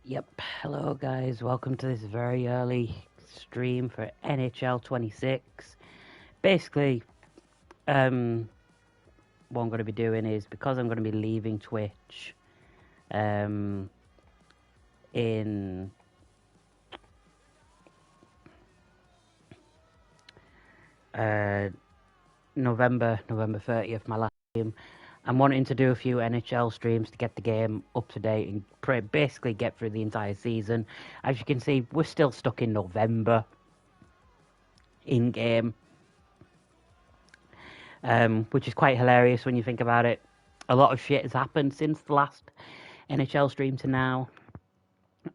Yep, hello guys, welcome to this very early stream for NHL 26. Basically, what I'm going to be doing is, because I'm going to be leaving Twitch in November 30th, my last game, I'm wanting to do a few NHL streams to get the game up to date and basically get through the entire season. As you can see, we're still stuck in November in game, which is quite hilarious when you think about it. A lot of shit has happened since the last NHL stream to now.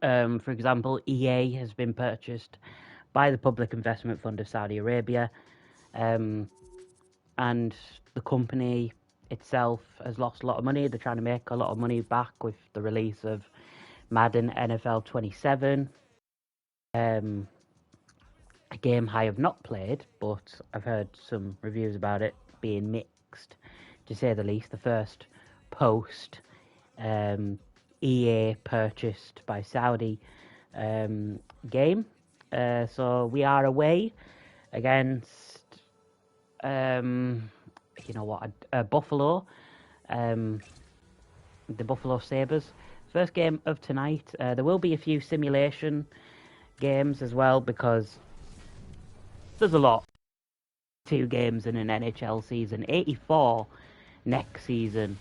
For example, EA has been purchased by the Public Investment Fund of Saudi Arabia, and the company itself has lost a lot of money. They're trying to make a lot of money back with the release of Madden NFL 27, a game I have not played, but I've heard some reviews about it being mixed, to say the least. The first post EA purchased by Saudi game. So we are away against Buffalo, the Buffalo Sabres. First game of tonight. There will be a few simulation games as well, because there's a lot. 2 games in an NHL season, 84 next season.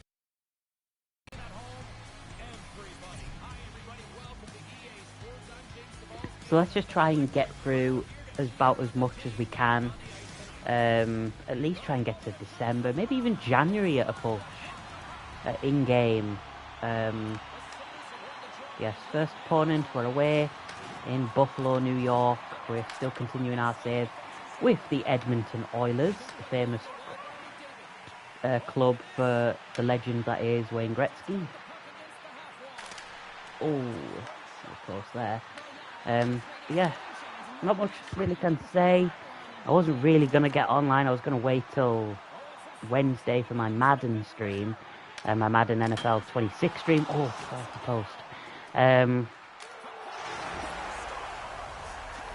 So let's just try and get through about as much as we can. At least try and get to December, maybe even January at a push. In-game. Yes, first opponent, we're away in Buffalo, New York. We're still continuing our save with the Edmonton Oilers, the famous club for the legend that is Wayne Gretzky. Oh, so close there. Yeah, not much really can say. I wasn't really going to get online. I was going to wait till Wednesday for my Madden stream, my Madden NFL 26 stream. Oh, off the post.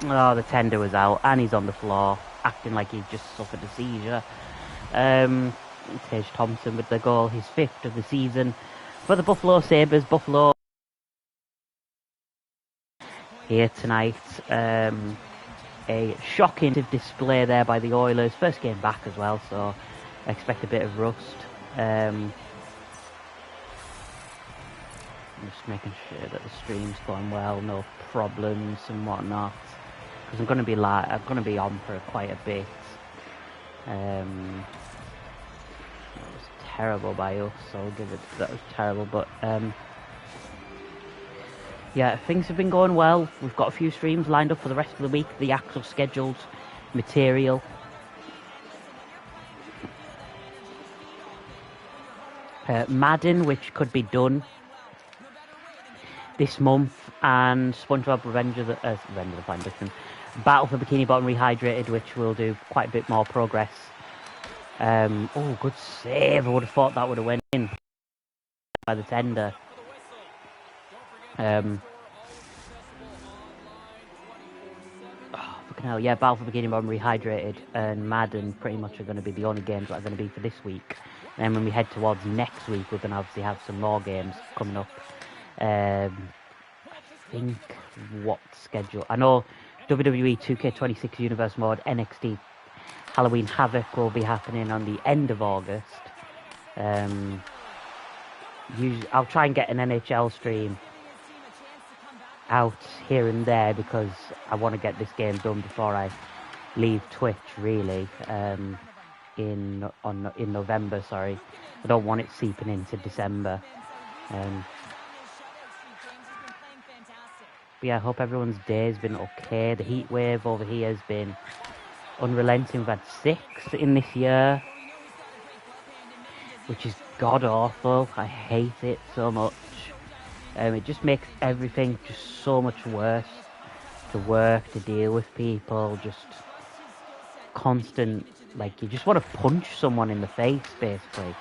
Oh, the tender was out, and he's on the floor, acting like he just suffered a seizure. Tage Thompson with the goal, his 5th of the season for the Buffalo Sabres. Buffalo here tonight. A shocking display there by the Oilers. First game back as well, so I expect a bit of rust. I'm just making sure that the stream's going well, no problems and whatnot, because I'm going to be on for quite a bit. That was terrible by us, so I'll give it. That was terrible, but yeah, things have been going well. We've got a few streams lined up for the rest of the week, the actual scheduled material. Madden, which could be done this month, and SpongeBob Revenge of the Flying Dutchman, Battle for Bikini Bottom Rehydrated, which will do quite a bit more progress. Oh, good save. I would have thought that would have went in by the tender. Fucking hell, yeah, Battle for Bikini Bottom Rehydrated and Madden pretty much are going to be the only games that are going to be for this week. And then when we head towards next week, we're going to obviously have some more games coming up. I think what schedule? I know WWE 2K26 Universe Mode NXT Halloween Havoc will be happening on the end of August. I'll try and get an NHL stream out here and there, because I want to get this game done before I leave Twitch, really. In November, sorry. I don't want it seeping into December. But yeah, I hope everyone's day has been okay. The heat wave over here has been unrelenting. We've had 6 in this year, which is god awful. I hate it so much. It just makes everything just so much worse to work, to deal with people, just constant, like, you just want to punch someone in the face, basically.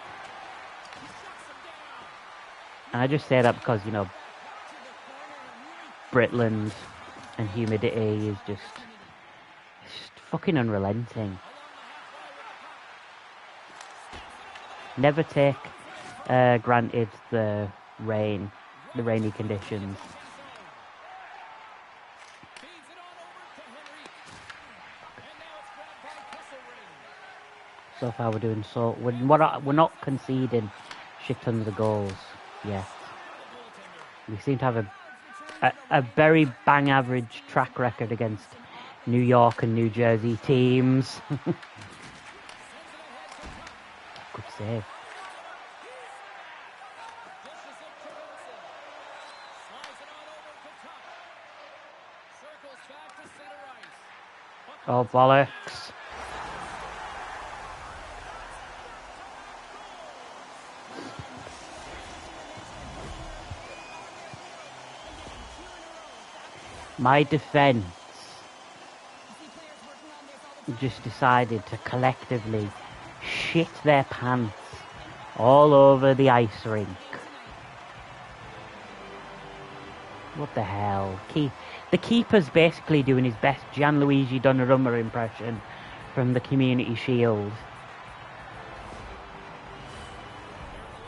And I just say that because, Britland and humidity is just fucking unrelenting. Never take granted the rainy conditions. So far we're doing so. We're not conceding shit tons of goals yet. We seem to have a very bang average track record against New York and New Jersey teams. Good save. Oh, bollocks. My defence just decided to collectively shit their pants all over the ice rink. What the hell? The keeper's basically doing his best Gianluigi Donnarumma impression from the Community Shield.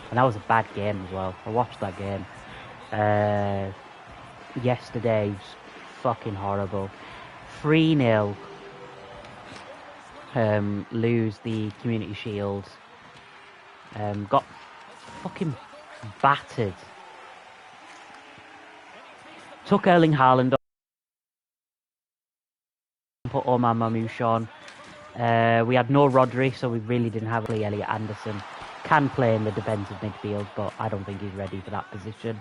And that was a bad game as well. I watched that game yesterday. It was fucking horrible. 3-0. Lose the Community Shield. Got fucking battered. Took Erling Haaland on. Put Omar Mamouche on. We had no Rodri, so we really didn't have Elliot Anderson. Can play in the defensive midfield, but I don't think he's ready for that position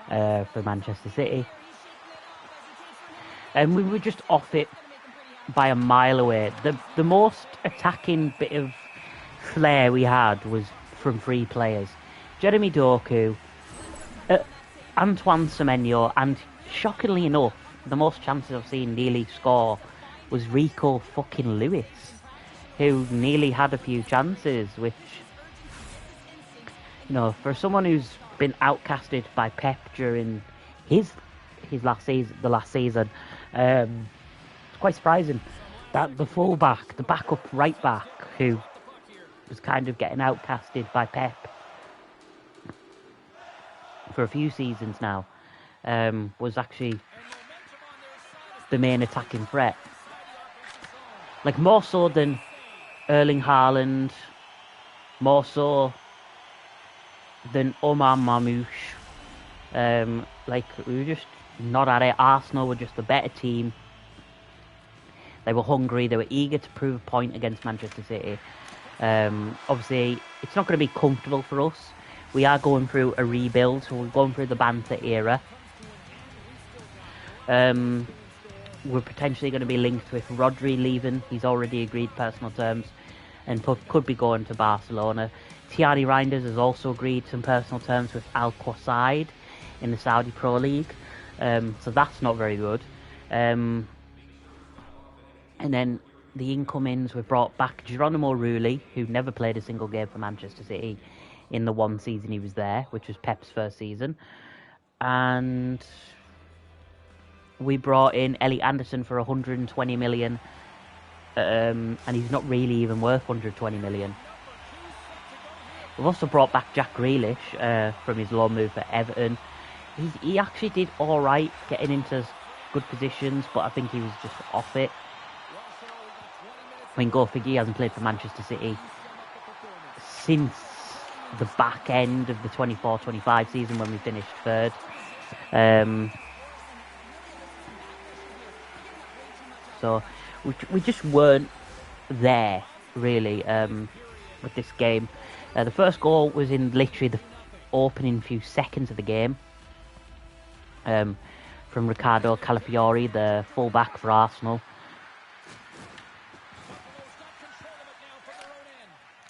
for Manchester City. And we were just off it by a mile away. The most attacking bit of flair we had was from 3 players. Jeremy Doku, Antoine Semenyo, and shockingly enough, the most chances I've seen nearly score was Rico fucking Lewis, who nearly had a few chances, which, you know, for someone who's been outcasted by Pep during his last season, it's quite surprising that the fullback, the backup right back, who was kind of getting outcasted by Pep for a few seasons now, was actually the main attacking threat. Like, more so than Erling Haaland, more so than Omar Mamouche. Like, we were just not at it. Arsenal were just a better team. They were hungry. They were eager to prove a point against Manchester City. Obviously, it's not going to be comfortable for us. We are going through a rebuild, so we're going through the banter era. We're potentially going to be linked with Rodri leaving. He's already agreed personal terms and could be going to Barcelona. Thierry Reinders has also agreed some personal terms with Al Qassaid in the Saudi Pro League. So that's not very good. And then the incomings, we've brought back Geronimo Rulli, who never played a single game for Manchester City in the one season he was there, which was Pep's first season. And we brought in Elliot Anderson for 120 million. And he's not really even worth 120 million. We've also brought back Jack Grealish from his loan move for Everton. He actually did alright getting into good positions, but I think he was just off it. I mean, go figure, he hasn't played for Manchester City since the back end of the 24-25 season when we finished third. So we just weren't there, really, with this game. The first goal was in literally the opening few seconds of the game, from Riccardo Calafiori, the full-back for Arsenal.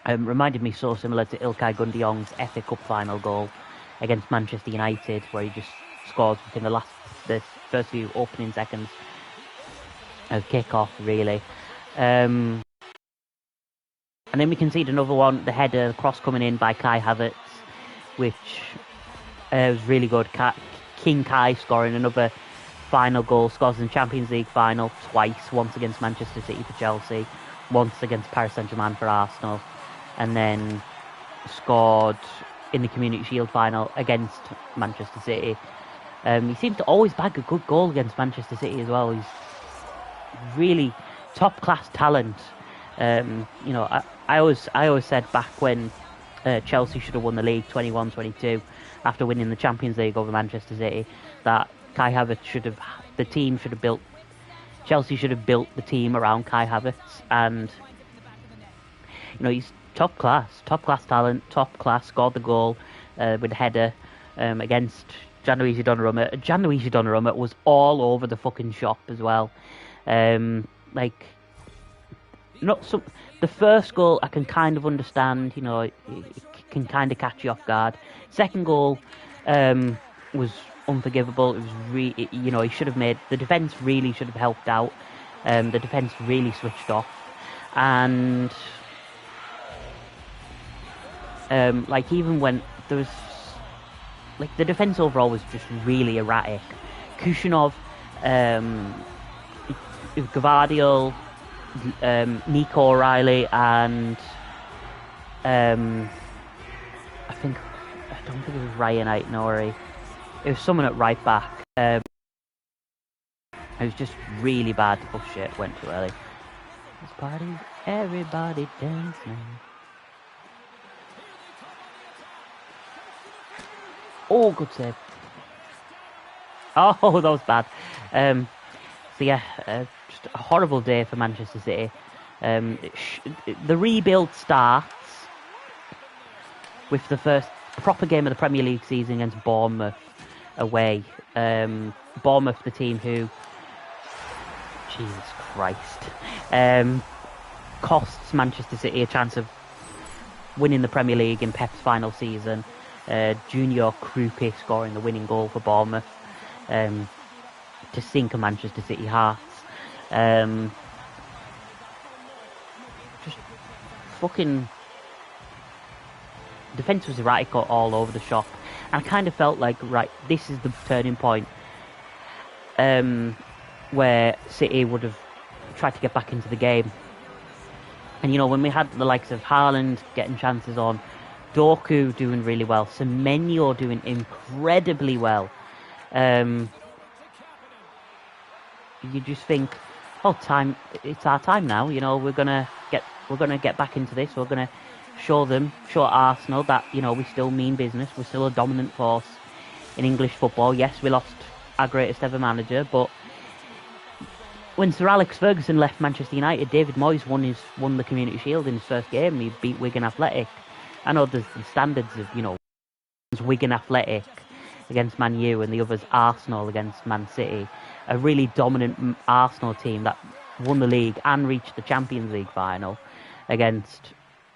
Reminded me so similar to Ilkay Gundogan's FA Cup final goal against Manchester United, where he just scores within the first few opening seconds of kick-off, really. And then we conceded another one, the header, the cross coming in by Kai Havertz, which was really good. King Kai scoring another final goal, scores in the Champions League final twice, once against Manchester City for Chelsea, once against Paris Saint-Germain for Arsenal, and then scored in the Community Shield final against Manchester City. He seems to always bag a good goal against Manchester City as well. He's really top-class talent. I always said back when Chelsea should have won the league 21-22 after winning the Champions League over Manchester City, that Kai Havertz Chelsea should have built the team around Kai Havertz, and he's top class talent, top class. Scored the goal with a header against Gianluigi Donnarumma. Gianluigi Donnarumma was all over the fucking shop as well. The first goal I can kind of understand. It can kind of catch you off guard. Second goal was unforgivable. It was he should have made, the defence really should have helped out. The defence really switched off, and even when there was the defence overall was just really erratic. Kushinov, Gvardiol, Nico O'Reilly, and I don't think it was Ryan Aït-Nouri. It was someone at right back. It was just really bad. Oh shit, went too early. This party, everybody dance now. Oh, good save. Oh, that was bad. Just a horrible day for Manchester City. The rebuild starts with the first proper game of the Premier League season against Bournemouth away. Bournemouth, the team who, Jesus Christ, costs Manchester City a chance of winning the Premier League in Pep's final season. Junior Krupi scoring the winning goal for Bournemouth to sink a Manchester City hearts. Just fucking defence was erratic all over the shop, and I kind of felt like, right, this is the turning point where City would have tried to get back into the game. And when we had the likes of Haaland getting chances on, Doku doing really well, Semenyo doing incredibly well, you just think, it's our time now. We're gonna get back into this. We're gonna show Arsenal that we still mean business. We're still a dominant force in English football. Yes, we lost our greatest ever manager, but when Sir Alex Ferguson left Manchester United, David Moyes won the Community Shield in his first game. He beat Wigan Athletic. I know there's the standards of Wigan Athletic against Man U and the others Arsenal against Man City. A really dominant Arsenal team that won the league and reached the Champions League final against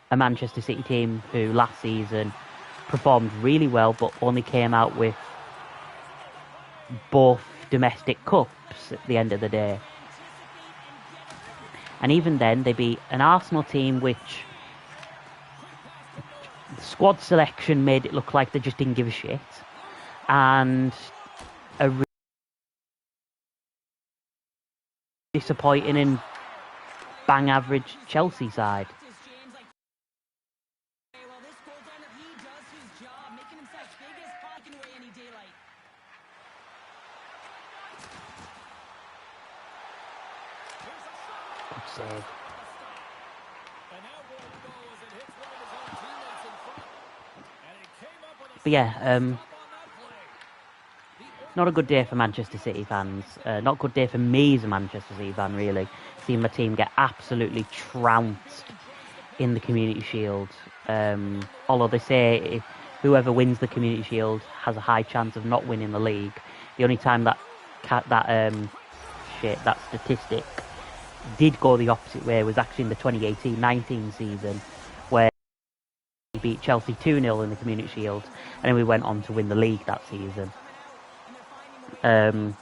a Manchester City team who last season performed really well but only came out with both domestic cups at the end of the day. And even then, they beat an Arsenal team which the squad selection made it look like they just didn't give a shit, and a really disappointing and bang average Chelsea side. Good save. But yeah, not a good day for Manchester City fans. Not a good day for me as a Manchester City fan, really. Seeing my team get absolutely trounced in the Community Shield. Although they say whoever wins the Community Shield has a high chance of not winning the league. The only time that statistic did go the opposite way was actually in the 2018-19 season, where we beat Chelsea 2-0 in the Community Shield, and then we went on to win the league that season. I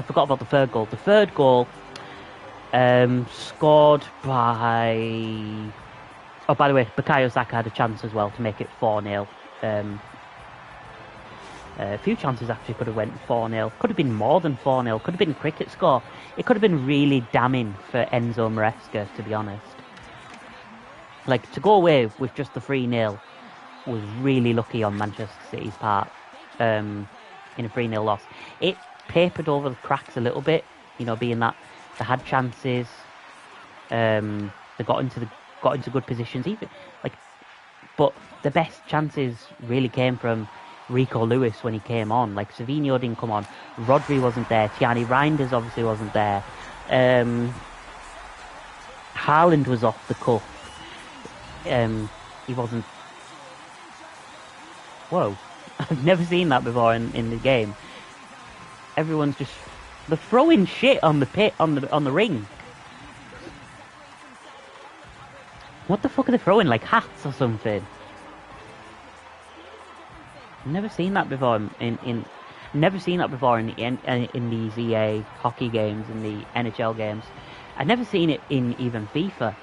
forgot about the third goal. The third goal scored by Oh, by the way, Bukayo Saka had a chance as well to make it 4-0. A few chances actually could have went 4-0. Could have been more than 4-0. Could have been a cricket score. It could have been really damning for Enzo Maresca, to be honest. Like, to go away with just the 3-0 was really lucky on Manchester City's part in a 3-0 loss. It papered over the cracks a little bit, being that they had chances. They got into good positions, even but the best chances really came from Rico Lewis when he came on. Like, Savinho didn't come on, Rodri wasn't there, Tierney Reinders obviously wasn't there. Haaland was off the cuff. He wasn't. Whoa, I've never seen that before in the game. Everyone's just they're throwing shit on the pit on the ring. What the fuck are they throwing? Like hats or something? I've never seen that before never seen that before in these EA hockey games, in the NHL games. I've never seen it in even FIFA.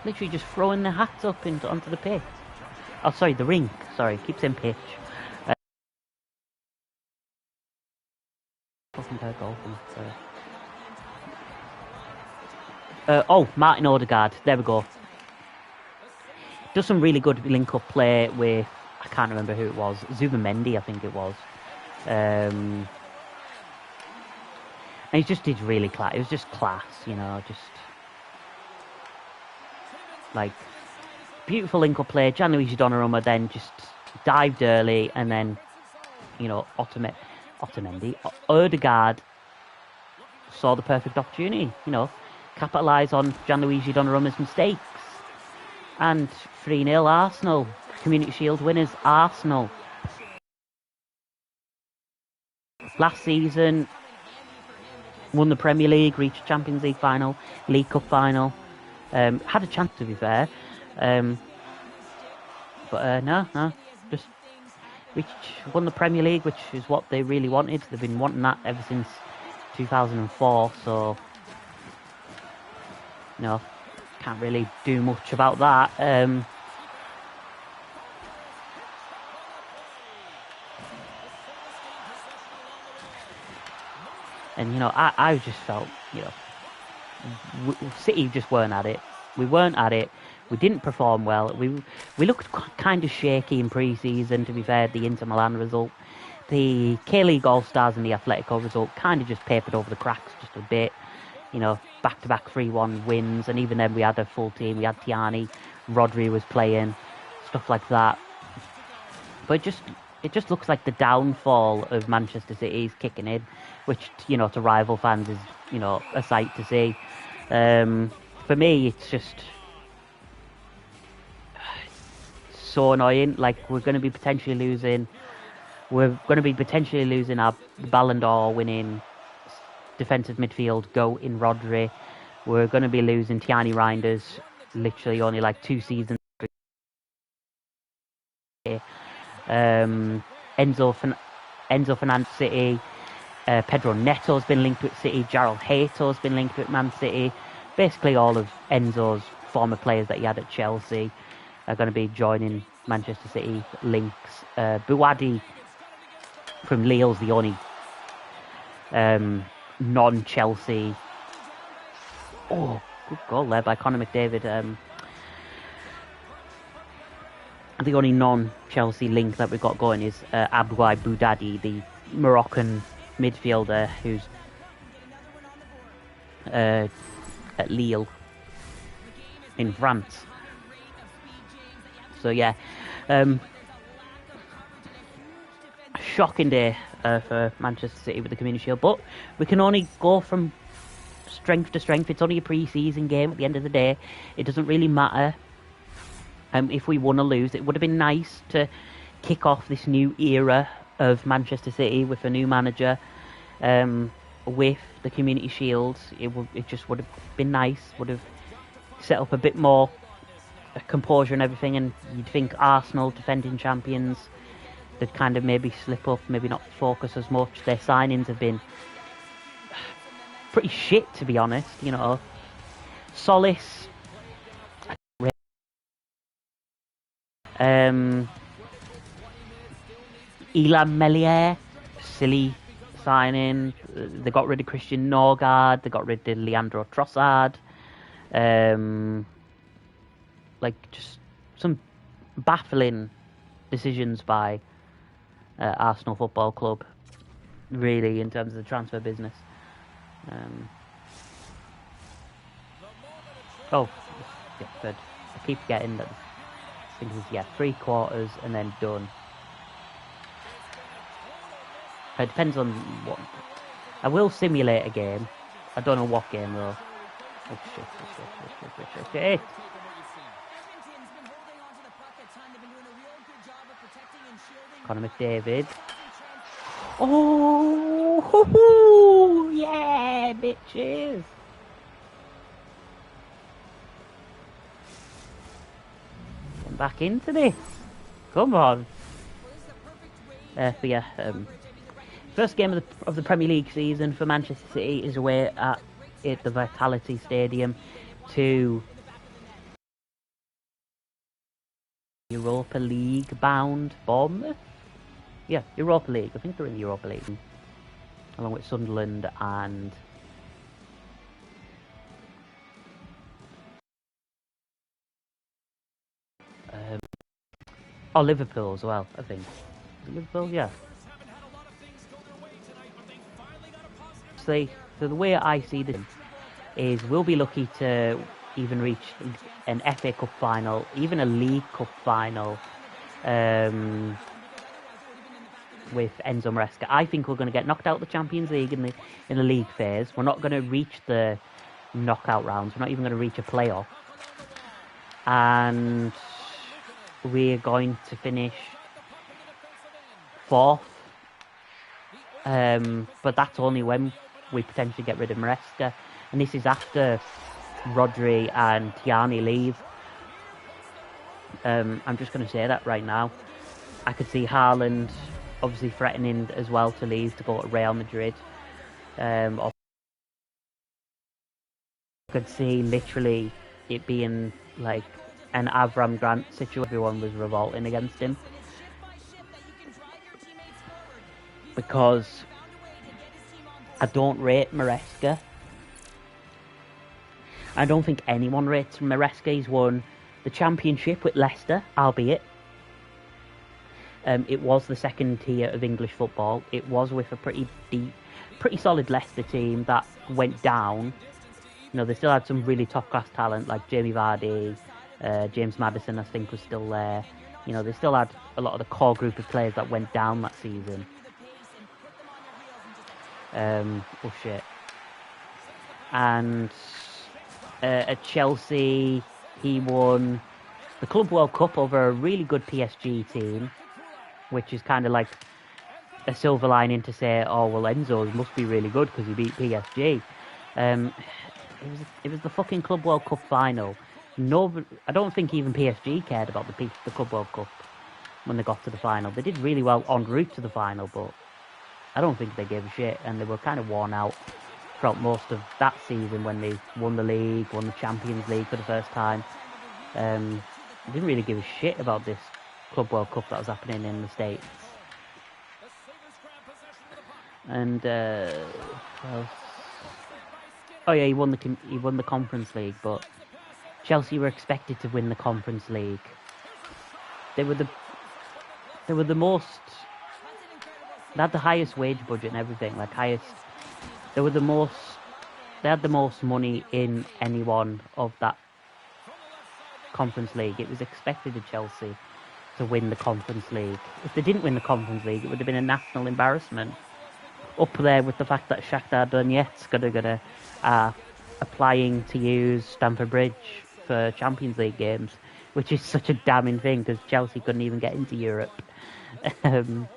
Literally just throwing their hats up onto the pitch. Oh, sorry, the rink. Sorry, keep saying pitch. Fucking play golf. Sorry. Martin Odegaard. There we go. Does some really good link-up play with, I can't remember who it was, Zubamendi, I think it was. And he just did really class. It was just class, just like beautiful link-up play. Gianluigi Donnarumma then just dived early, and then Otamendi, Odegaard saw the perfect opportunity. Capitalise on Gianluigi Donnarumma's mistakes. And 3-0 Arsenal. Community Shield winners, Arsenal. Last season, won the Premier League, reached Champions League final, League Cup final. Had a chance, to be fair. No. Just won the Premier League, which is what they really wanted. They've been wanting that ever since 2004, so can't really do much about that. And I just felt City just weren't at it. We weren't at it. We didn't perform well. We looked kind of shaky in pre-season, to be fair. The Inter Milan result, the K-League All-Stars and the Atletico result kind of just papered over the cracks just a bit. Back-to-back 3-1 wins, and even then we had a full team. We had Tierney, Rodri was playing, stuff like that. But it just looks like the downfall of Manchester City is kicking in, which to rival fans is a sight to see. For me, it's just so annoying. Like, we're going to be potentially losing our Ballon d'Or winning defensive midfield goat in Rodri. We're going to be losing Tierney Reinders, literally only like 2 seasons. Enzo Fernandez City, Pedro Neto's been linked with City, Jarrell Hato's been linked with Man City. Basically all of Enzo's former players that he had at Chelsea are going to be joining Manchester City links. Buwadi from Lille's the only non-Chelsea. Oh, good goal there by Conor McDavid. The only non-Chelsea link that we've got going is Abdoulaye Boudadi, the Moroccan midfielder who's at Lille in France. So yeah, shocking day for Manchester City with the Community Shield, but we can only go from strength to strength. It's only a pre-season game at the end of the day. It doesn't really matter if we won or lose. It would have been nice to kick off this new era of Manchester City with a new manager, with the Community Shield. It just would have been nice, would have set up a bit more composure and everything, and you'd think Arsenal, defending champions, they'd kind of maybe slip up, maybe not focus as much. Their signings have been pretty shit, to be honest. Solis. Elam Melier, silly signing. They got rid of Christian Norgard. They got rid of Leandro Trossard. Just some baffling decisions by Arsenal Football Club, really, in terms of the transfer business. Good. I keep getting that. I think it's 3 quarters and then done. It depends on what. I will simulate a game. I don't know what game though. Oh shit. Conor McDavid. Oh, yeah, bitches. Get back into this. Come on. First game of the Premier League season for Manchester City is away at the Vitality Stadium to Europa League bound Bournemouth. Yeah, Europa League. I think they're in the Europa League, along with Sunderland and Liverpool as well. I think Liverpool. Yeah. So the way I see this is we'll be lucky to even reach an FA Cup final, even a League Cup final, with Enzo Maresca. I think we're going to get knocked out of the Champions League in the league phase. We're not going to reach the knockout rounds. We're not even going to reach a playoff, and we're going to finish 4th. But that's only when we potentially get rid of Maresca, and this is after Rodri and Tierney leave. I'm just going to say that right now. I could see Haaland obviously threatening as well to leave to go to Real Madrid. Or I could see literally it being like an Avram Grant situation. Everyone was revolting against him because I don't rate Maresca. I don't think anyone rates Maresca. He's won the championship with Leicester, albeit it was the second tier of English football. It was with a pretty solid Leicester team that went down. You know, they still had some really top class talent like Jamie Vardy, James Maddison, I think, was still there. You know, they still had a lot of the core group of players that went down that season. And at Chelsea, he won the Club World Cup over a really good PSG team, which is kind of like a silver lining to say, oh, well, Enzo must be really good because he beat PSG. It was the fucking Club World Cup final. I don't think even PSG cared about the Club World Cup when they got to the final. They did really well en route to the final, but I don't think they gave a shit, and they were kind of worn out throughout most of that season when they won the league, won the Champions League for the first time. They didn't really give a shit about this Club World Cup that was happening in the States. And well, oh yeah, he won the Conference League, but Chelsea were expected to win the Conference League. They were the most. They had the highest wage budget and everything, like highest. They had the most money in any one of that Conference League. It was expected of Chelsea to win the Conference League. If they didn't win the Conference League, it would have been a national embarrassment. Up there with the fact that Shakhtar Donetsk gonna applying to use Stamford Bridge for Champions League games, which is such a damning thing because Chelsea couldn't even get into Europe. Can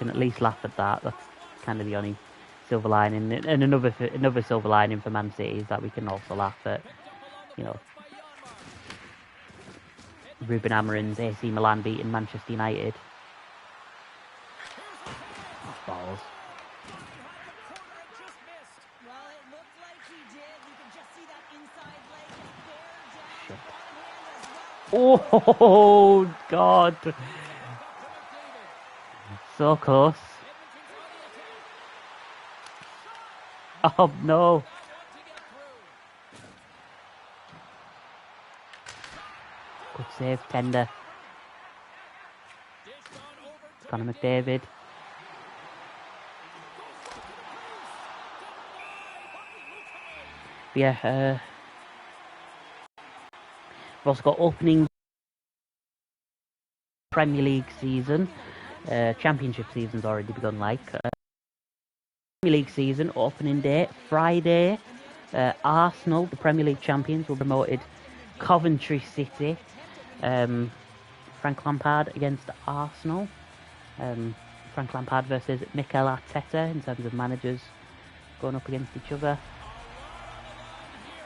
at least laugh at that. That's kind of the only silver lining. And another silver lining for Man City is that we can also laugh at, you know, Ruben Amorim's AC Milan beating Manchester United. Balls. Oh, God. So close. Oh, no. Good save, tender. Conor McDavid. Yeah, we've also got opening Premier League season. Championship season's already begun, Premier League season, opening day, Friday. Arsenal, the Premier League champions, were promoted Coventry City. Frank Lampard against Arsenal. Frank Lampard versus Mikel Arteta in terms of managers going up against each other.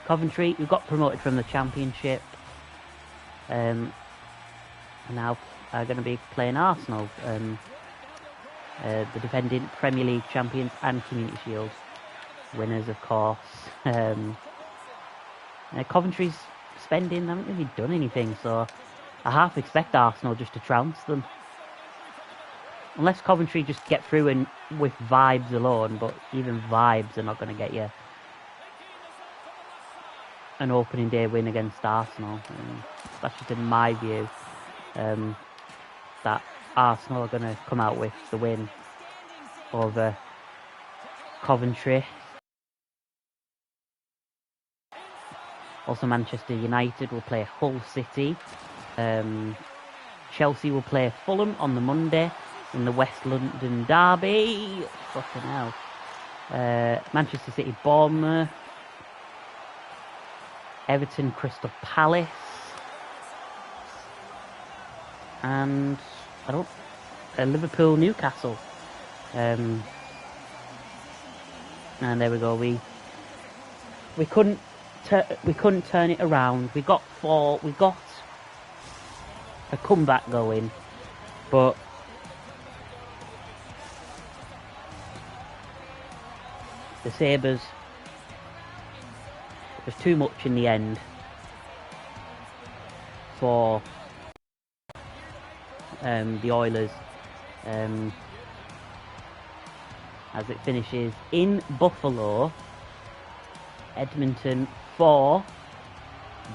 Coventry, who got promoted from the Championship, and now are going to be playing Arsenal, the defending Premier League champions and Community Shield winners, of course. Coventry's spending haven't really done anything, so I half expect Arsenal just to trounce them. Unless Coventry just get through and with vibes alone, but even vibes are not going to get you an opening day win against Arsenal. That's just in my view, that Arsenal are going to come out with the win over Coventry. Also, Manchester United will play Hull City. Chelsea will play Fulham on the Monday in the West London derby. Fucking hell. Manchester City, Bournemouth. Everton, Crystal Palace. And Liverpool, Newcastle. And there we go. We couldn't turn it around. We got a comeback going, but the Sabres, it was too much in the end for the Oilers, as it finishes in Buffalo. Edmonton 4,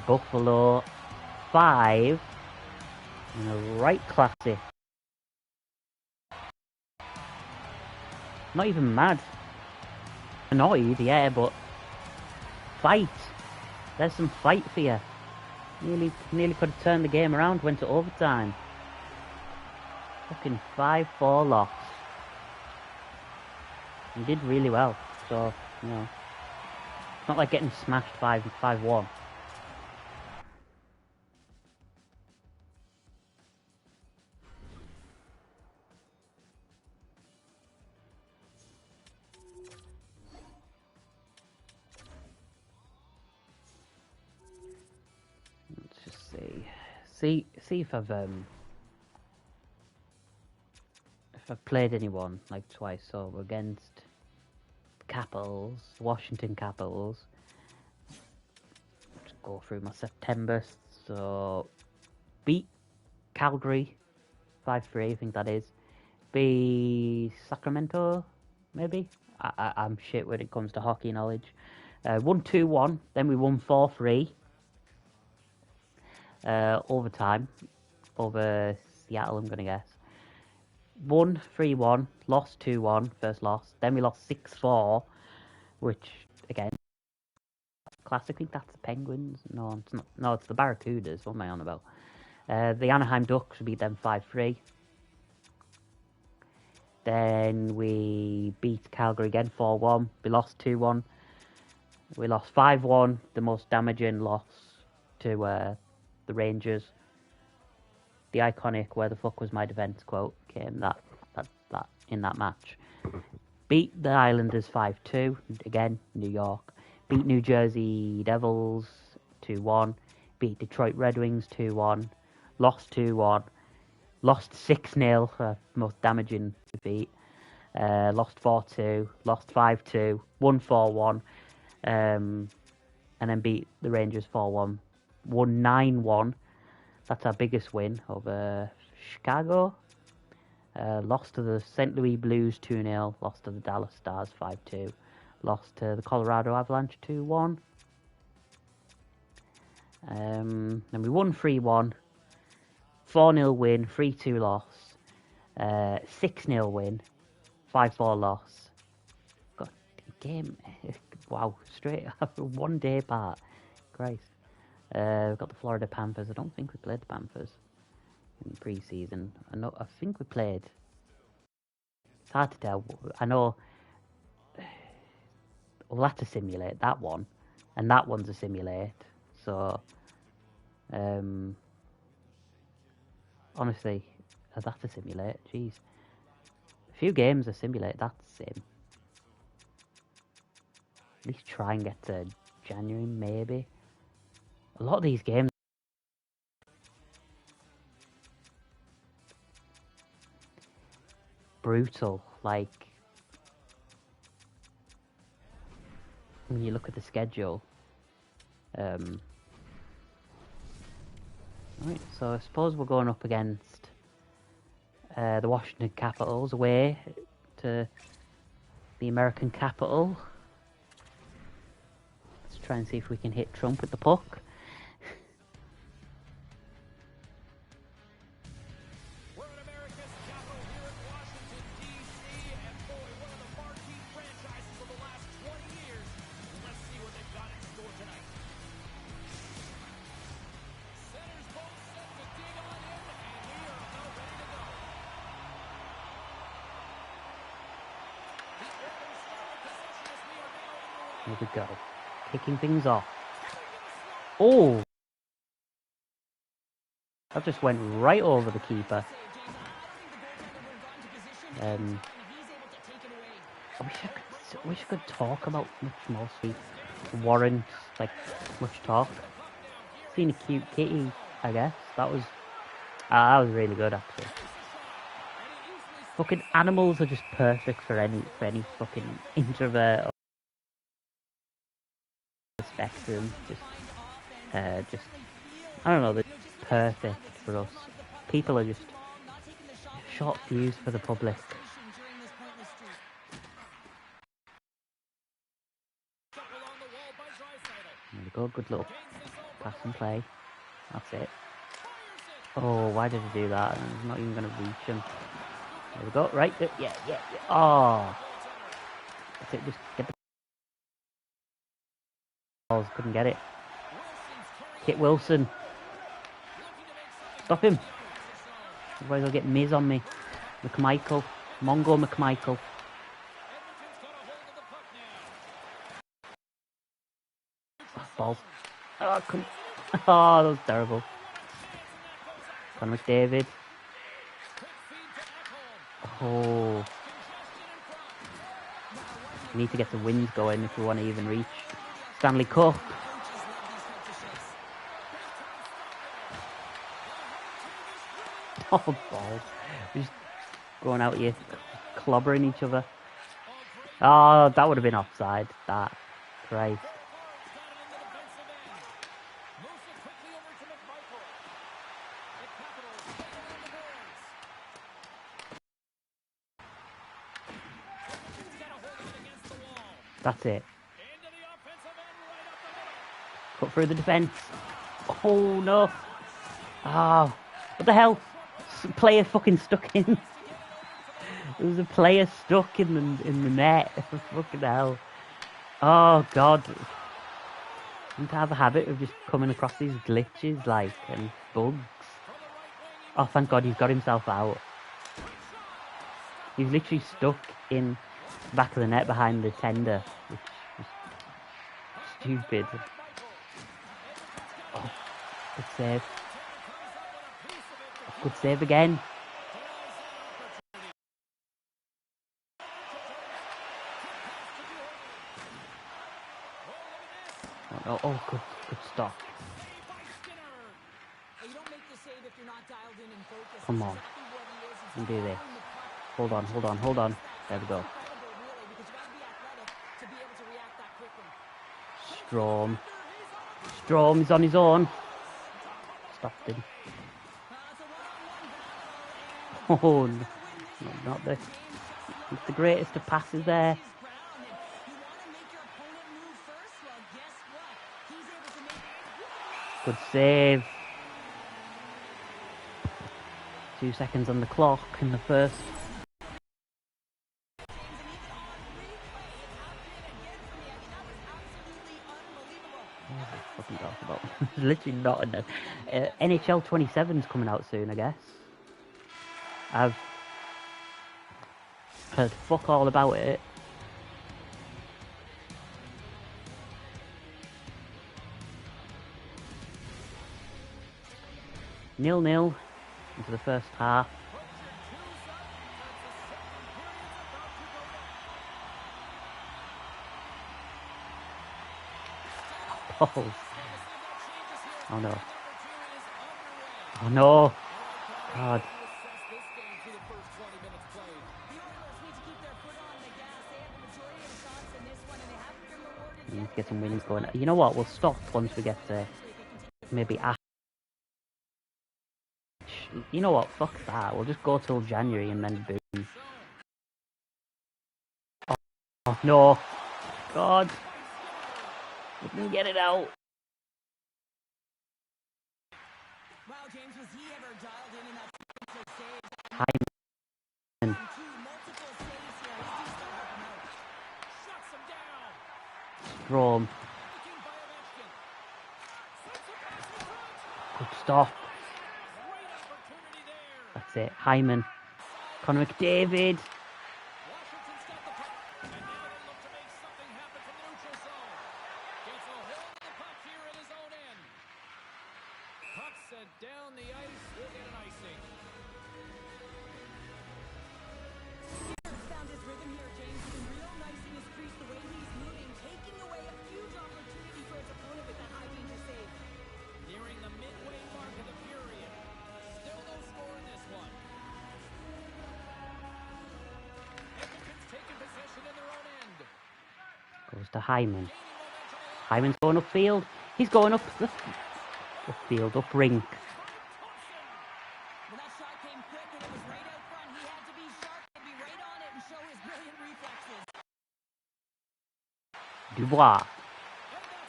Buffalo 5, and a right classic. Not even mad. Annoyed, yeah, but fight. There's some fight for you. Nearly could have turned the game around, went to overtime. Fucking 5-4 loss. He did really well, so, you know. It's not like getting smashed 5-1. Let's just see if I've played anyone like twice. So we're against the Capitals, Washington Capitals. Let's go through my September. So beat Calgary 5-3, I think that is. Beat Sacramento, maybe. I'm shit when it comes to hockey knowledge. Won 2-1, then we won 4-3. Overtime over Seattle, I'm gonna guess. Won 3-1, lost 2-1, first loss. Then we lost 6-4, which again, classically that's the Penguins. No, it's not. No, it's the Barracudas. What am I on about? The Anaheim Ducks beat them 5-3. Then we beat Calgary again 4-1. We lost 2-1. We lost 5-1. The most damaging loss to the Rangers. The iconic "where the fuck was my defense" quote came that in that match. Beat the Islanders 5-2, again, New York. Beat New Jersey Devils 2-1. Beat Detroit Red Wings 2-1. Lost 2-1. Lost 6-0, most damaging defeat. Lost 4-2. Lost 5-2. Won 4-1. And then beat the Rangers 4-1. Won 9-1. That's our biggest win over Chicago. Lost to the St. Louis Blues 2-0. Lost to the Dallas Stars 5-2. Lost to the Colorado Avalanche 2-1. Then we won 3-1. 4-0 win, 3-2 loss. 6-0 win, 5-4 loss. Got a game. Wow, straight after 1 day apart. Christ. We've got the Florida Panthers. I don't think we played the Panthers in pre-season. I think we played. It's hard to tell. I know we'll have to simulate that one, and that one's a simulate. So, honestly, I'd have to simulate. Jeez, a few games to simulate. That's sim. At least try and get to January, maybe. A lot of these games. Brutal, like when you look at the schedule. Right, so I suppose we're going up against the Washington Capitals away to the American capital. Let's try and see if we can hit Trump with the puck. Here we go. Kicking things off. Oh! That just went right over the keeper. I wish I could talk about much more speed. Warrant, like, much talk. Seen a cute kitty, I guess. That was really good, actually. Fucking animals are just perfect for any fucking introvert. Spectrum, just I don't know, they're perfect for us. People are just short fuse for the public. There we go, good little pass and play. That's it. Oh, why did he do that? He's not even going to reach him. There we go, right, yeah. Oh, that's it, just get the balls, couldn't get it. Kit Wilson. Stop him. Otherwise I'll get Miz on me. McMichael. Mongo McMichael. Oh, balls. Oh, I couldn't. Oh, that was terrible. Conor McDavid. Oh. We need to get the wins going if we want to even reach Stanley Cup. Oh, balls. We're just going out here clobbering each other. Oh, that would have been offside. That. Christ. That's it. Cut through the defence. Oh, no. Oh, what the hell? Player fucking stuck in. There was a player stuck in the net. Fucking hell. Oh, God. I need to have a habit of just coming across these glitches, like, and bugs. Oh, thank God he's got himself out. He's literally stuck in the back of the net behind the tender, which is stupid. Oh, good save. Good save again. Oh, good stop. Come on. We can do this. Hold on. There we go. Strom is on his own. Stopped him. Oh, no, not the greatest of passes there. Good save. 2 seconds on the clock in the first. Fucking talk about. Literally not enough. NHL 27's coming out soon, I guess. I've heard fuck all about it. Nil-nil into the first half. Oh. Oh no. Oh no. God. We need to get some winnings going. You know what? We'll stop once we get to maybe after. You know what? Fuck that. We'll just go till January and then boom. Oh no. God. We can get it out. Wow, James, was he ever dialed in that save? Hyman. Multiple saves here. Let's do stuff. Shuts him down. Strom. Good stop. That's it. Hyman. Connor McDavid. Down the ice, we'll get an icing. Found his rhythm here, James. He's been real nice in his crease, the way he's moving, taking away a huge opportunity for his opponent with that high danger save. Nearing the midway mark of the period. Still no score in this one. Edmonton's taking possession in their own end. Goes to Hyman. Hyman's going upfield. He's going up the upfield, up rink. Well, that shot came quick and it was right out front. He had to be sharp and be right on it and show his brilliant reflexes. Dubois.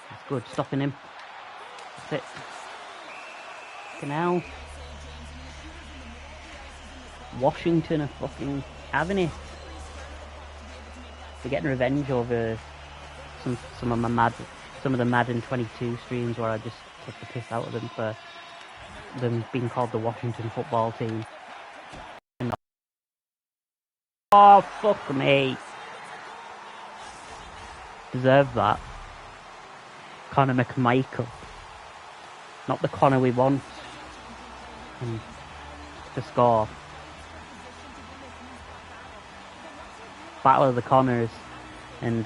That's good, stopping him. That's it. Canal. Washington are fucking having it. They're getting revenge over some of the Madden 22 streams where I just took the piss out of them for them being called the Washington football team. Oh, fuck me. Deserve that. Connor McMichael. Not the Connor we want. And to score. Battle of the Connors. And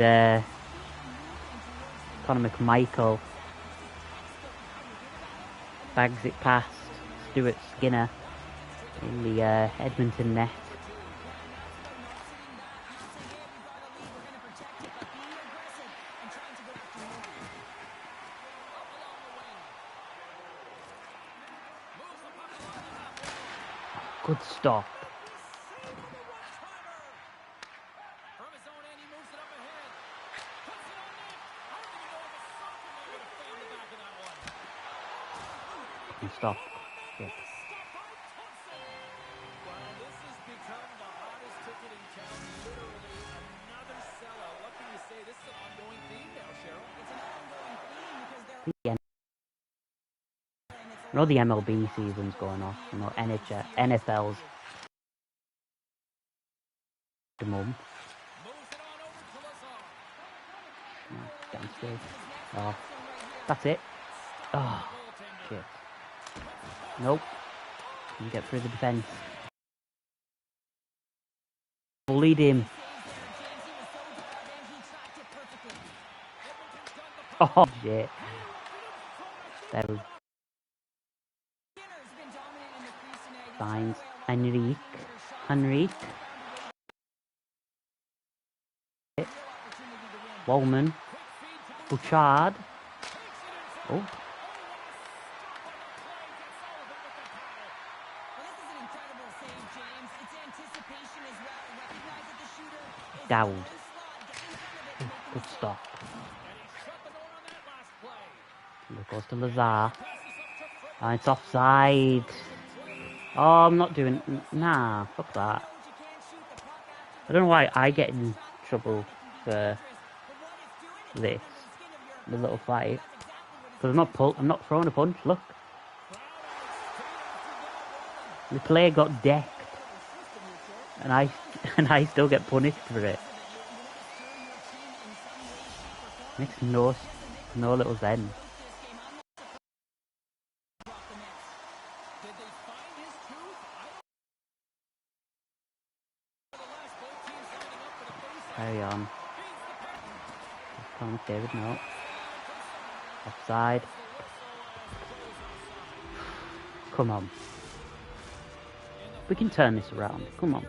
Connor McMichael bags it past Stuart Skinner in the Edmonton net. Good stop. Stop. Yeah. Well, this has become the hottest ticket in town. Literally another sellout. What can you say? This is an ongoing theme now, Cheryl. It's an ongoing theme because they're... I know the MLB season's going off. I know NHL, NFL's the month. Downstairs. Oh, that's it. Oh, shit. Nope. You get through the defense. Bullied him. Oh, shit. There was signs. Henrique. Wallman. Bouchard. Oh. Dowd. Good stop. It goes to Lazar. And it's offside. Oh, I'm not doing... Nah, fuck that. I don't know why I get in trouble for this. The little fight. Because I'm not throwing a punch, look. The player got decked. And I still get punished for it. Makes no little sense. Carry on. Come, David, no. Offside. Come on. We can turn this around. Come on.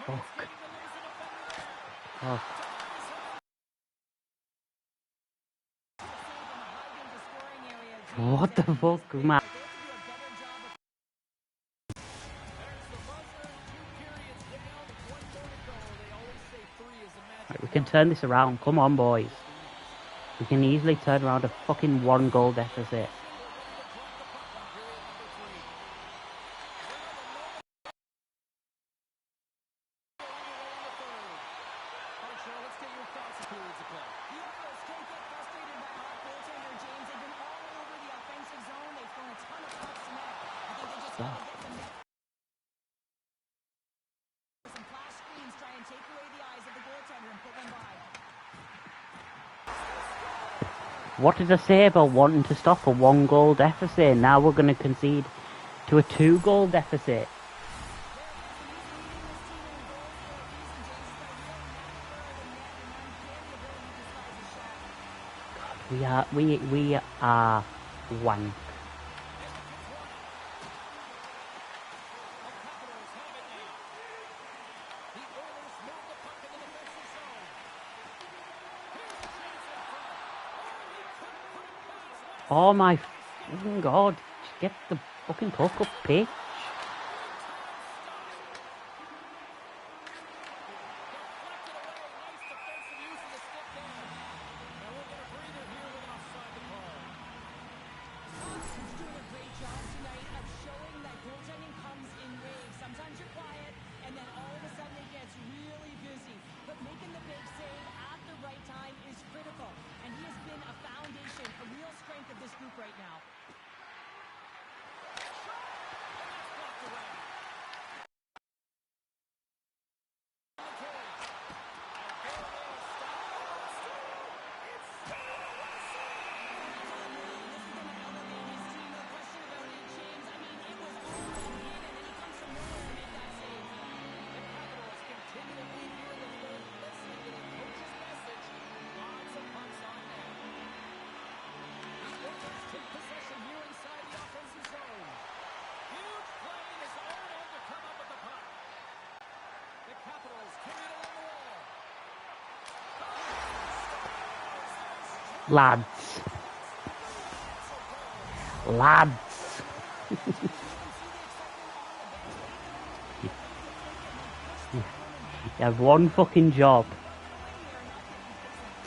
Fuck. Fuck. What the fuck, man? Right, we can turn this around. Come on, boys. We can easily turn around a fucking 1-goal deficit. Stop. What did I say about wanting to stop a 1-goal deficit? Now we're going to concede to a 2-goal deficit. God, we are wank. Oh my fucking god, just get the fucking puck up pitch. Lads. You have one fucking job.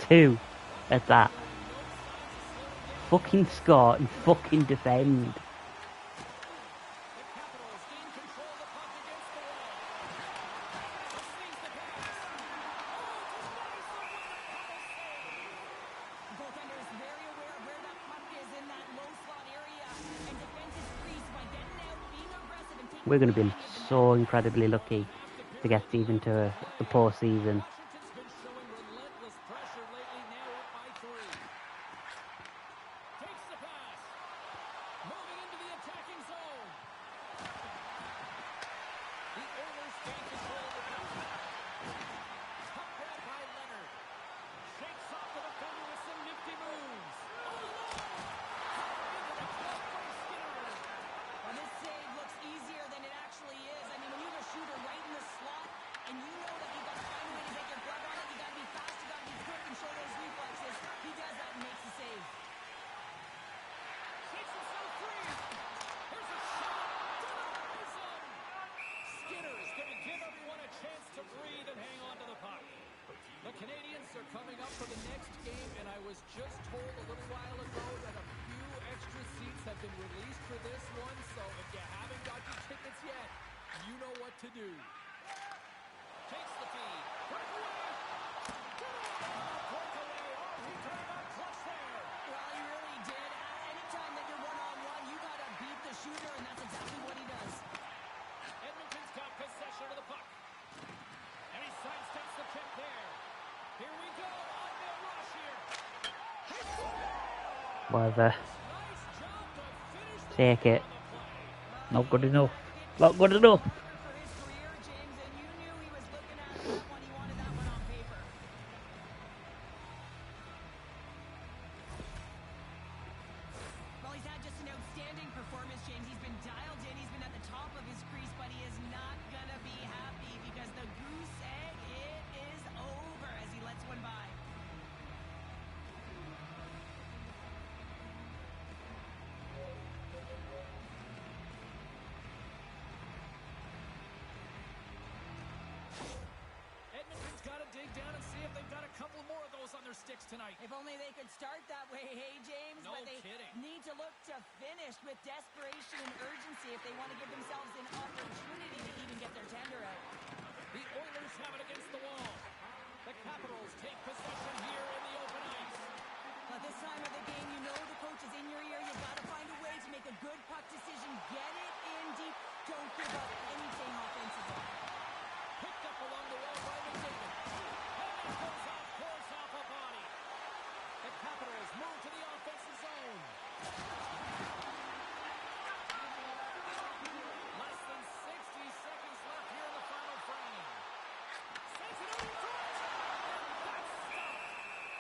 2 at that. Fucking score and fucking defend. We're going to be so incredibly lucky to get even to the postseason. was just told a little while ago that a few extra seats have been released for this one, so if you haven't got your tickets yet, you know what to do. Takes the feed. Breakaway! Breakaway! Oh, he turned up clutch there! Well, he really did. Anytime that you're one-on-one, you got to beat the shooter, and that's exactly what he does. Edmonton's got possession of the puck. And he sidesteps the check there. Here we go on the rush here. Whatever. Nice job to finish the Take it. on the play. Not good enough. Not good enough. For his career, James, and you knew he was looking at that one. He wanted that one on paper. Well, he's had just an outstanding performance, James. He's been dialed in. He's been at the top of his crease, but he is not going to be happy because the goose egg, it is over as he lets one by. Edmonton's got to dig down and see if they've got a couple more of those on their sticks tonight. If only they could start that way, hey, James. No but they kidding. need to look to finish with desperation and urgency if they want to give themselves an opportunity to even get their tender out. The Oilers have it against the wall. The Capitals take possession here in the open ice. At this time of the game, you know the coach is in your ear. You've got to find a way to make a good puck decision. Get it in deep. Don't give up anything offensively. Picked up along the wall by McDavid. And it goes off course off a body. The Capitals move to the offensive zone. Less than 60 seconds left here in the final frame. Sends it out in front. And that's stopped.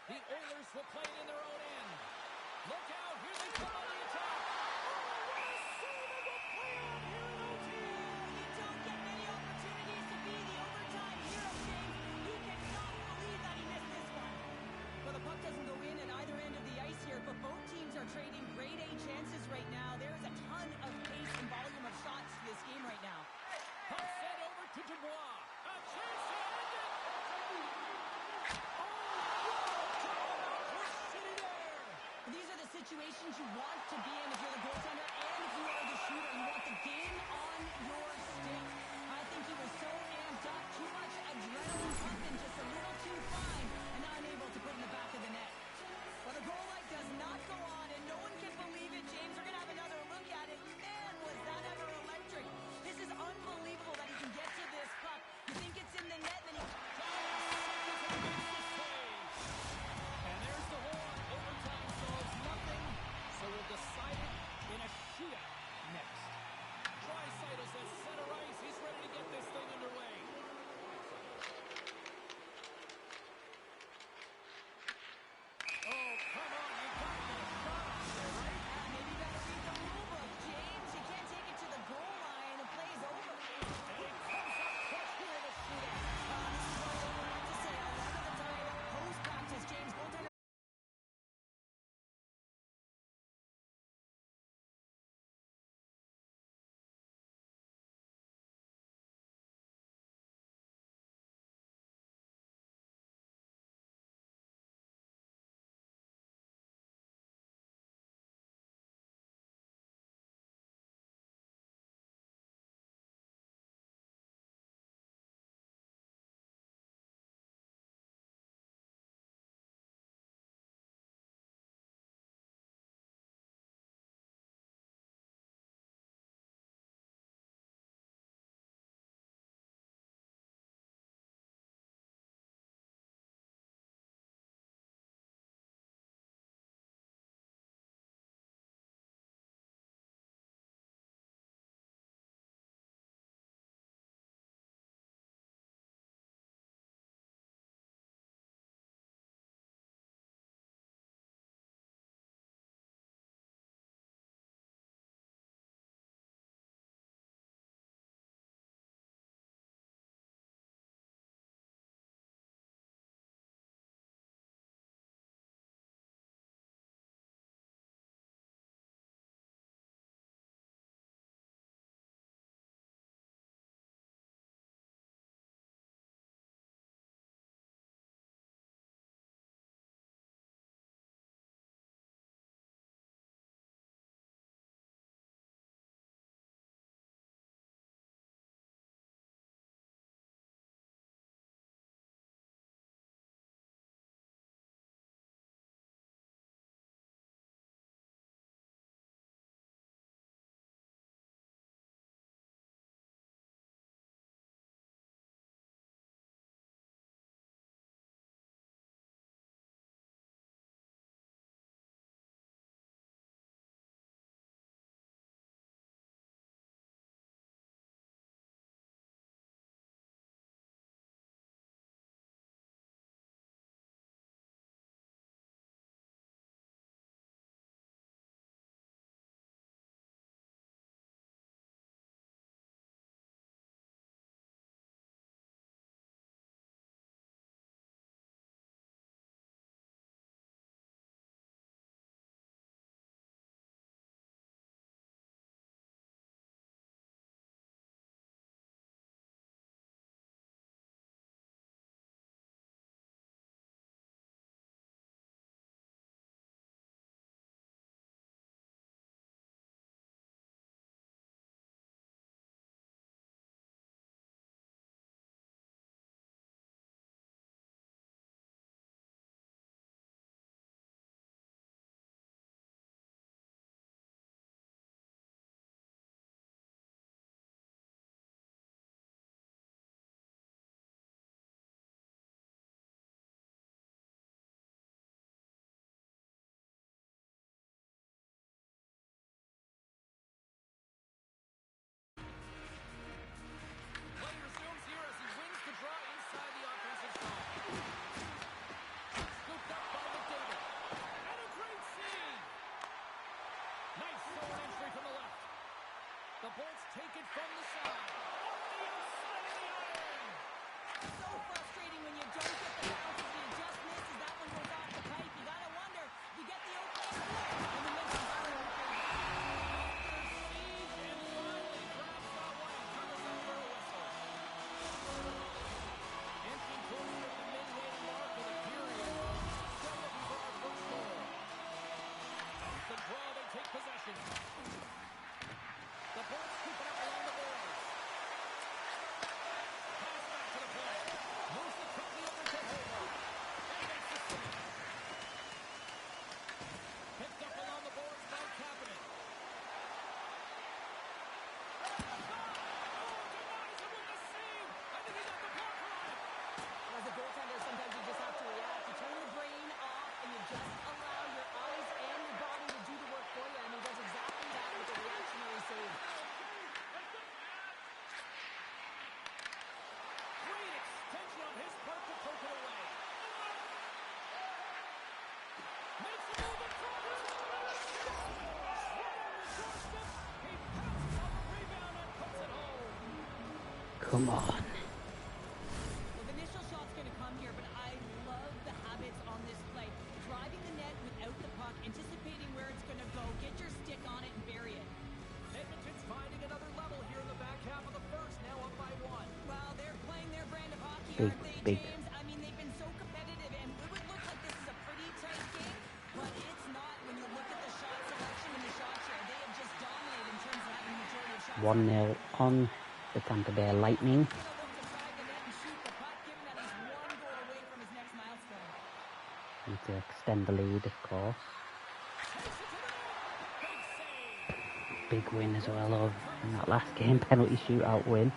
The Oilers will play it in their own end. Look out, here they come on the attack. You don't get many opportunities to be the overtime hero, James. You cannot believe that he missed this one. Well, the puck doesn't go in at either end of the ice here, but both teams are trading grade A chances right now. There is a ton of pace and volume of shots to this game right now. Puck sent over to Dubois. A chance to end it. These are the situations you want to be in if you're the goaltender and if you are the shooter. You want the game on your stick. I think he was so amped up, too much adrenaline pumping, just a little too fine, and unable to put in the back of the net. Well, the goal light does not go on, and no one can believe it, James. We're going to have another look at it. Man, was that ever electric. This is unbelievable that he can get to this puck. You think it's in the net, and then he... And there's the horn. Overtime solves nothing, so we'll decide it in a shootout next. Draisaitl at center ice. He's ready to get this thing underway. Come on. Well, the initial shot's going to come here, but I love the habits on this play. Driving the net without the puck, anticipating where it's going to go, get your stick on it and bury it. Edmonton's finding another level here in the back half of the first, now up by 1. Well, they're playing their brand of hockey, Big, aren't they, big. James? I mean, they've been so competitive, and it would look like this is a pretty tight game, but it's not when you look at the shot selection and the shot share. They have just dominated in terms of having the majority of shots. 1-0 on the Tampa Bay Lightning. He's going to look to drive the net and shoot the puck, given that he's one goal away from his next milestone. Need to extend the lead, of course. Big win as well of in that last game, penalty shootout win.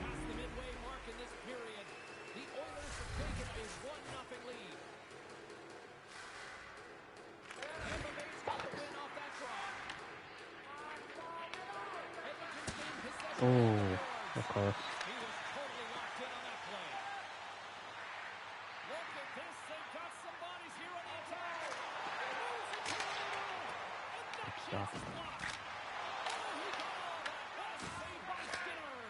Past the midway mark in this period, the Oilers have taken a 1-0 lead. Tampa Bay's got the win off that draw. Edmonton's gained possession. Oh, of course. He was totally locked in on that play. Look at this. They've got some bodies here on the attack. Moves it to the middle. And that shot's blocked. Oh, he got all that. What a save by Skinner.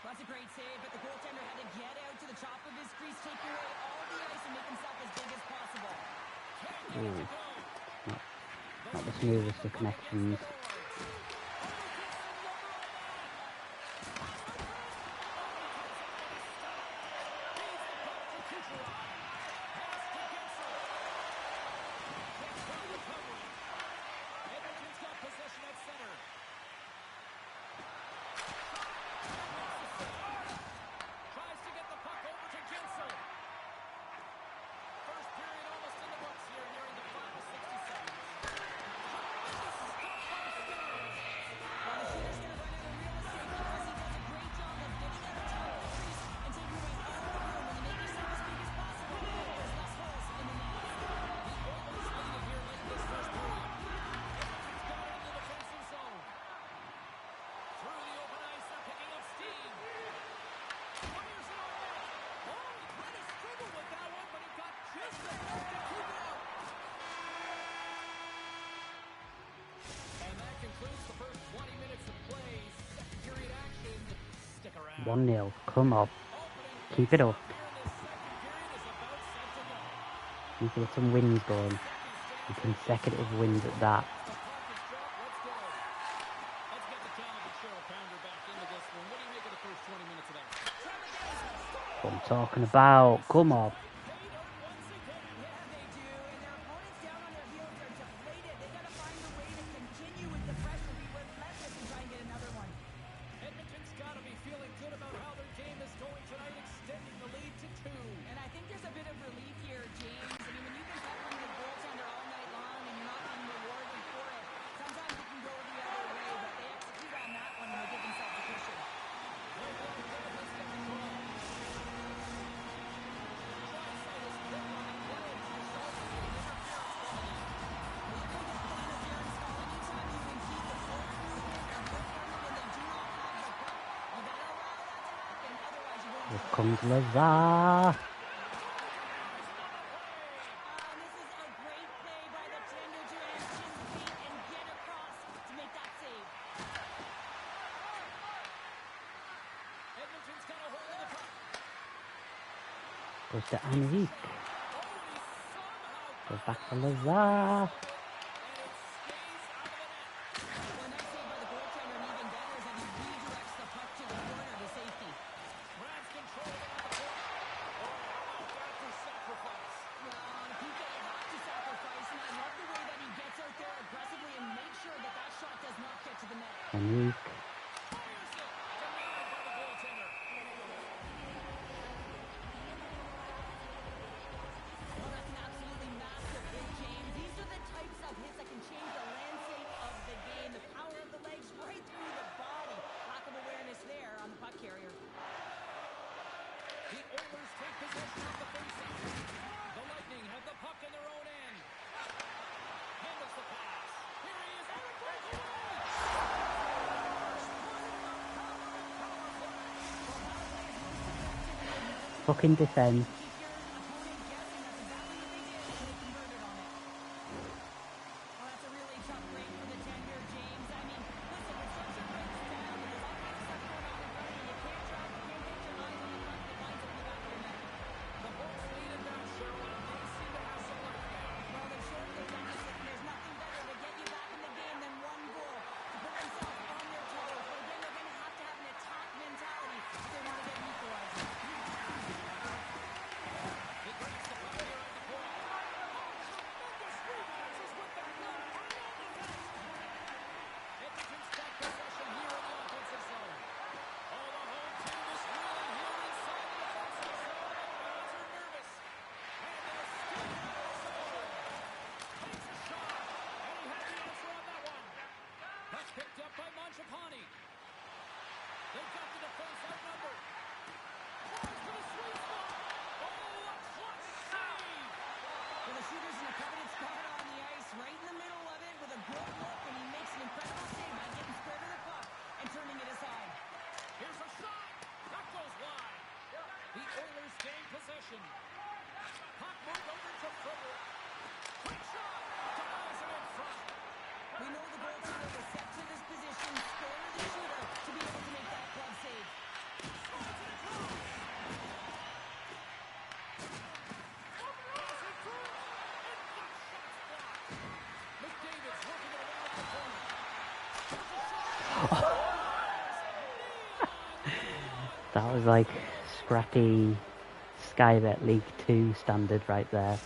Well, that's a great save, but the goaltender had to get out to the top of his crease, take away all the ice, and make himself as big as possible. 10 minutes Ooh. ago. Not the smoothest of connections. Edmonton's got possession at center. Tries to get the puck over to Gensel. First period almost in the books here, nearing the final 60 seconds. Concludes the first 20 minutes of play. Second period action. Stick around. 1-0. Come on. Keep it up. You get some wins going. Some consecutive wins at that. Let's get the talented Cheryl Pounder back into this one. What do you make of the first 20 minutes of that? What I'm talking about. Come on. Edmonton's got to be feeling good about how their game is going tonight, extending the lead to 2. And I think there's a bit of relief here, James. I mean, when you've been peppering the goaltender all night long and you're not being rewarded for it, sometimes it can go the other way, but they execute on that one and they give themselves a cushion. Here comes Lazar. And this is a great play by the tender to anticipate and get across to make that save. Edmonton's got a hold of the puck. Goes to Henrique. Oh, he somehow Goes back to Lazar. and it stays out of the net. Well, that save by the goaltender, and even better, is that he redirects the puck to the corner to safety. Grabs control of the point. Oh, how about that for sacrifice? Well, PK had to sacrifice, and I love the way that he gets out there aggressively and makes sure that that shot does not get to the net. Henrique. Fires it. Denied by the goaltender. Well, that's an absolutely massive hit, James. These are the types of hits that can change the landscape of the game. The power of the legs right through the body. Lack of awareness there on the puck carrier. The Oilers take possession of the faceoff. The Lightning have the puck in their own end. Handles the pass. Here he is. Oh, it breaks away. Fucking defense. Keep your opponent guessing. That's exactly what they did, and they converted on it. Well, that's a really tough break for the tender, James. I mean, listen, when structure breaks down, there's right in the middle of it with a good look, and he makes an incredible save by getting square to the puck and turning it aside. Here's a shot. That goes wide. The Oilers gain possession. Puck moved over to Frederick. Quick shot. Denies him in front. We know the goaltender was set to this position, scorer the shooter, to be able to make that glove save. Slides it across. Passing through. And that shot's blocked. McDavid's working it around the corner. Here's a shot. That was like scrappy Skybet League 2 standard right there.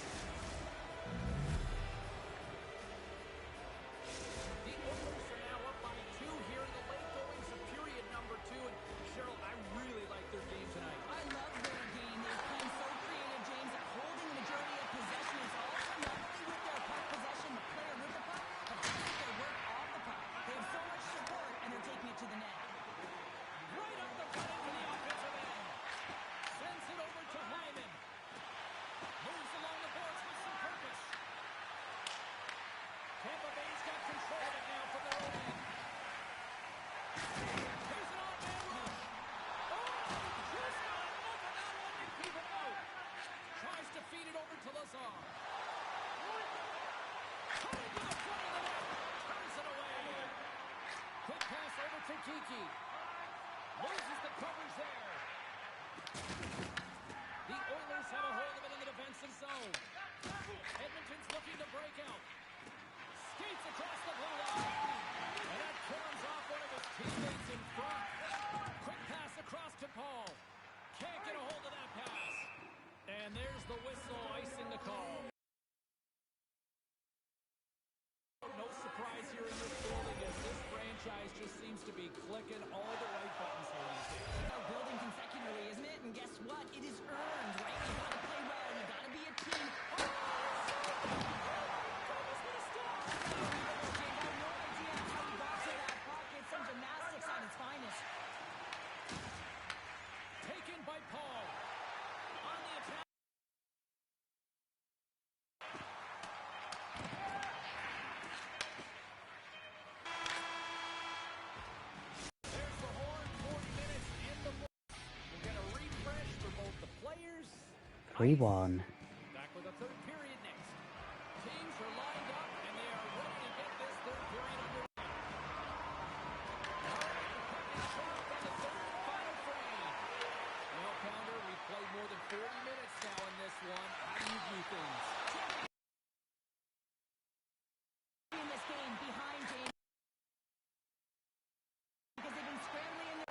The Oilers are now up by 2 here in the late goings of period number 2. And Cheryl, I really like their game tonight. I love their game. They've been so creative, James, at holding the majority of possession. It's all done not only with their puck possession, the player with the puck, but also their work off the puck. They have so much support, and they're taking it to the net. Right up the front into the offensive end. Sends it over to Hyman. Moves along the boards with some purpose. Tampa Bay's got control of it now from their own end. Here's an off-man rush. Oh, just got enough of that one to keep it out. Tries to feed it over to Lazar. Coming to the front of the net. Turns it away. Quick pass over to Kiki. Loses the coverage there. The Oilers have a hold of it in the defensive zone. Edmonton's looking to break out. Skates across the blue line. And that turns off one of his teammates in front. Quick pass across to Paul. Can't get a hold of that pass. And there's the whistle icing the call. No surprise here in this building as this franchise just seems to be clicking all the right buttons here these days. They're building consecutively, isn't it? And guess what? It is earned, right? You gotta play well. You gotta be a team. Oh! Columbus with a stop! James, I have no idea how he got to that puck. It's some gymnastics on its finest. Taken by Paul. On the attack. There's the horn. 40 minutes in the books. We'll get a refresh for both the players. 3-1. Back with a third period next. Teams are lined up and they are ready to get this third period underway. All right, the puck is sharp on the third and final frame. Well, Pounder, we've played more than 40 minutes now in this one. How do you view things? In this game, behind James. Because they've been scrambling in their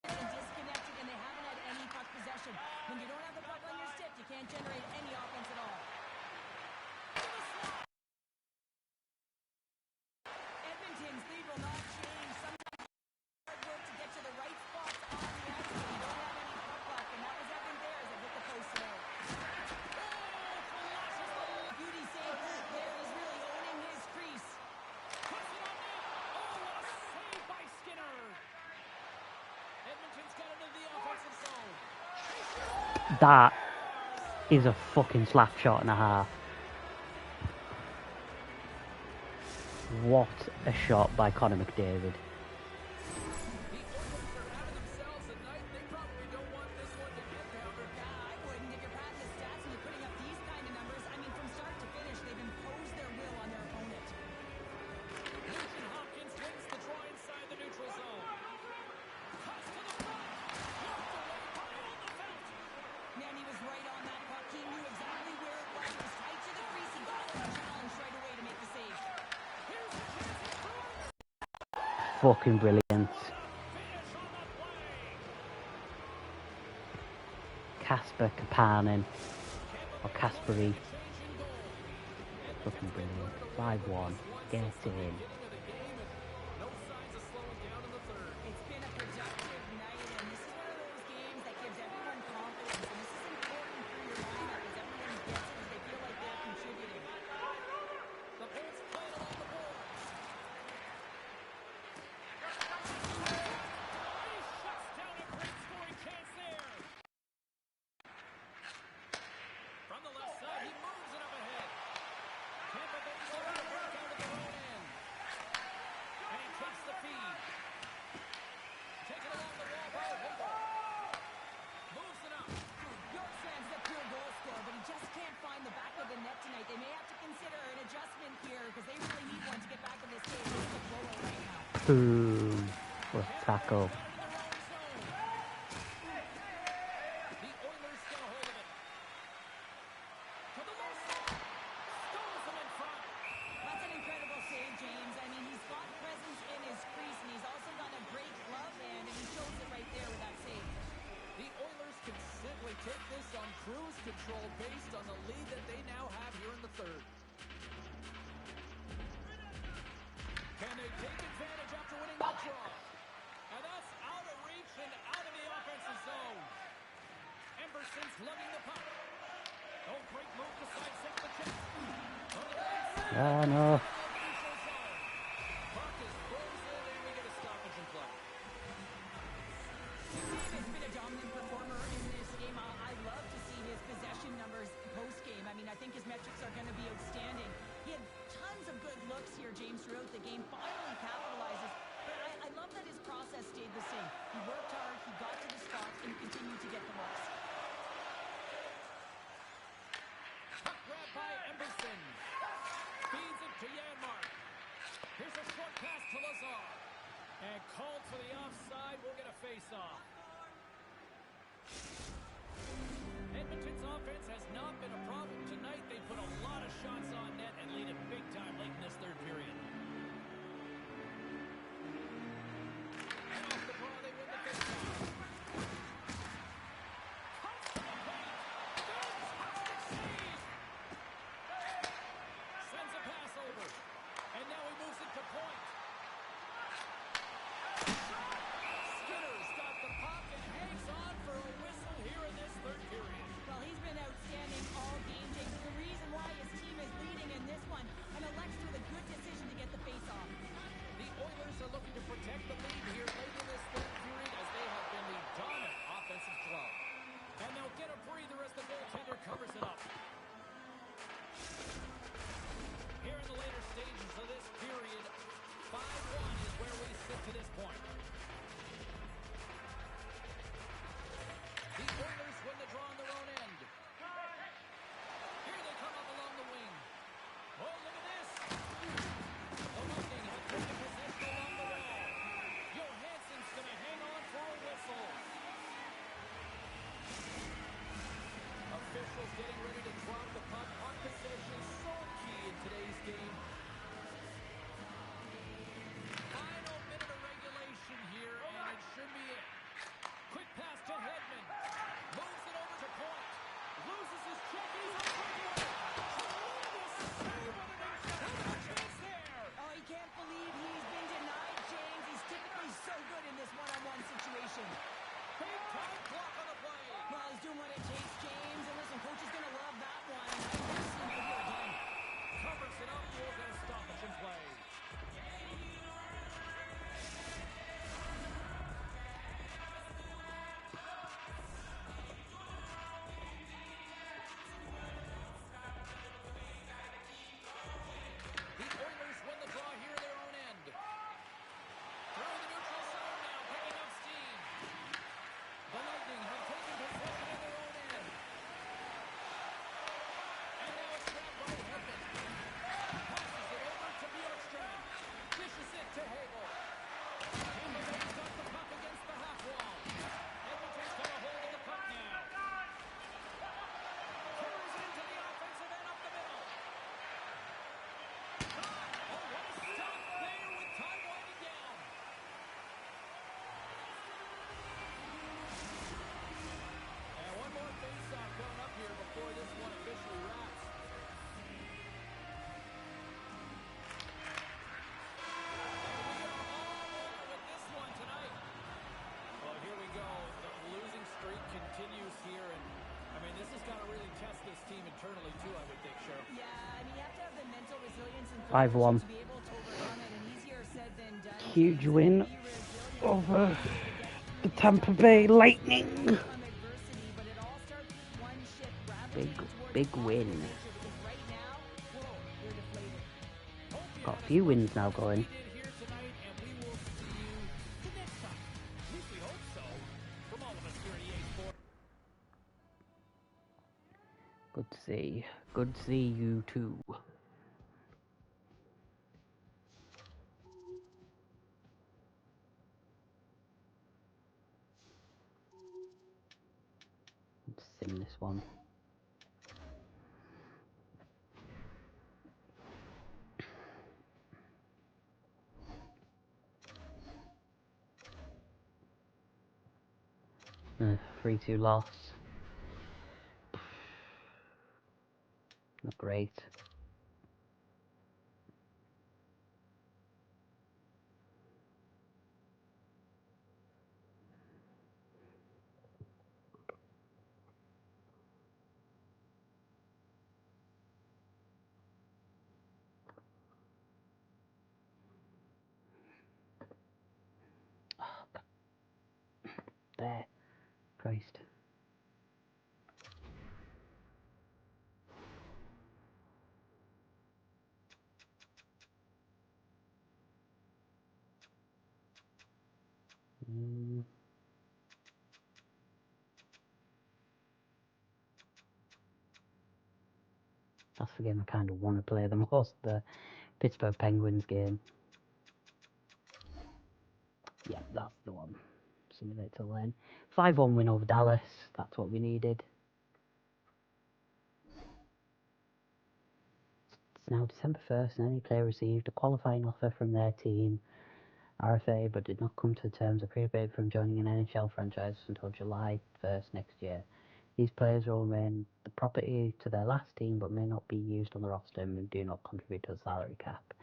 and disconnected, and they haven't had any puck possession. When you don't have the puck on your stick, you can't generate any offense at all. Edmonton's lead will not change. Sometimes hard work to get to the right spots on the ice when you don't have any puck luck, and that was evident there as they hit the post today. Beauty save there. He's really owning his crease. Puts it on net. Oh, what a save by Skinner. Edmonton's got into the offensive zone. That is a fucking slap shot and a half. What a shot by Connor McDavid. The Oilers are having themselves a night. They probably don't want this one to end, Pounder. Yeah, I wouldn't. If you're padding the stats and you're putting up these kind of numbers, I mean, from start to finish, they've imposed their will on their opponent. Nugent Hopkins wins the draw inside the neutral zone. Cuts to the front. Knocked away by Alderfeldt. Man, he was right on that puck. He knew exactly where it was. It was tight to the crease. He got a little challenge right away to make the save. Here's a chance to score. Fucking brilliant. Finish on the play. Kasper Kapanen. Or Kasperi. Changing goal. Fucking brilliant. 5-1. Get in. Beginning of the game and no signs of slowing down in the third. It's been a productive night, and this is one of those games that gives everyone confidence. And this is important for your lineup as everyone gets it as they feel like they're contributing. The Bolts play it along the boards. He shuts down a great scoring chance there. From the left side, he moves it up ahead. Tampa Ooh, what a tackle. The Oilers get a hold of it. To the low slot. Stones him in front. That's an incredible save, James. I mean, he's got presence in his crease, and he's also got a great glove hand, and he shows it right there with that save. The Oilers can simply take this on cruise control based on the lead that they now have here in the third. Can they take advantage after winning that draw? And that's out of reach and out of the offensive zone. Emberson's lugging the puck. Oh, great move to sidestep the check. Ah, no. Puck is frozen and we get a stoppage in play. Has been a dominant performer in this game. I love to see his possession numbers post-game. I mean, I think his metrics are going to be outstanding. He had tons of good looks here, James, throughout the game. Finally capitalizes. But I love that his process stayed the same. He worked hard, he got to the spots, and he continued to get the looks. Puck grab by Emberson. Feeds it to Janmark. Here's a short pass to Lazar. And called for the offside. We'll get a face-off. Edmonton's offense has not been a problem tonight. They put a lot of shots on net and lead it big time late in this third period. And off the draw, they win the face-off. Cuts to the paint. Fantastic save. Sends a pass over. And now he moves it to point. Skinner's got the puck and hangs on for a whistle here in this third period. Well, he's been outstanding all game, James. The reason why his team is leading in this one, and elects with a good decision to get the face-off. The Oilers are looking to protect the lead here late in this third period as they have been the dominant offensive club. And they'll get a breather as the goaltender covers it up. Here in the later stages of this period, 5-1 is where we sit to this point. The Oilers win the draw on their own end. Here they come up along the wing. Oh, look at this. The Lightning have taken possession along the wall. Johansson's going to hang on for a whistle. Officials getting ready to drop the puck. Puck possession so key in today's game. Final minute of regulation here, and it should be it. Quick pass to Hedman. Moves it over to point. Loses his check. He's on breakaway. Tremendous save on an incredible chance there. Oh, he can't believe he's been denied, James. He's typically so good in this one-on-one situation. Big time block on the play. Well, he's doing what it takes, James. And listen, coach is going to love that one. I've never seen it here again. Covers it up. We'll get a stoppage in play. The Oilers win the draw here at their own end. Through the neutral zone now, picking up steam. The Lightning have taken possession of their own end. And now it's grabbed by Hedman. Passes it over to Bjorkstrand. Dishes it to Hagel. Tampa Bay's got the puck against the half wall. Edmonton's got a hold of the puck now. Carries it into the offensive end up the middle. Oh, what a stop there with time winding down. And one more face-off coming up here before this one officially wraps. And we are all over with this one tonight. Well, here we go. The losing streak continues here, and I mean, this has got to really test this team internally too, I would think, Cheryl. Yeah, I mean, you have to have the mental resilience and 5-1. to be able to overcome it, and easier said than done. Huge James. win Be resilient. over the Tampa Bay Lightning. Overcome adversity, but it all starts with one shift. Big, Gravitating towards big positive win. nature, because right now, whoa, you're deflated. Got a few wins now going. We did here tonight, and we will see you the next time. At least we hope so. From all of us here at EA Sports. Good to see. Good to see you too. this one. Uh, 3-2 loss. Not great. Oh, there. Christ. That's the game I kind of want to play the most, the Pittsburgh Penguins game. Yeah, that's the one. Simulate to learn. 5-1 win over Dallas. That's what we needed. It's now December 1st and any player received a qualifying offer from their team, RFA, but did not come to terms or pre-paid from joining an NHL franchise until July 1st next year. These players will remain the property to their last team but may not be used on the roster and do not contribute to the salary cap.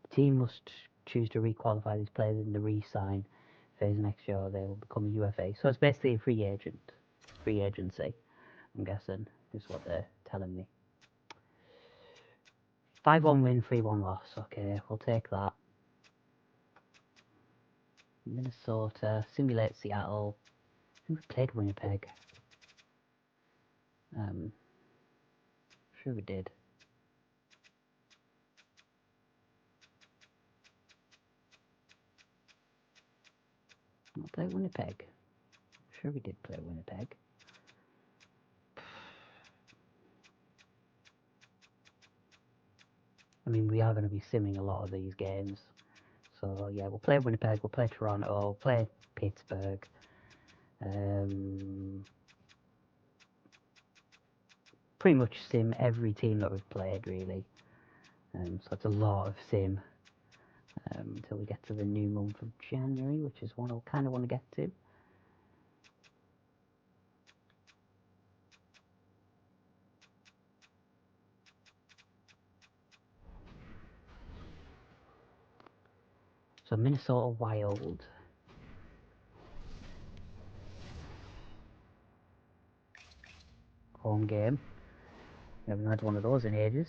The team must choose to re-qualify these players in the re-sign phase next year or they will become a UFA. So it's basically a free agency, I'm guessing, is what they're telling me. 5-1 win, 3-1 loss. Okay, we'll take that. Minnesota, simulate Seattle. I think we played Winnipeg. Sure we did. Not play Winnipeg. Sure we did play Winnipeg. I mean, we are going to be simming a lot of these games. So, yeah, we'll play Winnipeg, we'll play Toronto, we'll play Pittsburgh. Pretty much sim every team that we've played, really. So it's a lot of sim. Until we get to the new month of January, which is one I kind of want to get to. So Minnesota Wild. Home game. We haven't had one of those in ages.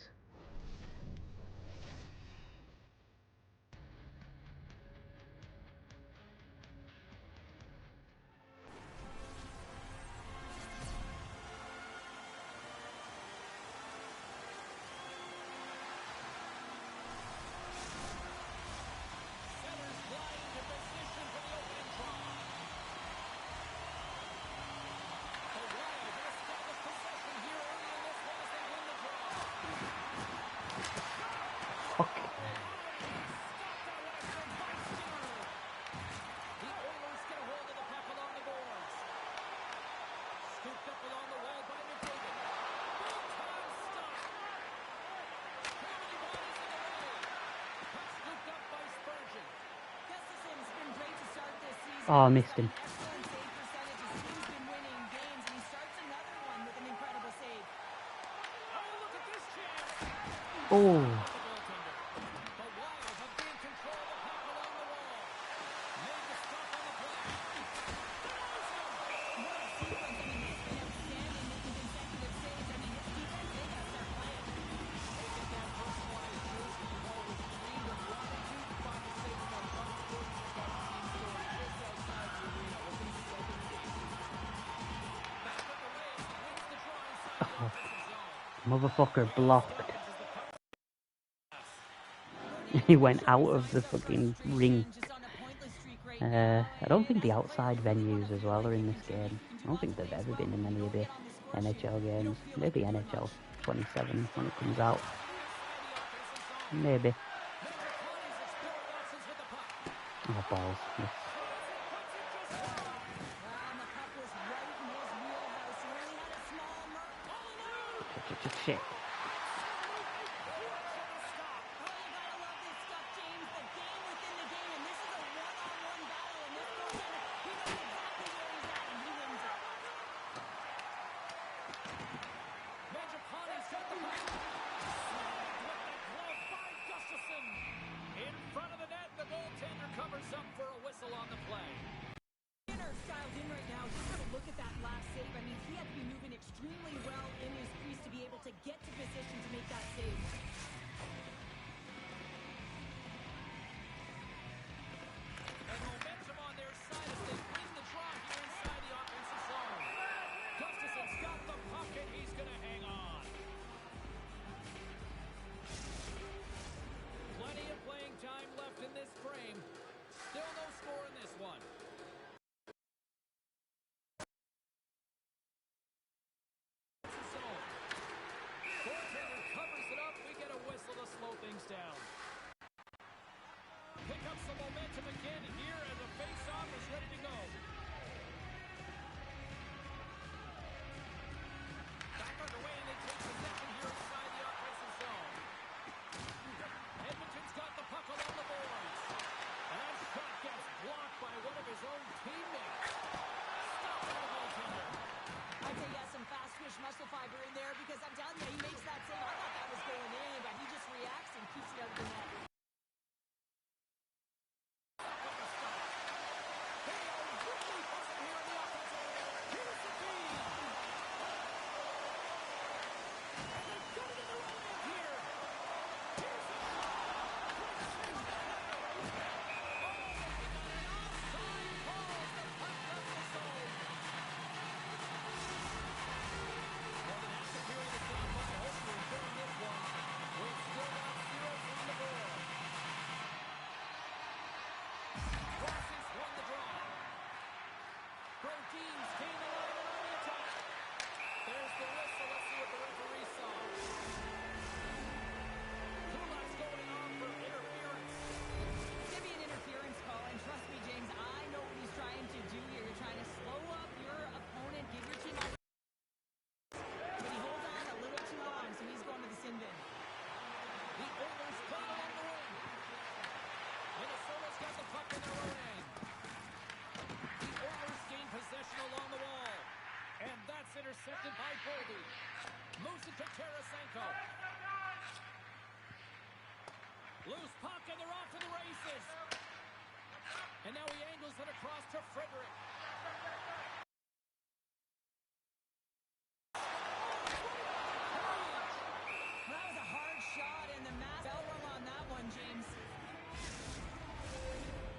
Centers fly into position for the opening draw. The Wild have established possession here early in this one as they win the draw. Fuck. Stopped that one from by Skinner. The Oilers get a hold of the puck along the boards. Scooped up along the wall by McDavid. Big time stop. Too many bodies in the way. Puck scooped up by Spurgeon. Gustafson's been great to start this season. Oh, I He's missed got him. an excellent save percentage. His team's been winning games, and he starts another one with an incredible save. Oh, look at this chance. Oh. The goaltender. The Wild have gained control of the puck along the wall. Made the stop on the play. What a sequence. I mean, he's been outstanding making consecutive saves. I mean, his defense, they got to start playing. Taking down personalized drills that you've always dreamed of wanting to. Find the safe on puck scoring and got the team scoring just outside the arena. We're going to see open game. Back up the way. Wins the draw inside the offensive zone. Motherfucker blocked. Stoppage as the puck. He went out of the fucking ring. Just on a pointless streak right now. I don't think the outside venues as well are in this game. I don't think they've ever been in any of the NHL games. Maybe NHL 27 when it comes out. Maybe. Oh, balls. Yes. And the puck was right in his wheelhouse. He only had a small Just shit. Oh, you gotta love this stuff, James. The game within the game, and this is a one-on-one battle, and this goaltender, he knows exactly where he's at, and he wins it. Mangiapane's got the puck. Snagged with the glove by Gustafsson. In front of the net, the goaltender covers up for a whistle on the play. Dialed in right now. Just have a look at that last save. I mean, he had to be moving extremely well in his crease to be able to get to position to make that save. And momentum on their side as they win the draw here inside the offensive zone. Gustafsson's got the puck and he's going to hang on. Plenty of playing time left in this frame. Still no score in this one. Goaltender covers it up. We get a whistle to slow things down. Pick up some momentum again here as the face-off is ready to go. Back underway and they take possession here inside the offensive zone. Edmonton's got the puck along the boards. And that shot gets blocked by one of his own teammates. Stop by the goaltender. I'd say he has some fast twitch muscle fiber in there because I'm telling you, he makes that save. I thought that was going in, but he just reacts and keeps it out of the net. Intercepted by Goldie. Moves it to Tarasenko. Loose puck and they're off to the races. And now he angles it across to Frederick. That was a hard shot and the mask bell rung on that one, James.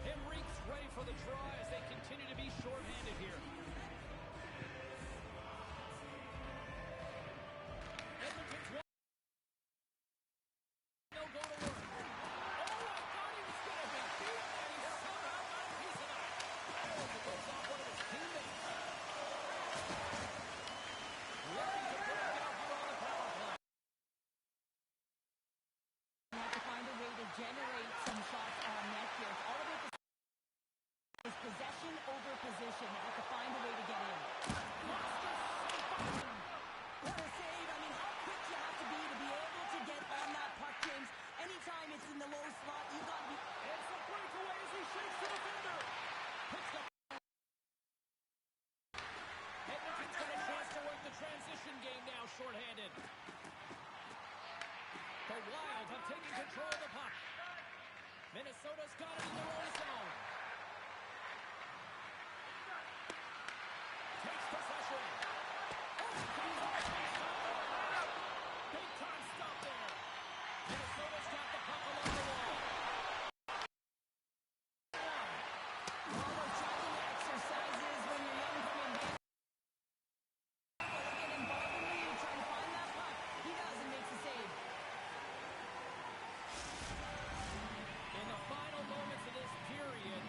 Henrique's ready for the draw as they continue to be shorthanded here. Generate some shots on net here. It's all about this possession over position. They have to find a way to get in. What a save. I mean, how quick you have to be able to get on that puck, James. Anytime it's in the low slot, you've got to be... It's a breakaway as he shakes the defender. Picks up. Edmonton's got a chance to work the transition game now, shorthanded. The Wild have taken control of the puck. Minnesota's got it in their own zone. Takes possession. Big time stop there. Minnesota's got the puck along the wall. All those tracking exercises when you're young coming back. Get involved in you, trying to find that puck. He does and makes a save. In the final moments of this period,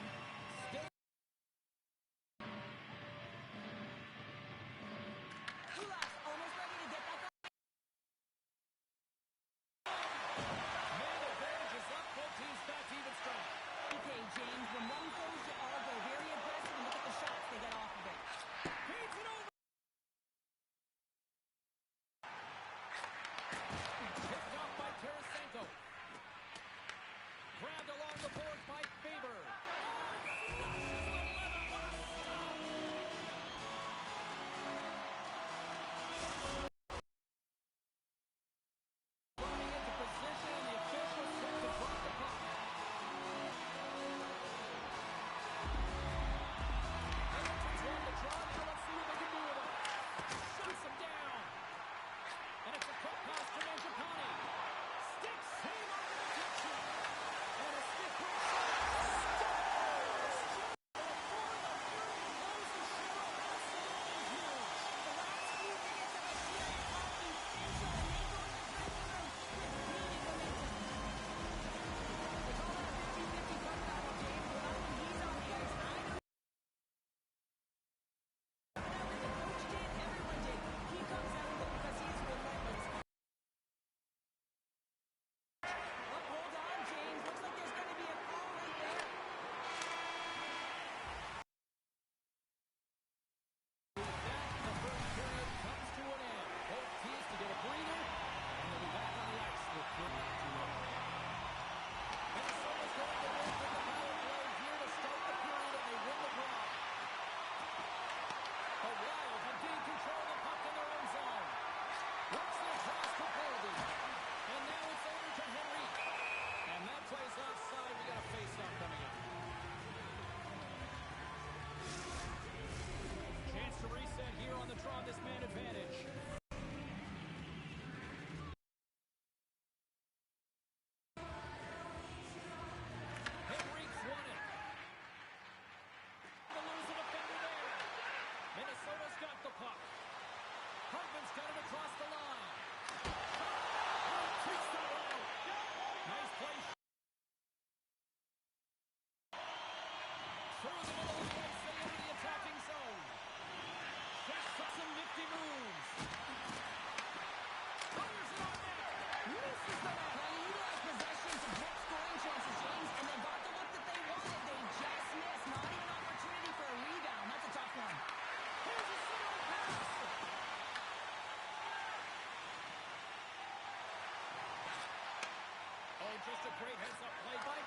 just a great heads-up play by...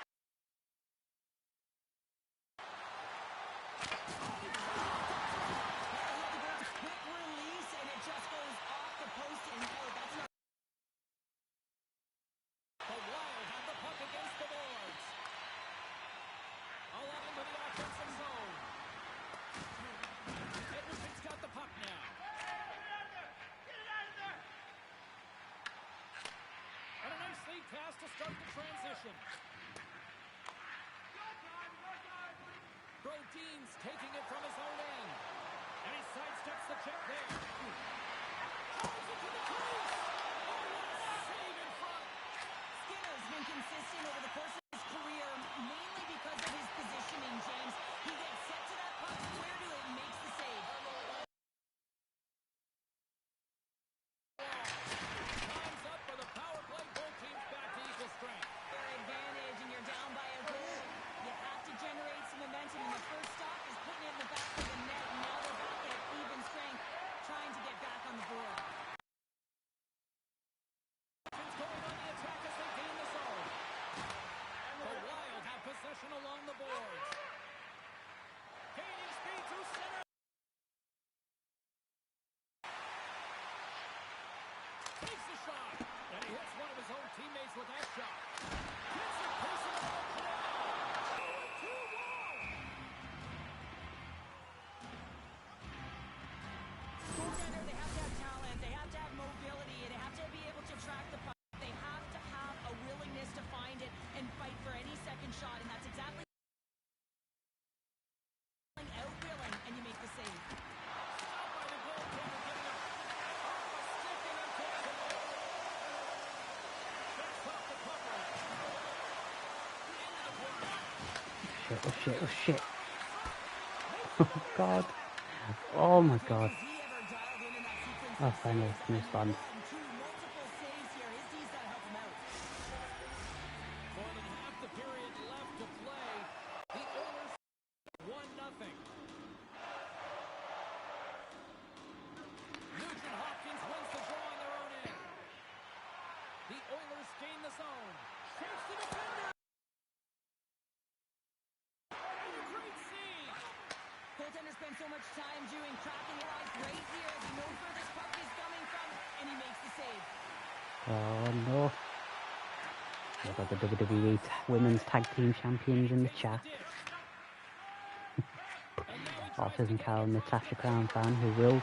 Quick release, and it just goes off the post and out. That's not... The Wild have the puck against the boards. All out into the offensive zone. Edmonton's got the puck now. And a nice lead pass to start the transition. Brodin's taking it from his own end. And he sidesteps the check there. Drives it to the crease. Oh, what a save in front. Skinner's been consistent over the course of his career, mainly because of his positioning, James. He gets set to that puck, square to it, and makes the save. Time's up for the power play. Both teams back to equal strength. Your advantage, and you're down by a goal. You have to generate some momentum, and the first stop is putting it in the back of the net. And now they're back at even strength, trying to get back on the board. Edmonton's going on the attack as they gain the zone. The Wild have possession along the boards. Gaining speed through center. Takes the shot. And he hits one of his own teammates with that shot. Gets it pacing on the ground. 2-1. Goaltender, they have to have talent, they have to have mobility, and they have to be able to track the puck. They have to have a willingness to find it and fight for any second shot, and that's exactly out willing, and you make the save. Stopped by the goaltender, giving up off a stick and then takes it away. That's off the cover. Into the corner. Shit, oh shit, oh shit. Oh god. Oh my god. Has he ever dialed in that sequence Oh, of finally, saves? can respond. And two multiple saves here. His D's got to help him out. More than half the period left to play. The Oilers 1-0. Nugent Hopkins wins the draw on their own end. The Oilers gain the zone. Shakes the defender. And a great save. Goaltender spends so much time doing cracking the eyes right here as he knows where this puck is coming from, and he makes the save. Oh no. We've got the WWE Women's Tag Team Champions in the chat. Autism Carol, Natasha Crown fan, who will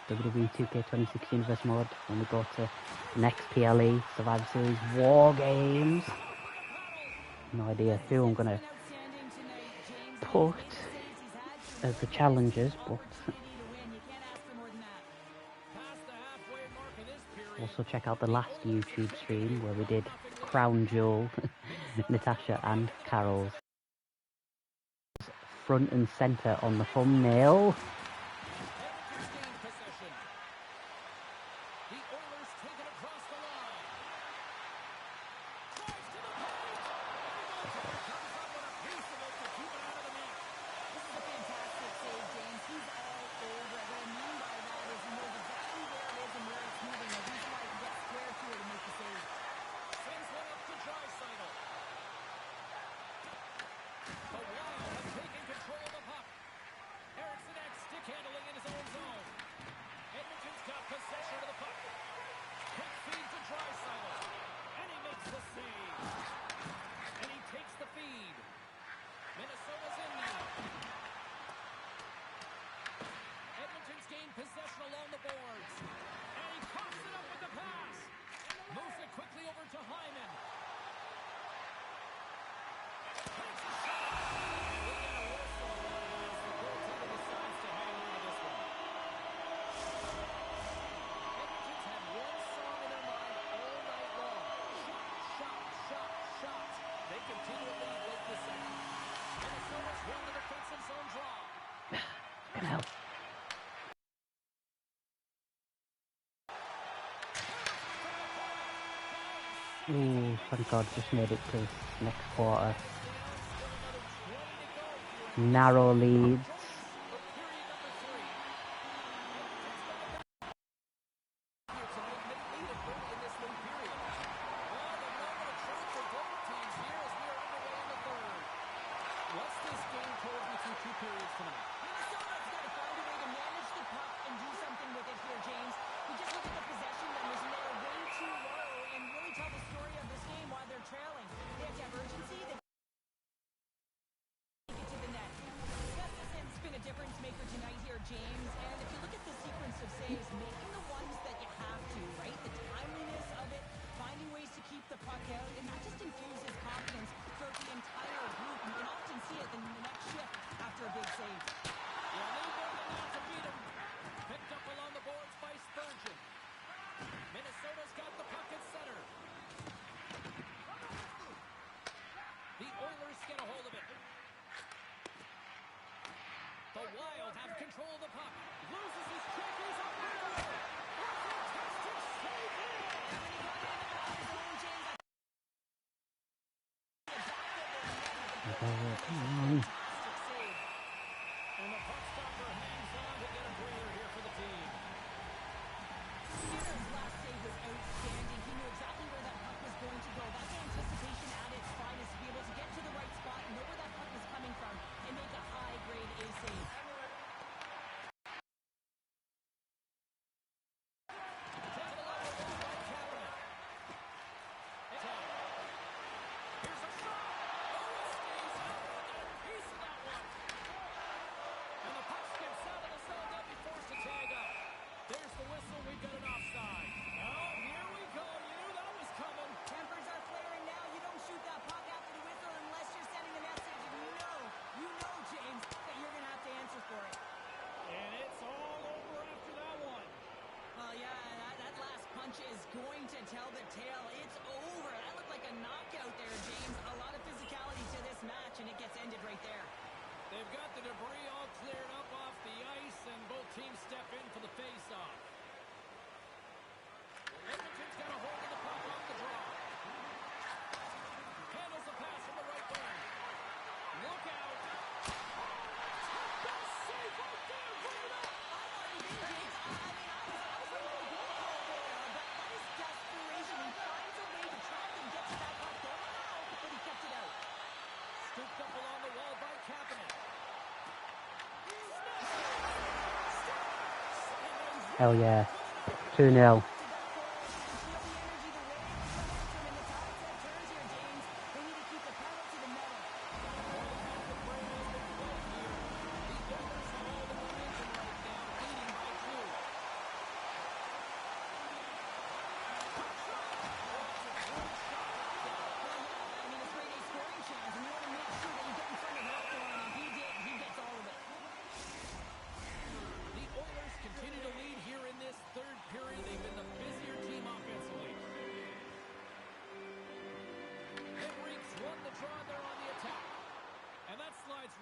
WWE 2K26 Universe mode when we go to the next PLE Survivor Series War Games. No idea who I'm gonna Outstanding tonight, James. He's put made the saves he's had through as the most challengers, but opportunity to win. You can't ask for more than that. Past the halfway mark of this period. also check out the last YouTube stream where we did Crown Jewel, Natasha and Carol's front and centre on the thumbnail. Edmonton's gained possession. The Oilers take it across the line. Drives to the point. Comes up with a piece of it to keep it out of the net. This is a fantastic save, James. He's all over it. What I mean by that is he knows exactly where it is and where it's moving. The reason why he can get square to it and make the save. Sends one up to Draisaitl. The Wild have taken control of the puck. Eriksson Ek stick handling in his own zone. Edmonton's got possession of the puck. Quick feed to Draisaitl. And he makes the save. And he takes the feed. Minnesota's in now. Edmonton's gained possession along the boards. And he pops it up with the pass. Moves it quickly over to Hyman. Takes a shot. We get a whistle as the goaltender decides to hang on to this one. Edmonton's had one song in their mind all night long. Shot, shot, shot, shot. They continue to lead late in the second. Minnesota's won the defensive zone draw. Can help. Ooh, thank God, just made it to next quarter. Narrow leads. Come on. Fantastic save. And the puck stopper hangs on to get a breather here for the team. Skinner's last save was outstanding. He knew exactly where that puck was going to go. That's anticipation at its finest, to be able to get to the right spot, know where that puck was coming from, and make a high-grade A save. Here's a shot. Oh, it stays out. Got a piece of that one. And the puck skips out of the zone. They'll be forced to tag up. There's the whistle. We've got an offside. Oh, here we go. You knew that was coming. Tempers are flaring now. You don't shoot that puck after the whistle unless you're sending a message. And you know, James, that you're going to have to answer for it. And it's all over after that one. Well, yeah, that last punch is going to tell the tale. It's over. That looked like a knockout there, James. A lot of physicality to this match, and it gets ended right there. They've got the debris all cleared up off the ice, and both teams step in for the face-off. Edmonton's got a hold of the puck off the draw. Handles the pass from the right wing. Look out. Best save right there. Bring it up. Scooped up along the wall by Kapanen. Hell yeah. 2-0.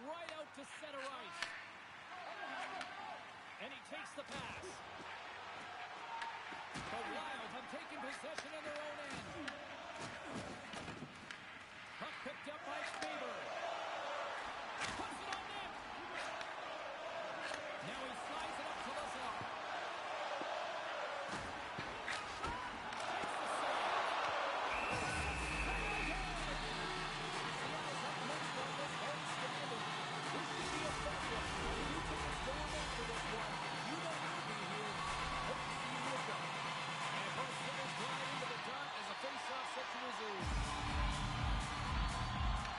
Right out to center ice. And he takes the pass. The Wild have taken possession in their own end. Puck picked up by Faber. Puts it on net. Now he slides it up to Lazar.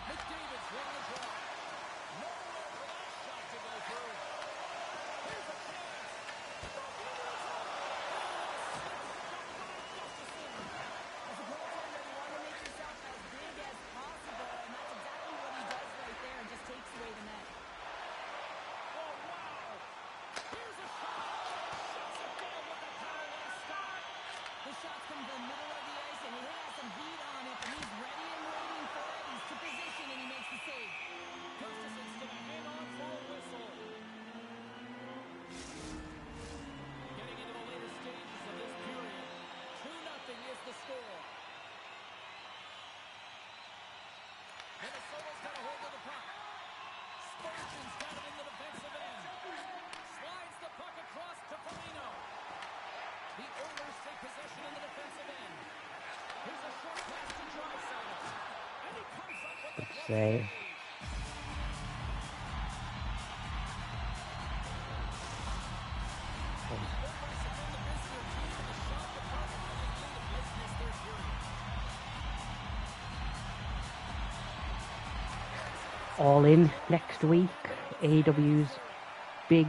McDavid's won the draw. Nowhere for that shot to go through. Here's a chance. As a goaltender, you want to make yourself as big as possible, and that's exactly what he does right there, and just takes away the net. Oh, wow. Here's a shot. Shuts it down with the power stop. The shot's come from the middle of the ice, and he has some heat on it, and he's ready and waiting for it. He's to position, and he makes the save. Gustafson's going to hang on for a whistle. Getting into the later stages of this period. 2-0 is the score. Minnesota's got a hold of the puck. Spurgeon's got it in the defensive end. Slides the puck across to Foligno. The Oilers take possession in the defensive end. Here's a short pass to Draisaitl. And he comes up with the glove Save. save. All in next week. AEW's big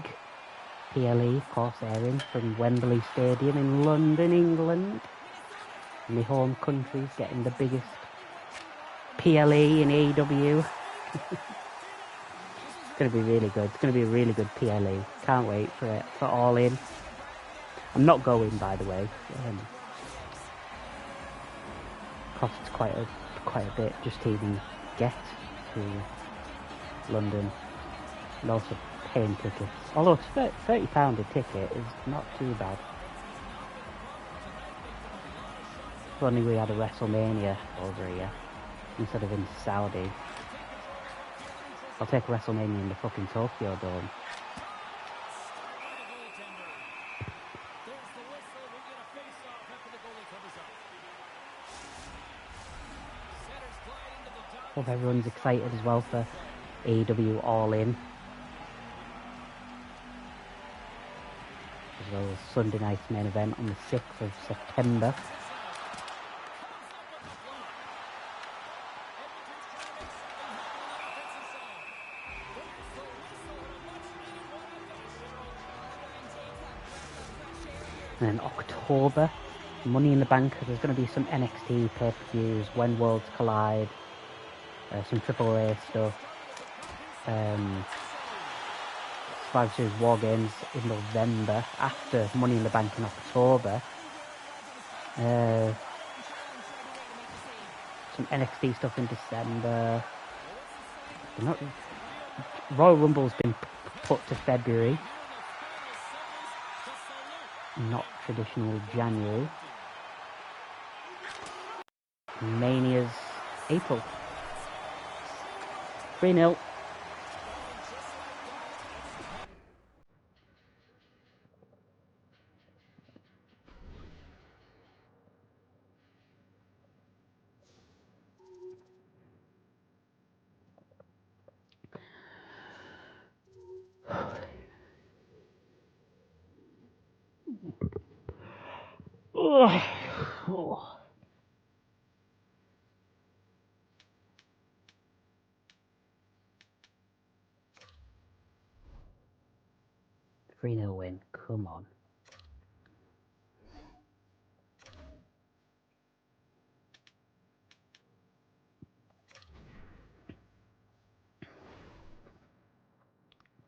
PLE, of course, airing from Wembley Stadium in London, England. My home country's getting the biggest PLE in AEW. It's going to be really good. It's going to be a really good PLE. Can't wait for it, for All In. I'm not going, by the way. Costs quite a bit just to even get to London, and also paying tickets. Although £30 a ticket is not too bad. If only we had a WrestleMania over here instead of in Saudi. I'll take WrestleMania in the fucking Tokyo Dome. Hope everyone's excited as well for AEW All In. As well as Sunday night's main event on the 6th of September. And then October, Money in the Bank. There's going to be some NXT pay-per-views, When Worlds Collide, some AAA stuff. Survivor Series War Games in November, after Money in the Bank in October. Some NXT stuff in December. Royal Rumble's been put to February, not traditional January. Mania's April. 3-0. Oh. 3-0 win, come on.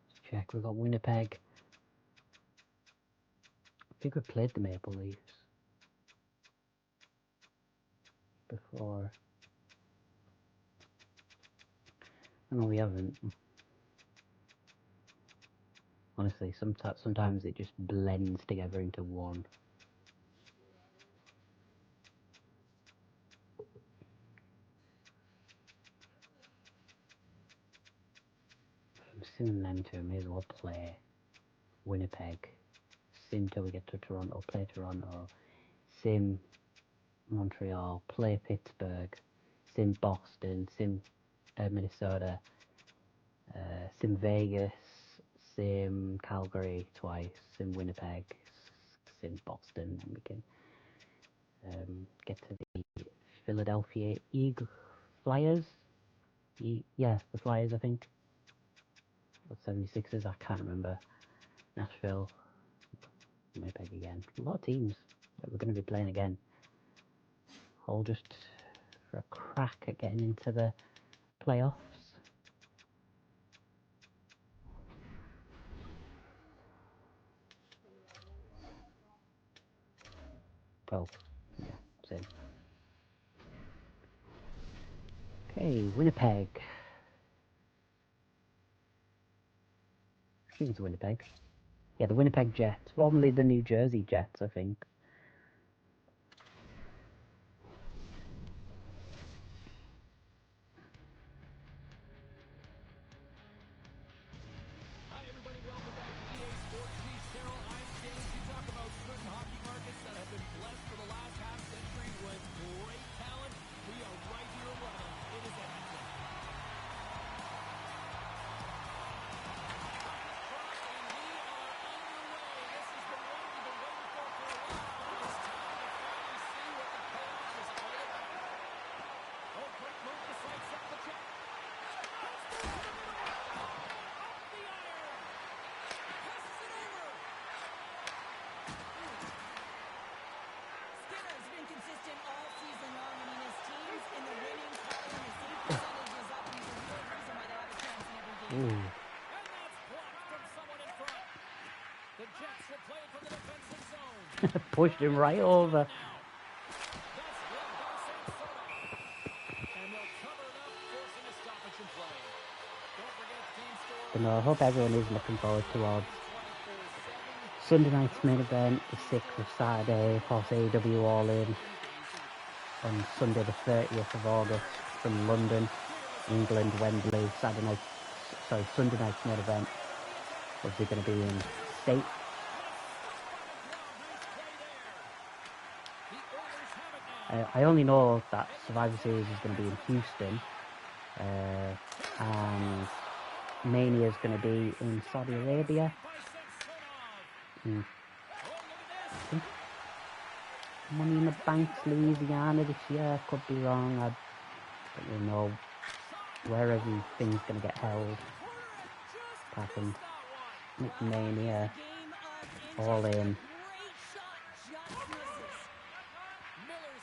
Let's check, we've got Winnipeg. I think we played the Maple Leafs before. No, we haven't. Honestly, sometimes it just blends together into one. I'm simming them two, may as well play Winnipeg. Sim till we get to Toronto, play Toronto. Sim Montreal, play Pittsburgh. Sim Boston, sim Minnesota. Sim Vegas, sim Calgary twice, sim Winnipeg, sim Boston, and we can get to the Philadelphia Eagles, Flyers. Yeah, the Flyers, I think. Or 76ers, I can't remember. Nashville, Winnipeg again. A lot of teams that we're going to be playing again. All just for a crack at getting into the playoffs. Well, yeah, same. Okay, Winnipeg. I think it's Winnipeg. Yeah, the Winnipeg Jets. Formerly the New Jersey Jets, I think. Hi, everybody. Welcome back to EA Sports Beat. Carol, I'm James. You talk about certain hockey markets that have been blessed for the last half century with great talent. We are right here in one of them. It is Edmonton. Skinner's been consistent all season long. I mean, his team's in the winning column. His save percentage is up, and he's a real reason why they have a chance in every game. Ooh. And that's blocked from someone in front. The Jets will play it from the defensive zone. Pushed him right over. That's led by Sarasota. And they'll cover it up, forcing a stoppage in play. Don't forget team score. But no, I hope everyone is looking forward towards Sunday night's main event, the 6th of Saturday, of course AEW All In, on Sunday the 30th of August from London, England, Wembley, Saturday night sorry, Sunday night's main event. Obviously going to be in state. I only know that Survivor Series is going to be in Houston, and Mania is going to be in Saudi Arabia. I think Money in the Bank's Louisiana this year. Could be wrong. I don't really know where everything's going to get held. Apart from Mania, All In.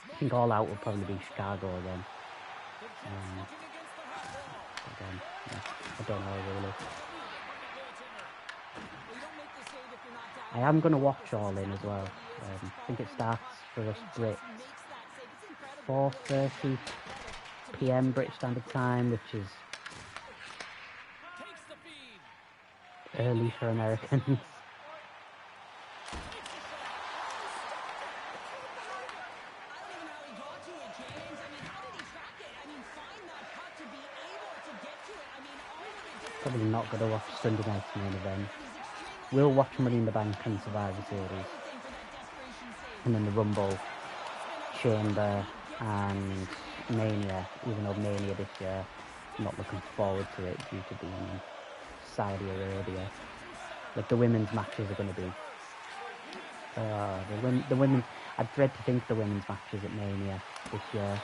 I think All Out will probably be Chicago again. Again, I don't know really. I am going to watch All In as well. I think it starts for us Brits 4:30 PM British Standard Time, which is early for Americans. Probably not going to watch Sunday night's main event. We'll watch Money in the Bank and Survivor Series. And then the Rumble, Chamber and Mania, even though Mania this year, I'm not looking forward to it due to being in Saudi Arabia. Like the women's matches are going to be... the women... I dread to think the women's matches at Mania this year.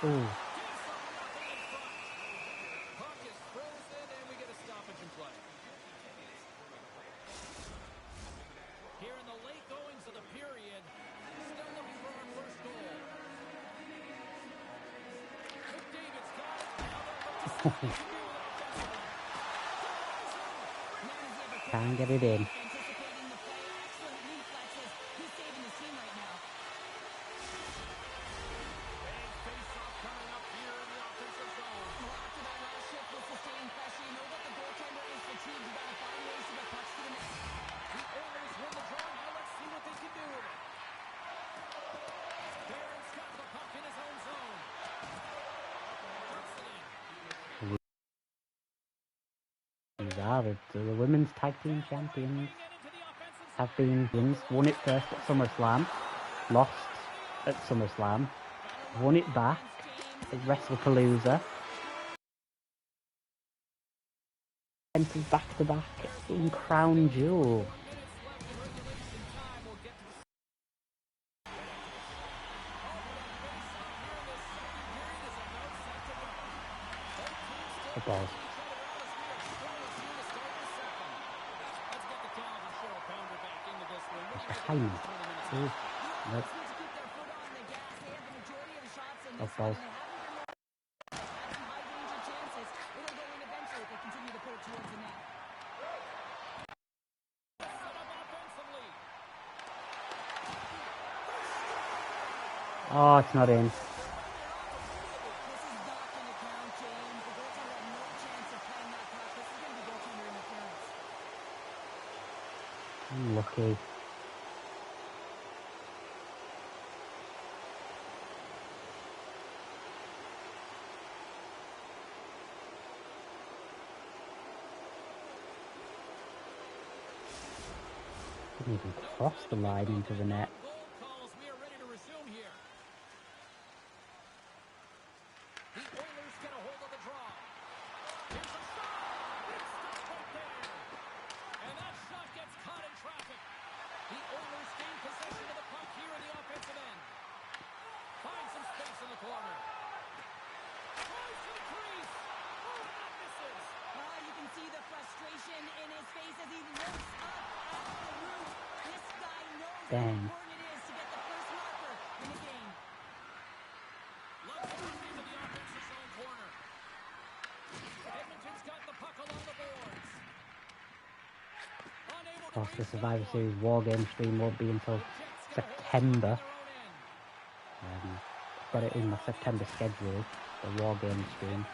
Ooh. Puck is frozen and we get a stoppage in play. Here in the late goings of the period, still looking for our first goal. McDavid's got it. Can't get it in. The women's tag team champions have been won it first at SummerSlam, lost at SummerSlam, won it back at WrestlePalooza, entered back to back in Crown Jewel. The balls. Behind me. Nope. Oh, balls. Oh, it's not in. Unlucky. Didn't even cross the line into the net. Dang. Edmonton's got the puck along the boards. Unable course, the Survivor Series War Game stream won't be until September. Got it in my September schedule, the War Game stream.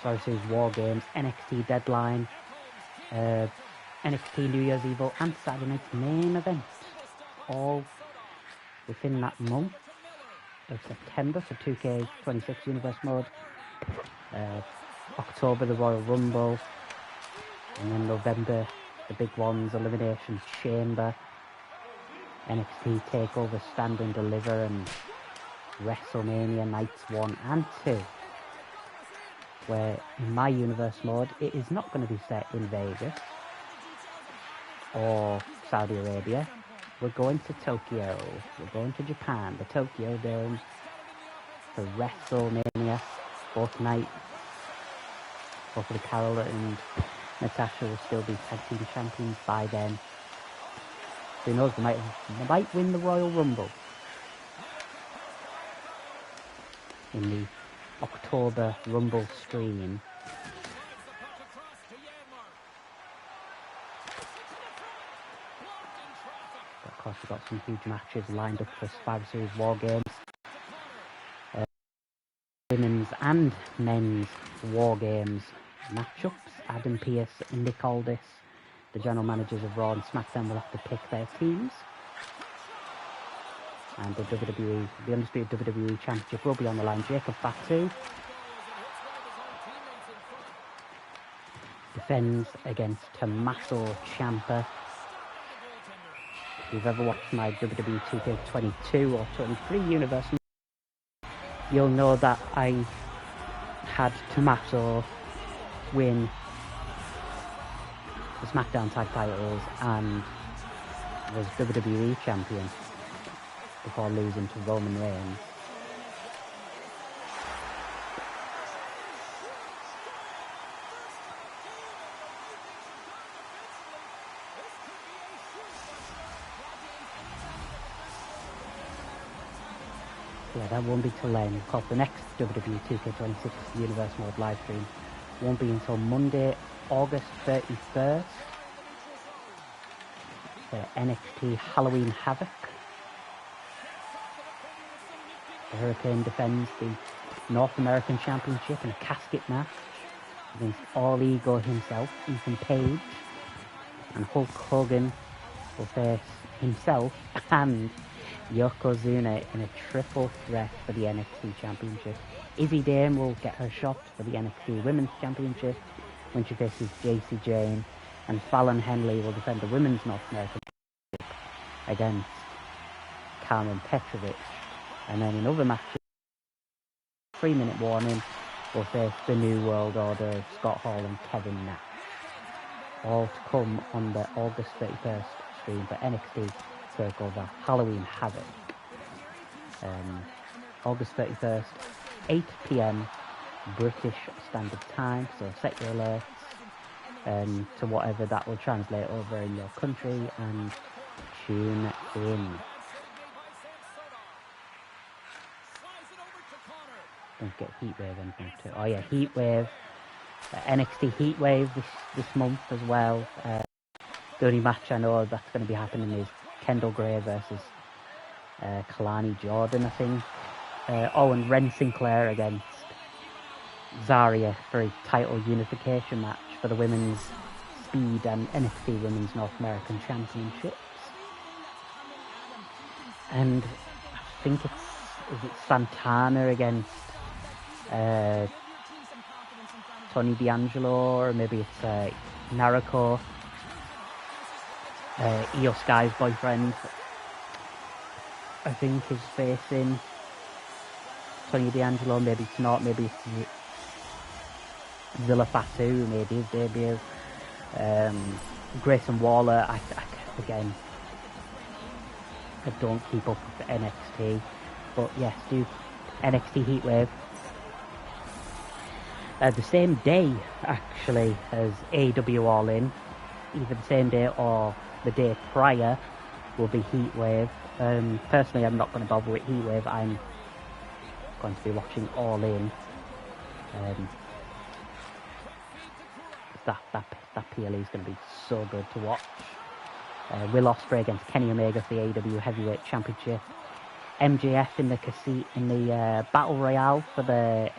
Survivor Series War Games, NXT Deadline, NXT New Year's Evil, and Saturday Night's main event, all within that month of September for 2K26 Universe Mode. October, the Royal Rumble, and then November, the big ones, Elimination Chamber, NXT TakeOver Stand and Deliver, and WrestleMania Nights 1 and 2, where in my Universe Mode, it is not going to be set in Vegas or Saudi Arabia. We're going to Tokyo, we're going to Japan, the Tokyo Dome, for WrestleMania, both nights. Hopefully Carol and Natasha will still be tag team champions by then. Who knows, they might win the Royal Rumble in the October Rumble stream. But of course, we've got some huge matches lined up for Survivor Series War Games. Women's and men's War Games matchups. Adam Pearce and Nick Aldis, the general managers of Raw and SmackDown, will have to pick their teams. And the undisputed WWE Championship will be on the line. Jacob Fatu defends against Tommaso Ciampa. If you've ever watched my WWE 2K22 or 23 universe, you'll know that I had Tommaso win the SmackDown tag titles and was WWE champion before losing to Roman Reigns. Yeah, that won't be till then. Of course, the next WWE 2K26 Universe Mode live stream won't be until Monday, August 31st for NXT Halloween Havoc. The Hurricane defends the North American Championship in a casket match against All Ego himself, Ethan Page, and Hulk Hogan will face himself and Yokozuna in a triple threat for the NXT Championship. Izzy Dame will get her shot for the NXT Women's Championship when she faces JC Jane, and Fallon Henley will defend the Women's North American Championship against Carmen Petrovic. And then in other matches, 3-minute warning, will face the New World Order of Scott Hall and Kevin Nash. All to come on the August 31st stream for NXT TakeOver Halloween Havoc. August 31st, 8 PM British Standard Time, so set your alerts to whatever that will translate over in your country and tune in. Don't get Heatwave anything too. Oh yeah, Heatwave, NXT Heatwave this month as well. The only match I know that's going to be happening is Kendall Gray versus Kalani Jordan, I think. And Ren Sinclair against Zarya for a title unification match for the Women's Speed and NXT Women's North American Championships. And I think it's Santana against Tony D'Angelo, or maybe it's Nariko, Io Sky's boyfriend, I think, is facing Tony D'Angelo. Maybe it's not, maybe it's Zilla Fatu who made his debut. Grayson Waller, I don't keep up with the NXT, but yes, do NXT Heatwave. The same day, actually, as AEW All In, either the same day or the day prior, will be Heatwave. Personally, I'm not going to bother with Heatwave. I'm going to be watching All In. That PLE is going to be so good to watch. Will Ospreay against Kenny Omega for the AEW Heavyweight Championship. MJF in the Battle Royale for the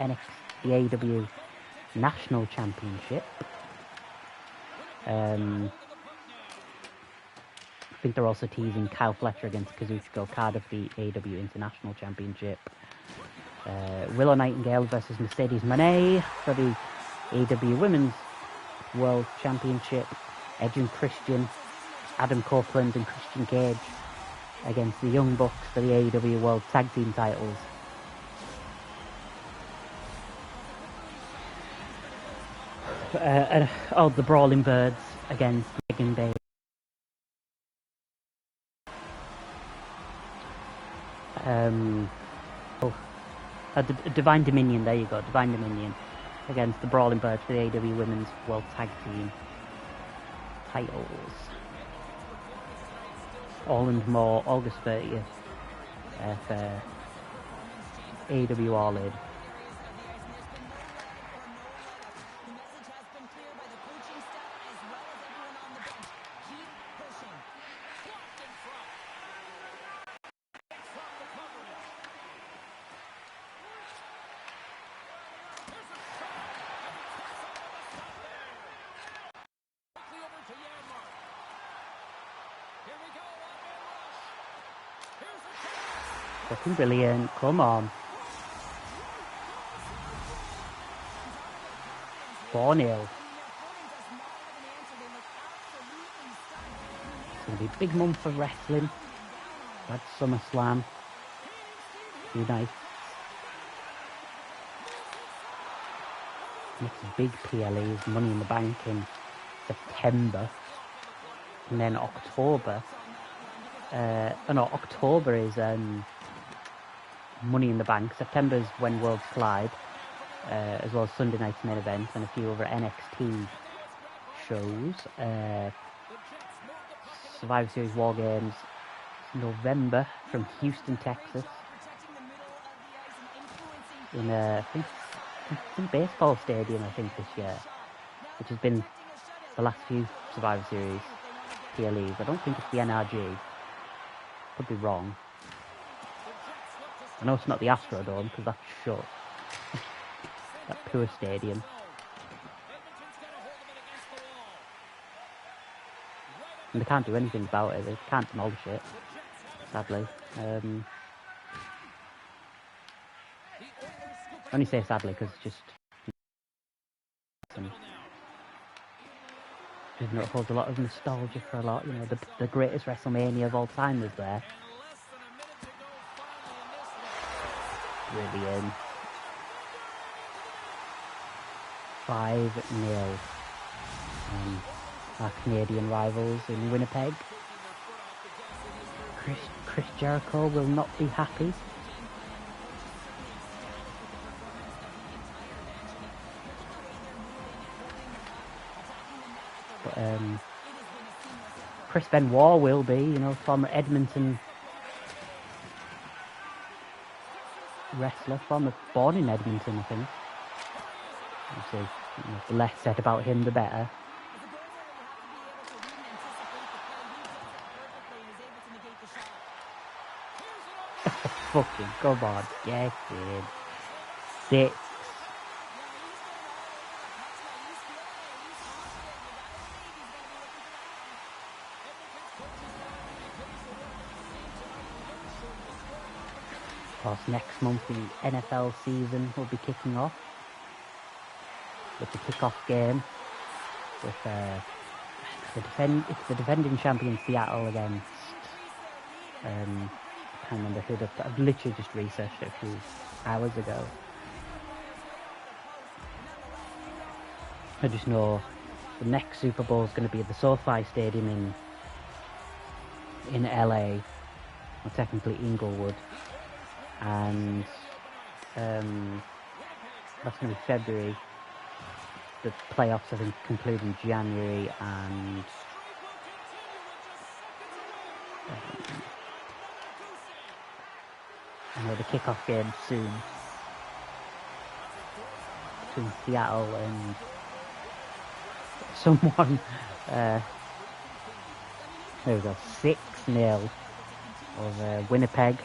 AEW National Championship. I think they're also teasing Kyle Fletcher against Kazuchika Okada for the AEW International Championship. Willow Nightingale versus Mercedes Moné for the AEW Women's World Championship. Edge and Christian, Adam Copeland and Christian Cage against the Young Bucks for the AEW World Tag Team titles. The Brawling Birds against Megan Bay. Divine Dominion, there you go, Divine Dominion against the Brawling Birds for the AEW Women's World Tag Team titles. All and more, August 30th for AEW All In. Fucking brilliant, come on. 4-0. It's going to be a big month for wrestling. That's SummerSlam. Be nice. Next big PLE is Money in the Bank in September. And then October. October is Money in the Bank. September is when Worlds Collide, as well as Sunday Night's Main Event and a few other NXT shows. Survivor Series War Games, November from Houston, Texas. In I think it's in baseball stadium, I think, this year, which has been the last few Survivor Series PLEs. I don't think it's the NRG. Could be wrong. I know it's not the Astrodome because that's shut. That poor stadium. And they can't do anything about it. They can't demolish it, sadly. I only say sadly because it's just... It holds a lot of nostalgia for a lot. You know, the greatest WrestleMania of all time was there. Brilliant. 5-0. Our Canadian rivals in Winnipeg. Chris Jericho will not be happy. But Chris Benoit will be, you know, former Edmonton wrestler, born in Edmonton, I think. Obviously, you know, the less said about him, the better. Fucking, come on, get in. 6. Of course, next month the NFL season will be kicking off with the kickoff game with it's the defending champion Seattle against I can't remember who. I've literally just researched it a few hours ago. I just know the next Super Bowl is going to be at the SoFi Stadium in LA, or technically Inglewood. And that's going to be February. The playoffs, I think, conclude in January, and I know the kickoff game soon between Seattle and someone. There we go, 6-0 over Winnipeg.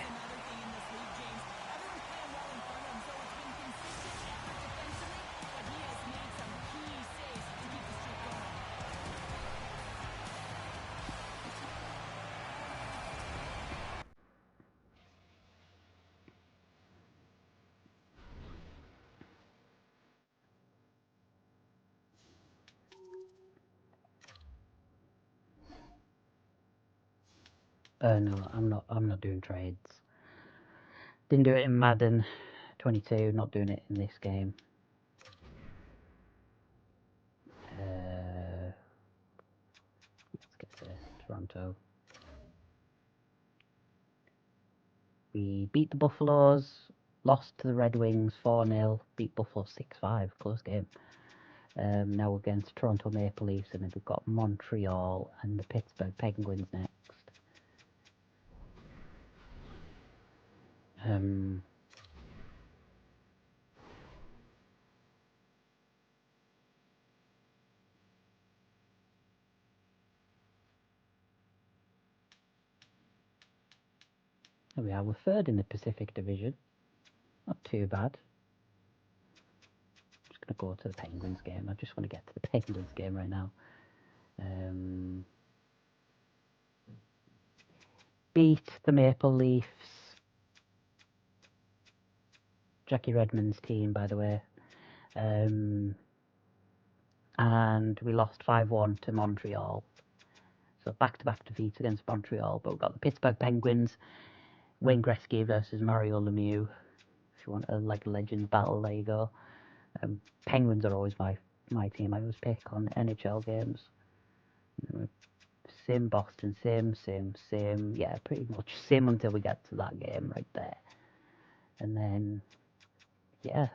No, I'm not doing trades. Didn't do it in Madden 22, not doing it in this game. Let's get to Toronto. We beat the Buffaloes, lost to the Red Wings 4-0, beat Buffalo 6-5, close game. Now we're against Toronto Maple Leafs, and then we've got Montreal and the Pittsburgh Penguins next. There we are, we're third in the Pacific Division. Not too bad. I'm just going to go to the Penguins game. I just want to get to the Penguins game right now. Beat the Maple Leafs. Jackie Redmond's team, by the way. And we lost 5-1 to Montreal. So back-to-back defeats against Montreal. But we've got the Pittsburgh Penguins, Wayne Gretzky versus Mario Lemieux. If you want a legend battle, there you go. Penguins are always my team. I always pick on NHL games. Same Boston, same. Yeah, pretty much same until we get to that game right there. And then, yeah,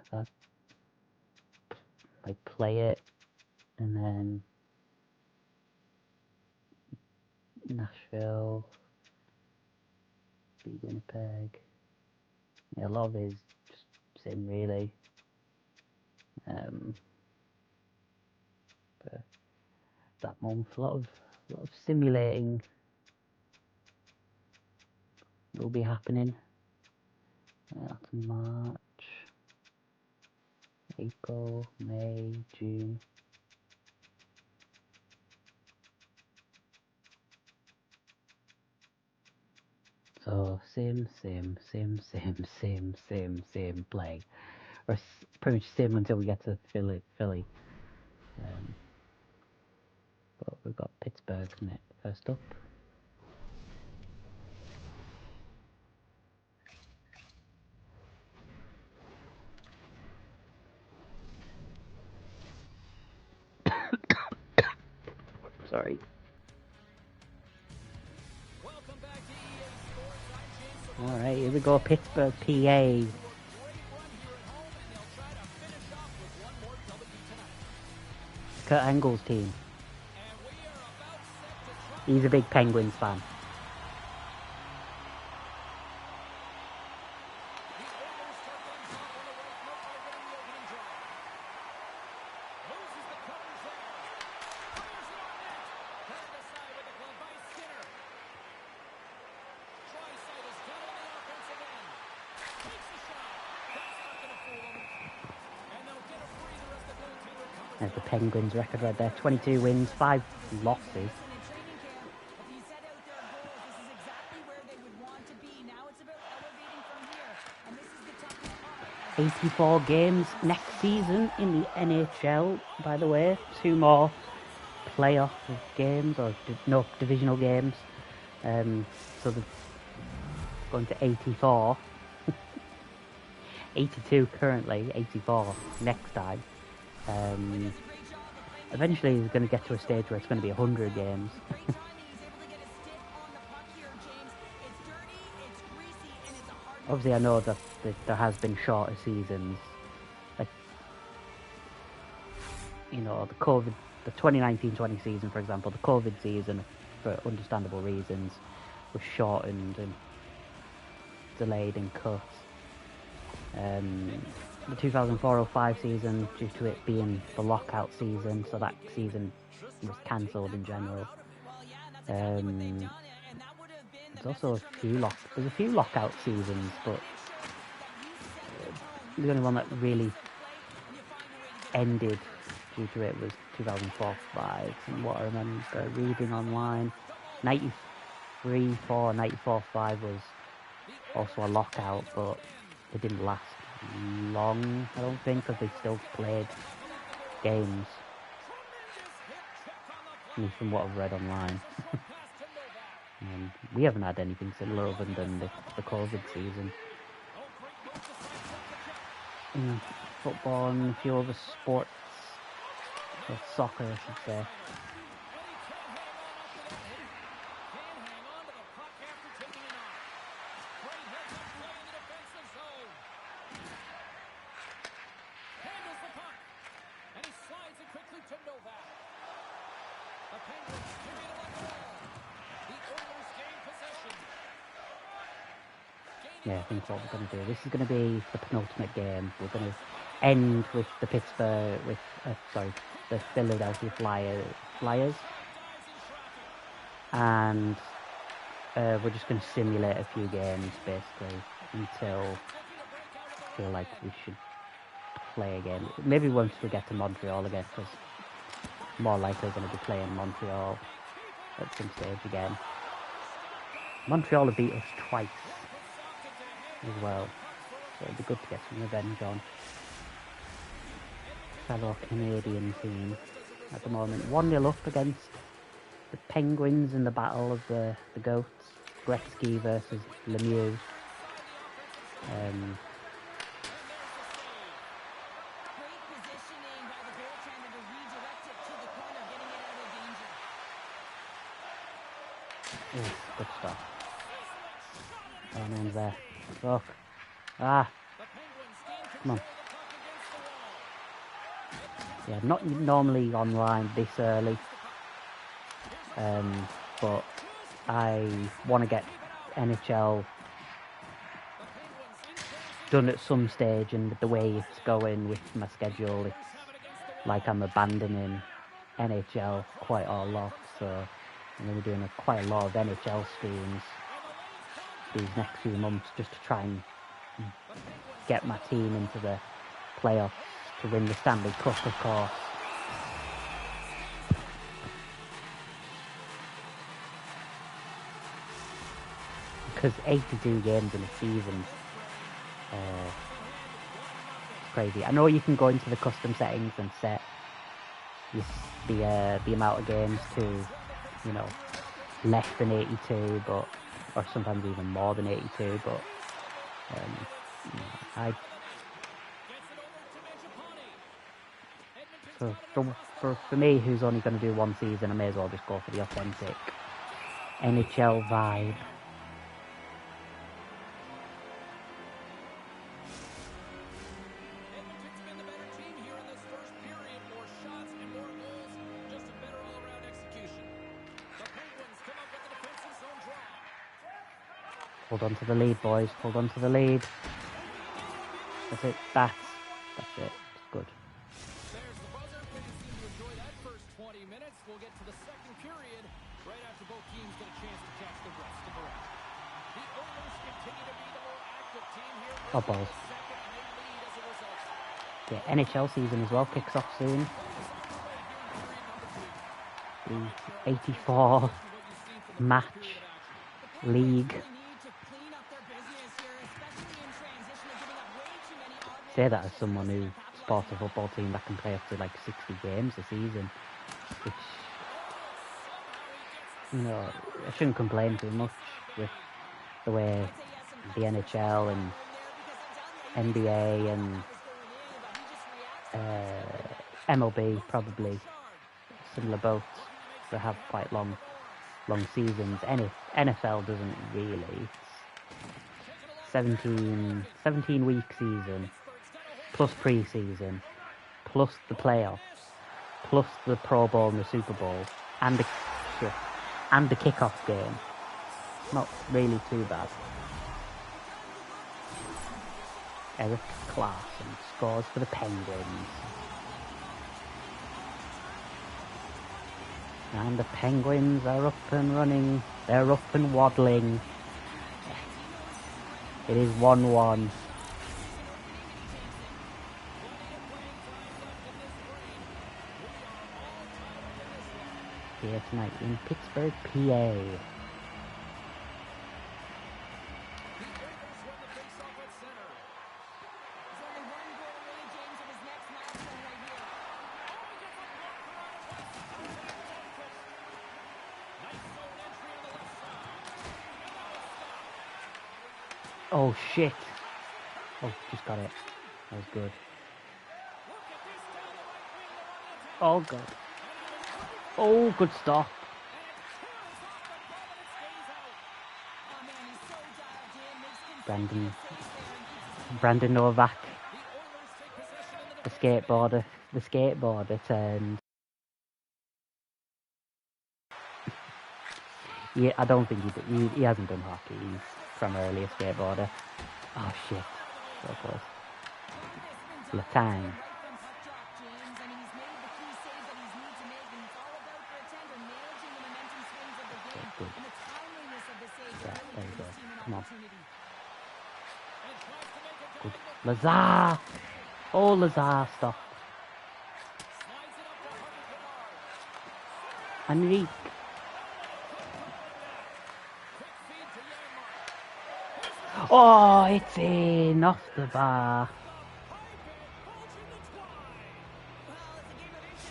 I play it, and then Nashville, beat Winnipeg. Yeah, a lot of it is just sim, really. But that month, a lot of simulating will be happening. That's March, April, May, June. So same play, or pretty much same until we get to Philly. But we've got Pittsburgh first up. Sorry. All right, here we go, Pittsburgh, PA. Kurt Angle's team. He's a big Penguins fan. There's the Penguins record right there. 22 wins, 5 losses. 84 games next season in the NHL, by the way. 2 more playoff games, or divisional games. So they're going to 84. 82 currently, 84 next time. Eventually it's going to get to a stage where it's going to be 100 games. Obviously, I know that there has been shorter seasons. Like, you know, the 2019-20 season, for example, the COVID season, for understandable reasons, was shortened and delayed and cut. The 2004-05 season, due to it being the lockout season, so that season was cancelled in general. Um, there's also a few lockout seasons, but the only one that really ended due to it was 2004-5, from what I remember reading online. 93-4, 94-5 was also a lockout, but it didn't last long, I don't think, because they still played games. I mean, from what I've read online. We haven't had anything similar other than the COVID season. Football and a few other sports, or soccer I should say. Yeah, I think what we're going to do, this is going to be the penultimate game. We're going to end with the the Philadelphia Flyers. And we're just going to simulate a few games, basically, until I feel like we should play again. Maybe once we get to Montreal again, because more likely going to be playing Montreal at some stage again. Montreal have beat us twice as well, so it'd be good to get some revenge on fellow Canadian team at the moment. 1-0 up against the Penguins in the battle of the goats, Gretzky versus Lemieux. Oh, good stuff. Oh, no one's there. Look. Ah. Come on. Yeah, not normally online this early. But I want to get NHL done at some stage, and with the way it's going with my schedule, it's like I'm abandoning NHL quite a lot, so I'm going to be doing quite a lot of NHL streams these next few months just to try and get my team into the playoffs to win the Stanley Cup, of course. Because 82 games in a season, it's crazy. I know you can go into the custom settings and set the amount of games to, you know, less than 82, but or sometimes even more than 82. But for me, who's only going to do one season, I may as well just go for the authentic NHL vibe. Hold on to the lead, boys. Hold on to the lead. That's it. That's it. It's good. There's the buzzer. Fans seem to enjoy that first 20 minutes. We'll get to the second period right after both teams get a chance to catch the rest of the run. The Oilers continue to be the more active team here. Oh, balls. Yeah, NHL season as well kicks off soon. The 84 match league. Say that as someone who supports a football team that can play up to like 60 games a season, which, you know, I shouldn't complain too much with the way the NHL and NBA and MLB probably similar boats that have quite long seasons. NFL doesn't really. 17 week season, plus pre-season, plus the playoffs, plus the Pro Bowl and the Super Bowl, and the kickoff game. Not really too bad. Eric Clarkson scores for the Penguins. And the Penguins are up and running. They're up and waddling. It is 1-1. Here tonight in Pittsburgh, PA. Oh shit. Oh, just got it. That was good. Oh god. Oh, good stop. Brandon Novak, the skateboarder turned. Yeah, I don't think he hasn't done hockey. He's primarily a skateboarder. Oh shit, so close. Letang. Good. Yeah, there you go. Come on. Good. Lazar! Oh, Lazar, stop. Enrique. Oh, it's in off the bar.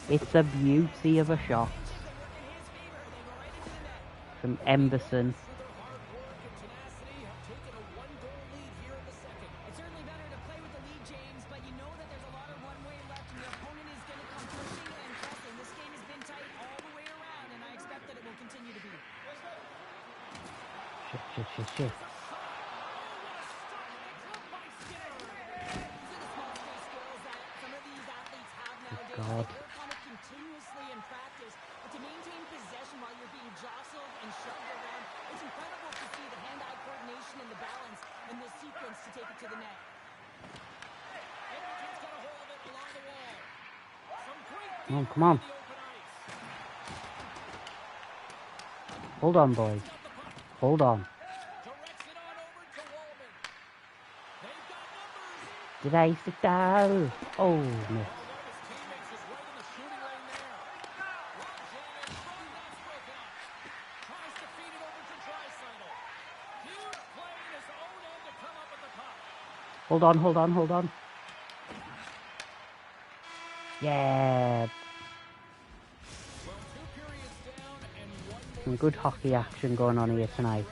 It's a beauty of a shot from Emberson. Shit. God. Continuously in practice, but to maintain possession while you're being jostled and shoved around, it's incredible to see the hand-eye coordination and the balance and the sequence to take it to the net. Edmonton's got a hold of it along the wall. Some great Come on. Hold on, boys. Hold on. Did I sit down? Oh, no. Hold on. Yeah. Some good hockey action going on here tonight.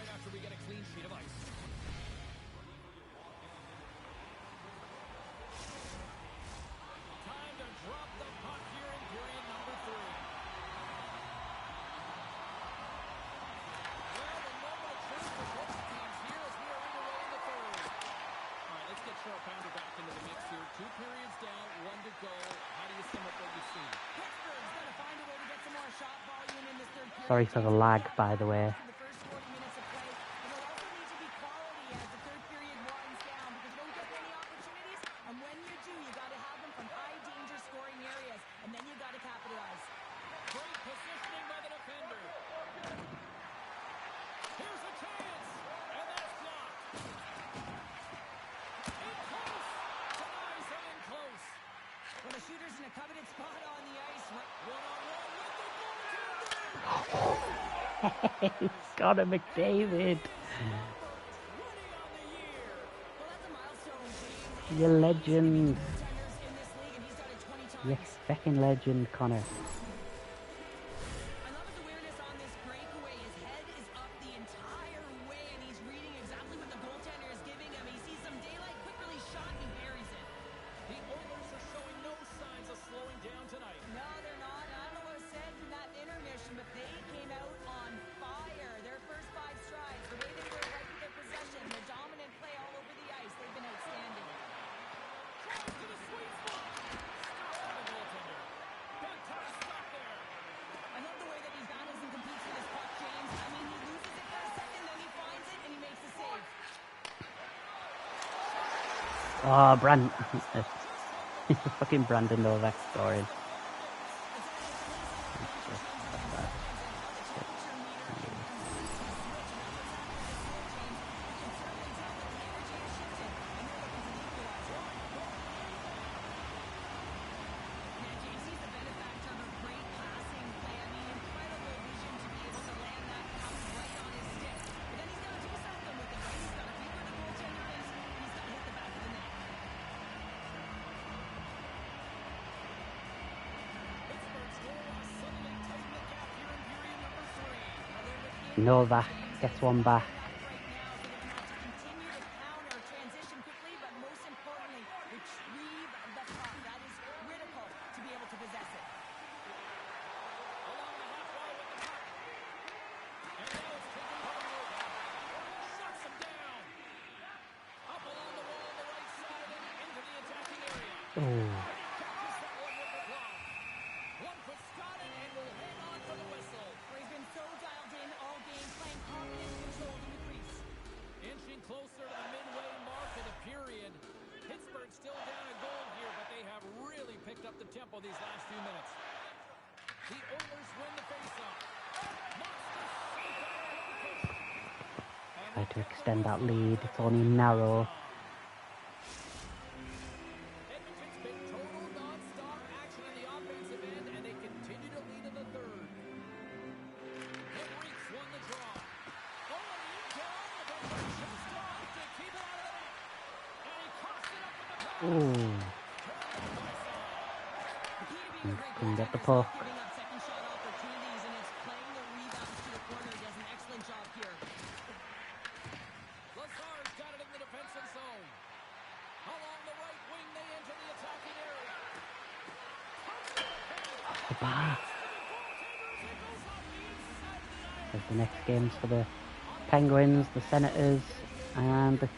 Sorry for the lag, by the way. Connor McDavid. You legend. You feckin' legend, Connor. Oh, fucking Brandon Novak scoring. Novak gets one back. Right now, so they're going to have to continue to counter, transition quickly, but most importantly, retrieve the puck. That is critical to be able to possess it. Along the half wall with the puck. And now it's taken by Novak. Shuts him down. Up along the wall on the right side and into the attacking area. Oh, Catches that one with the glove. One quick shot and will hang on for the whistle. He's been so dialed in all game, playing confident, controlled in the crease. Inching closer to the midway mark of the period. Pittsburgh still down a goal here, but they have really picked up the tempo these last few minutes. The Oilers win the faceoff. Monster save by Blomqvist. try to extend that lead. It's only narrow. Edmonton's been total non-stop action in the offensive end, and they continue to lead in the third. Henrique's won the draw. Oh, and he down, but just off to keep it out of the net. And he coughs it up with the puck. Oh, The key to being a great couldn't get the goaltender is puck. not giving up second shot opportunities, and it's playing the rebounds to the corner. He does an excellent job here. Lazar's got it in the defensive zone. Along the right wing, they enter the attacking area. The bar. There's the next games for the Penguins, the Senators, and the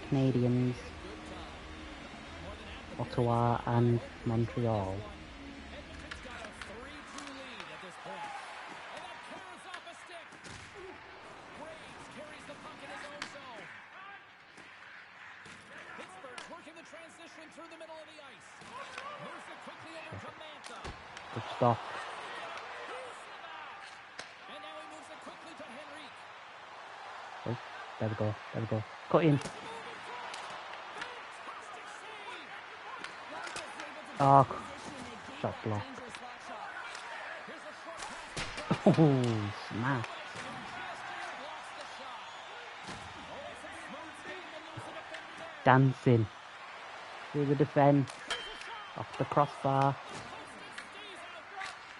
Canadians. Ottawa and Montreal. Edmonton's got a 3-2 lead at this point. And that carries off a stick. Graves carries the puck in his own zone. Pittsburgh's working the transition through the middle of the ice. Moves it quickly over to Mantha. Good stop. And now he moves it quickly to Henrique. Oh, there we go. There we go. Cut in. Fantastic save. Oh, Position, they gave shot that block. dangerous slot shot. Here's a short pass. Oh, smash. Blocks the shot. Oh, it's a smooth skate and lose the defender there. Dancing through the defense. Off the crossbar. Stays out.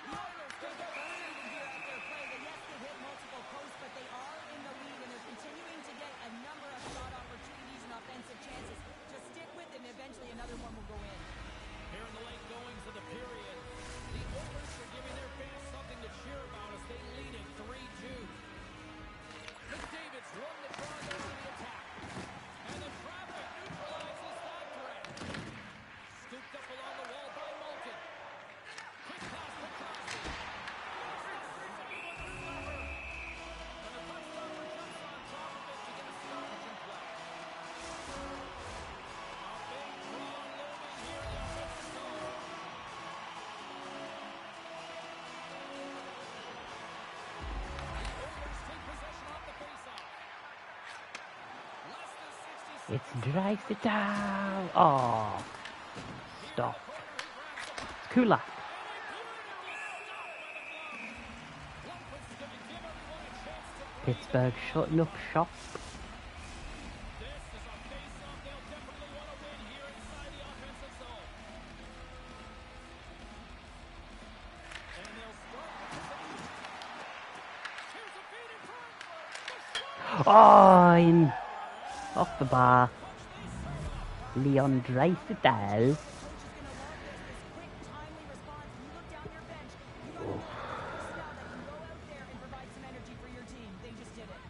The Oilers can get frustrated here at their play. That yes, they've hit multiple posts, but they are in the lead and they're continuing to get a number of shot opportunities and offensive chances. Just stick with it and eventually another one will go in. Here in the late goings of the period, the Oilers are giving their fans something to cheer about as they lead it 3-2. McDavid's won the draw there on the attack. And the traffic neutralizes that threat. Scooped up along the wall by Malkin. Quick pass to Crosby. And the puck stopper jumps on top of it to get a stoppage in play. A big draw looming here in the offensive zone. The Oilers take possession off the faceoff. Less than 60 seconds. It's dry. Sit down. Oh, stop. It's Kulak. Pittsburgh shutting up shop. This is a face-off they'll definitely want to win here inside the offensive zone. And they'll start with possession. Here's a feed in front. Oh, in off the bar. Leon Draisaitl. Coach is going to want this quick, timely response. When you look down your bench, you got personnel that can go out there and provide some energy for your team. They just did it.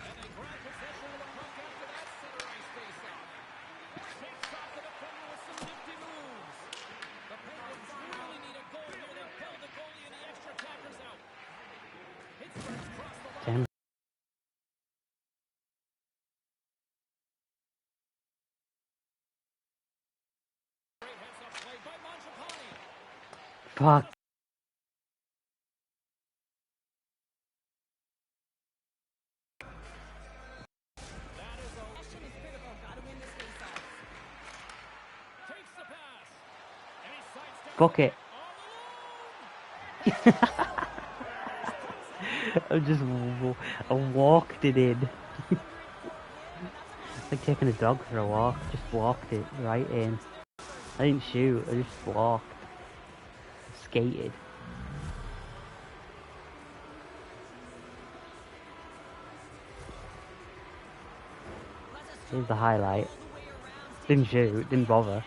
And they grab possession of the puck after that center ice face-off. Shakes off the defender with some nifty moves. The Penguins really need a goal here. They pull the goalie and the extra attackers out. Pittsburgh's crossed the line. Damn. Great heads-up play by Mangiapane. Fuck. That is a Possession is critical. Got to win this face-off. takes the pass. And he sidesteps Book it. all alone. I just I walked it in. Like taking a dog for a walk. Just walked it right in. I didn't shoot. I just walked. Skated. Here's the highlight. Didn't shoot, didn't bother.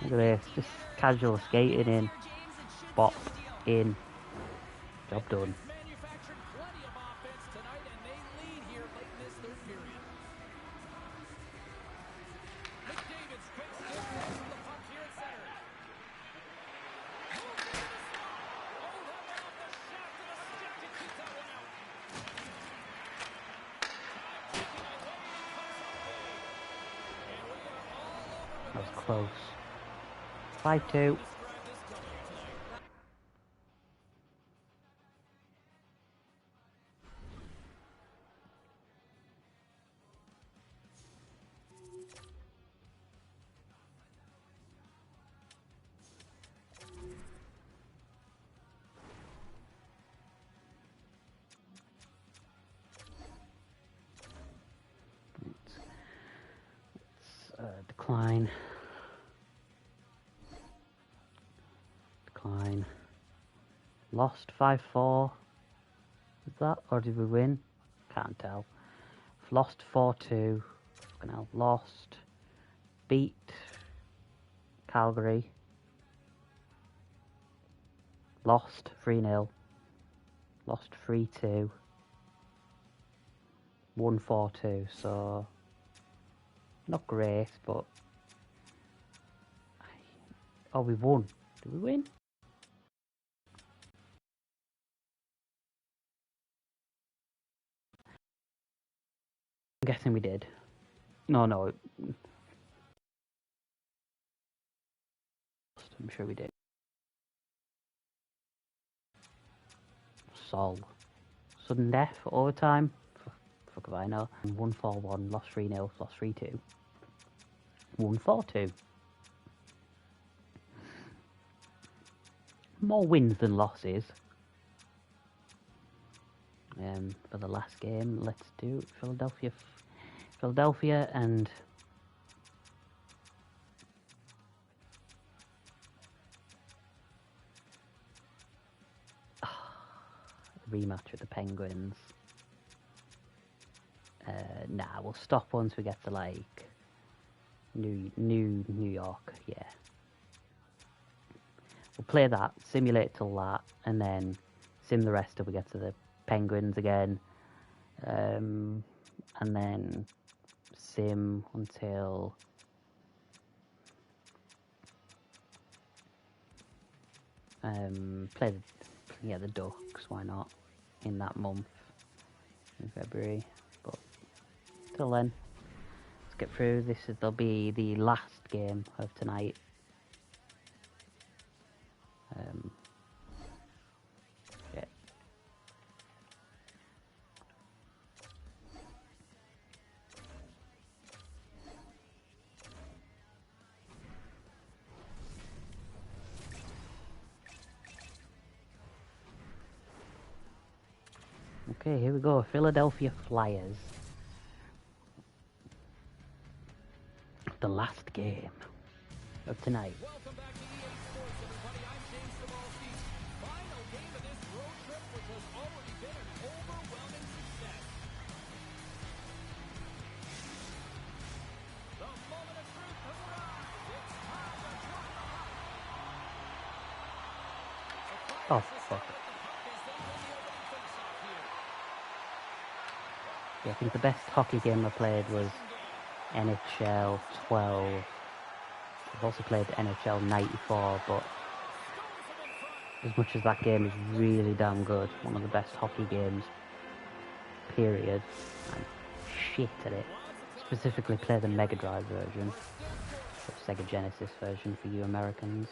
Look at this, just casual skating in. Bop, in. Job done. Manufactured plenty of offense tonight, and they lead here late in this third period. McDavid's quick stick takes the puck here at center. Moved into the slot. Oh, that went off the shot to the stick to keep that one out. Time ticking away, and he comes up big. And we are all over That was Weber. close. 5-2. Describe this W tonight. Decline. Decline. Lost 5-4. Is that? Or did we win? Can't tell. Lost 4-2. Fucking hell. Lost. Beat. Calgary. Lost 3-0. Lost 3-2. Won 4-2. So not great, but oh, we won. Did we win? I'm guessing we did. No. I'm sure we did. Sol. Sudden death, overtime. Fuck if I know. 1-4-1, lost 3-0, lost 3-2. 1-4-2. More wins than losses. For the last game, let's do Philadelphia and rematch with the Penguins. Nah, we'll stop once we get to like New York. Yeah, we'll play that, simulate till that, and then sim the rest till we get to the Penguins again, and then sim until play the Ducks. Why not? In that month, in February. But till then, let's get through. There'll be the last game of tonight. Yeah. Okay, here we go. Philadelphia Flyers. The last game of tonight. Welcome back to EA Sports, everybody. I'm James Cebulski. Final game of this road trip, which has already been an overwhelming success. The moment of truth has arrived. It's time to drop the puck. Oh, fuck. Yeah, I think the best hockey game I played was NHL 12. I've also played NHL 94, but as much as that game is really damn good, one of the best hockey games, period, I'm shit at it. Specifically play the Mega Drive version, or Sega Genesis version for you Americans.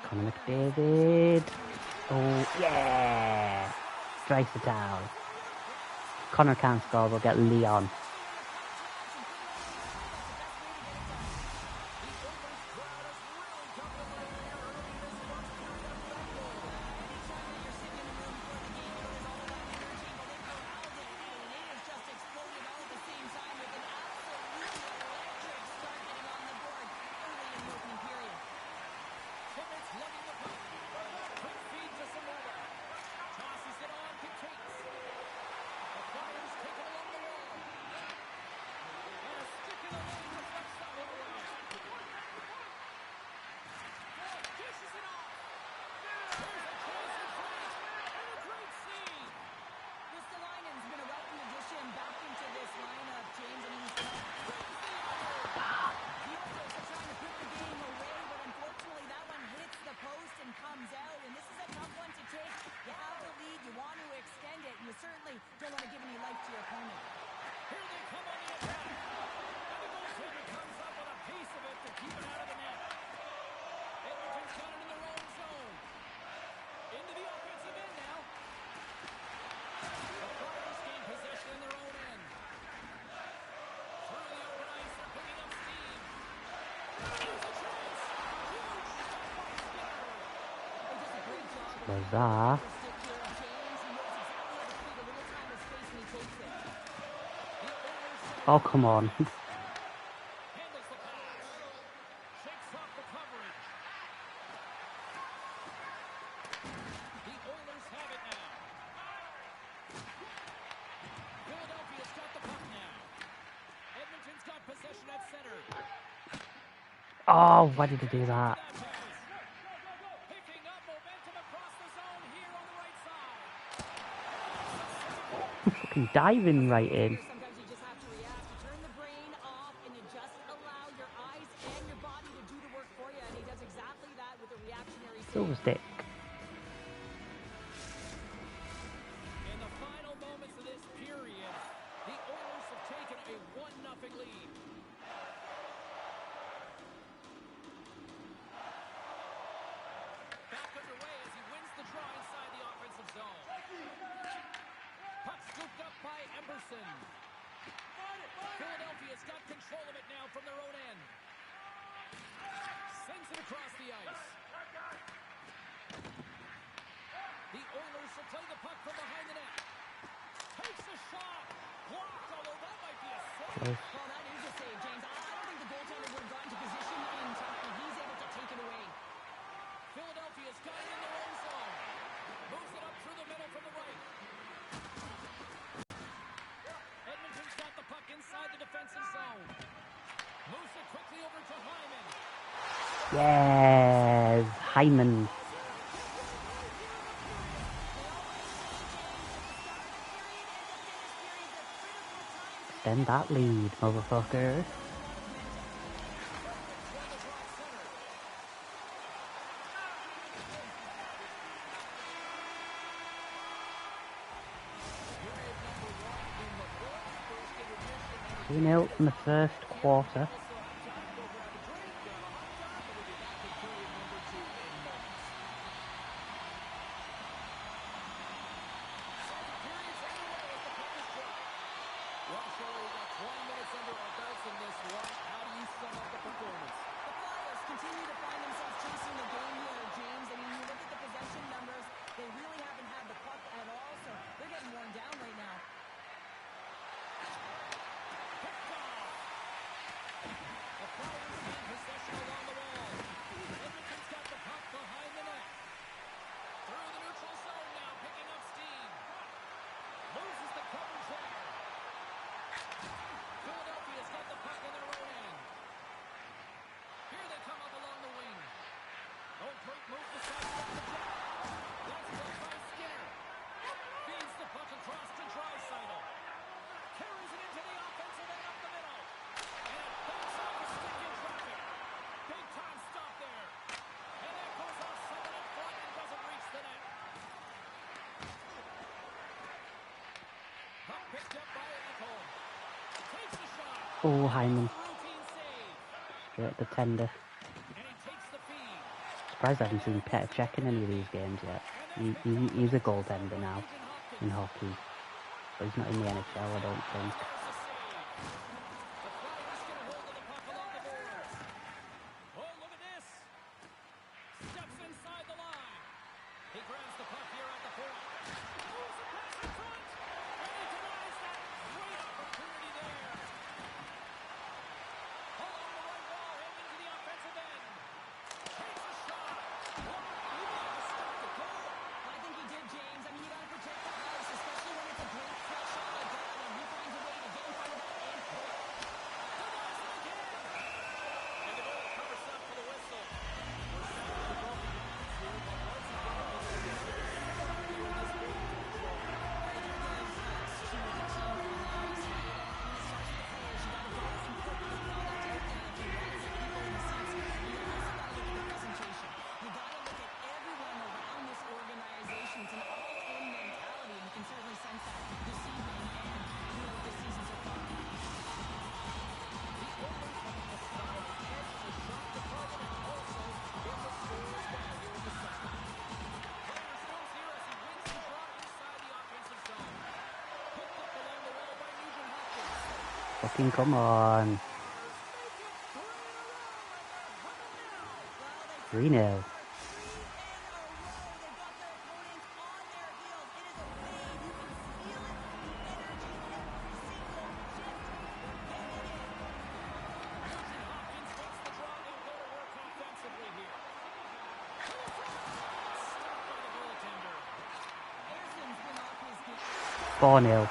Connor McDavid. Oh, yeah! Strikes the town. Connor can't score, we'll get Leon. Lazar. Stick here, James. He knows exactly how to create a little time and space when he takes it. The Oilers set Oh, come on. handles the pass. Shakes off the coverage. The Oilers have it now. Philadelphia's got the puck now. Edmonton's got possession at center. Oh, why did I do that? Picking up momentum across the zone here on the right side. Fucking diving right in. Sometimes you just have to react. You turn the brain off and you just allow your eyes and your body to do the work for you. And he does exactly that with a reactionary Silver save. stick. In the final moments of this period, the Oilers have taken a 1-0 lead. Back underway as he wins the draw inside the offensive zone. Puck scooped up by Emberson. Philadelphia's got control of it now from their own end. Sends it across the ice. The Oilers will play the puck from behind the net. Takes a shot. Blocked, although that might be a save. Well, that is a save, James. I don't think the goaltender would have gotten to position in time, and he's able to take it away. Philadelphia's got it in their own zone. Moves it up through the middle from the right. Edmonton's got the puck inside the defensive zone. Moves it quickly over to Hyman. Yes, Hyman. Extend that lead, motherfucker. We nil in the first quarter. Well, Shirley, we've got 20 minutes under our belts in this one. How do you sum up the performance? The Flyers continue to find themselves chasing the game here, James. I mean, you look at the possession numbers, they really haven't had the puck at all, so they're getting worn down right now. Picked off. The Flyers gain possession along the wall. Edmonton's got the puck behind the net. Through the neutral zone now, picking up steam. Loses the coverage there. Philadelphia's got the puck in their own end. Here they come up along the wing. Oh, great move to sidestep the check. That's played by Skinner. Feeds the puck across to Draisaitl. Carries it into the offensive end up the middle. And it banks off a stick in traffic. Big time stop there. And that goes off someone in front and doesn't reach the net. Puck picked up by Ekholm. Takes the shot. Oh, Hyman. Routine save. Straight at the tender. And he takes the feed. Surprised I haven't seen Petr Cech in any of these games yet. He's a goaltender now in hockey. But he's not in the NHL, I don't think. There's a save. The Flyers get a hold of the puck along the boards. Oh, look at this. Steps inside the line. He grabs the puck here at the point. Moves the pass in front. And he denies that. Great opportunity there. Along the right wall, heading to the offensive end. Takes a shot. Blocked. He might have stopped the goal. I think he did, James. I mean, you got to protect the ice, especially when it's a great threat shot like that, and he finds a way to get in front of that and quick. Denies it again. And the goal covers up for the whistle. We're set for the broken lines here, but once again, this is the second year in this building to control. The Oilers have a solid edge to shot the target and also in the score as well here in the second. Player steals here as he wins the draw inside the offensive zone. Picked up along the wall by Nugent Hopkins. Fucking come on. 3-0. 4-0.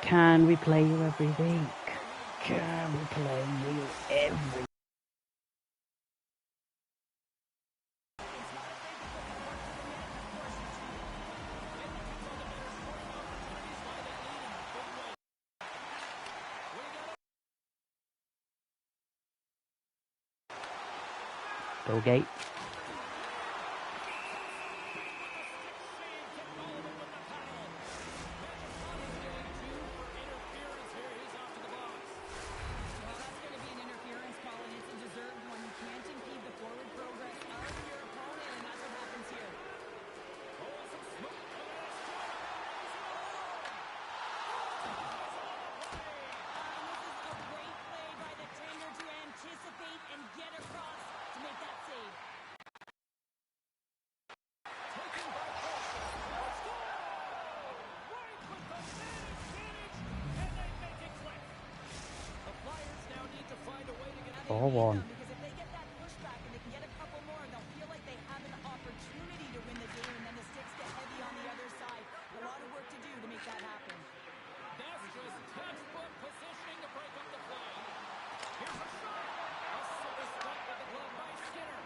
Can we play you every week? Can we play you every Bill Gates? And get across to make that save. Taken by Colson. Right with the man advantage, and they make it click. The Flyers now need to find a way to get out of 4-1. because if they get that pushback and they can get a couple more, they'll feel like they have an opportunity to win the game, and then the sticks get heavy on the other side. A lot of work to do to make that happen. That's just textbook positioning to break up the play. Here's a shot. A service stop with the glove by Skinner.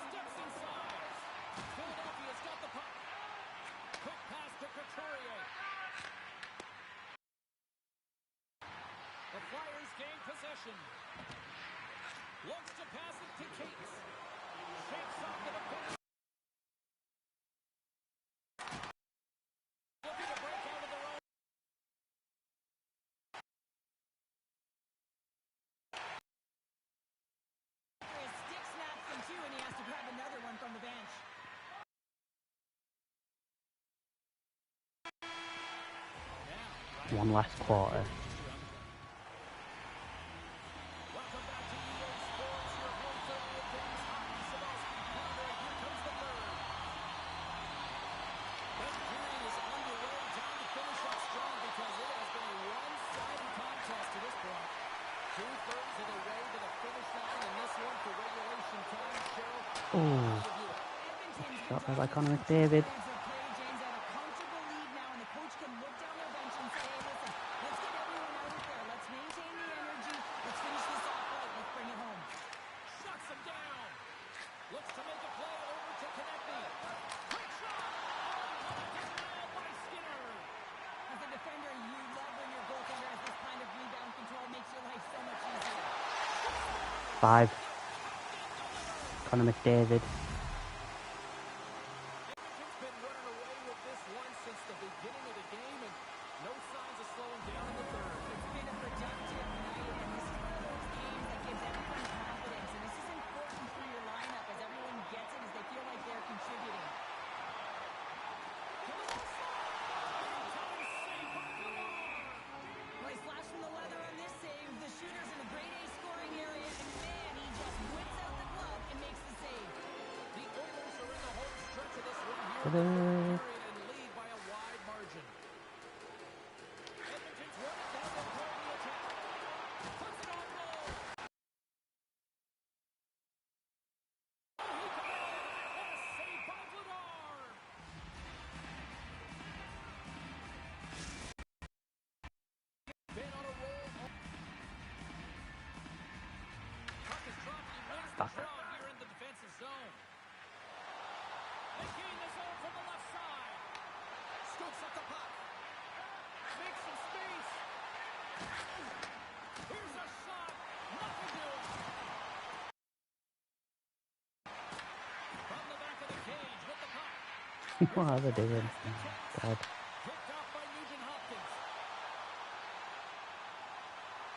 Steps inside. Philadelphia's got the puck. Quick pass to Couturier. The Flyers gain possession. Looks to pass it to Cates. Shakes off the defender. Looking to break out of their own. His stick snaps him too, and he has to grab another one from the bench. One last quarter. Welcome back to EA Sports, your home for all things hockey. Sabalski, Connor, here comes the third. This period is underway. Time to finish up strong because it has been a one-sided contest to this point. 2/3 of the way to the finish line in this one for regulation time. Cheryl, how do you view it? Shot by Connor McDavid. James have a comfortable lead now, and the coach can look down their bench and say, hey, listen, let's get everyone out there. Let's maintain the energy. Let's finish this off right. Let's bring it home. Shuts him down. Looks to make a play over to Konechny. Quick shot. Denial by Skinner. As a defender, you love when your goaltender has this kind of rebound control. Makes your life so much easier. 5. Connor McDavid. Edmonton's been running away with this one since the beginning of the game, and no signs of slowing down in the third. It's been a productive night, and this is one of those games that gives everyone confidence. And this is important for your lineup as everyone gets it, as they feel like they're contributing. Nice flash from the weather on this save. The shooter's in the grade A scoring area, and man, he just whips out the glove and makes the save. The Oilers are in the home stretch of this one here in Ta-da. the third period and lead by a wide margin. Edmonton's running down the third of the attack. Puts it on goal. Oh, he got it. What a save by Vladar. Been on a roll. Puck is dropped. He wins the Fucker. draw here in the defensive zone. They gain the zone from the left side. Scoops up the puck. Makes some space. Here's a shot. Nothing doing. From the back of the cage with the puck. What are they doing? God. Picked off by Nugent Hopkins.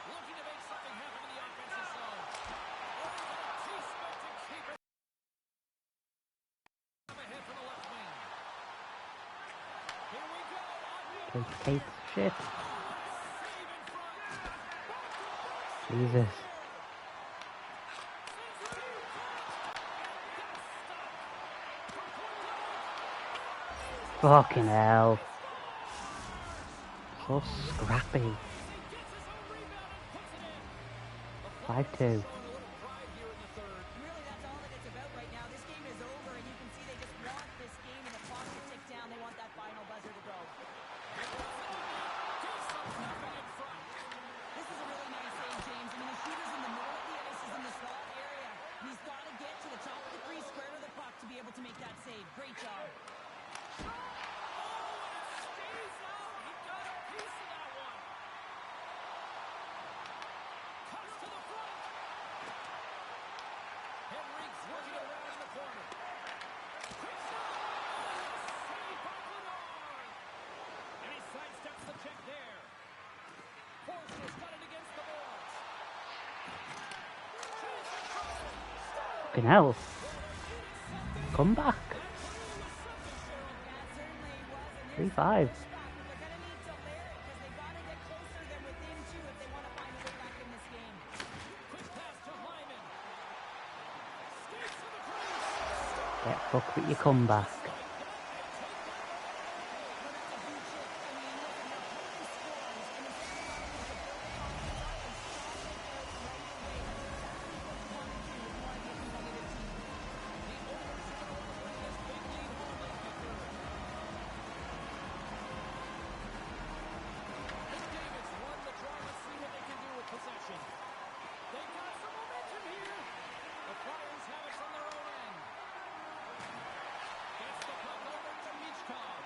Looking to make something happen in the offensive zone. Over the T-spot to keep it. Ahead from the left wing. Here we go. Kate. Shit. Save in front. Jesus. Fucking hell. So scrappy. 5-2. And really, that's all that it's about right now. This game is over, and you can see they just want this game Great job. Stays out. He got a piece of that one. Cuts to the front. Henrique's working around in the corner. Quick shot. Save by Bernard. And he sidesteps the check there. Forster's got it against the boards. Fucking hell. Come back. That certainly was. And 3-5. there's some pushback, but they're going to need to layer it because they've got to get closer than within two if they want to find a way back in this game. Quick pass to Hyman. Skates to the crease. Get fucked with your comeback. McDavid's won the draw. Let's see what they can do with possession. They got some momentum here. The Flyers have it from their own end. Gets the puck over to Michkov.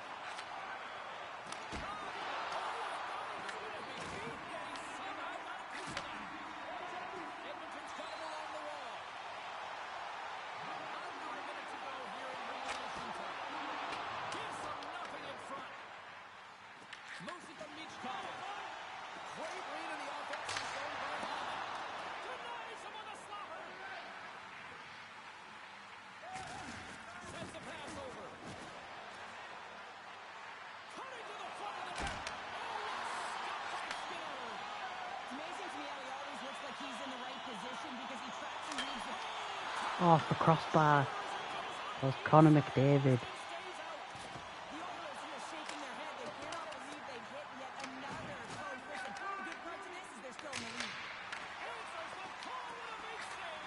Edmonton's got him along the wall. Under a minute to go here in regulation time. Gives them nothing in front. Moves it to Michkov. Great read in the offensive zone by Hyman. Denies him on the slobber. Sends the pass over. Cutting to the front of the net. Oh, stopped by Skinner. It's amazing to me how he always looks like he's in the right position because he tracks and reads the Off the crossbar. That was Connor McDavid. stays out. The Oilers here shaking their head. They cannot believe they've hit yet another close. Listen, the good part to this is they're still in the lead. Answers the call with a big save.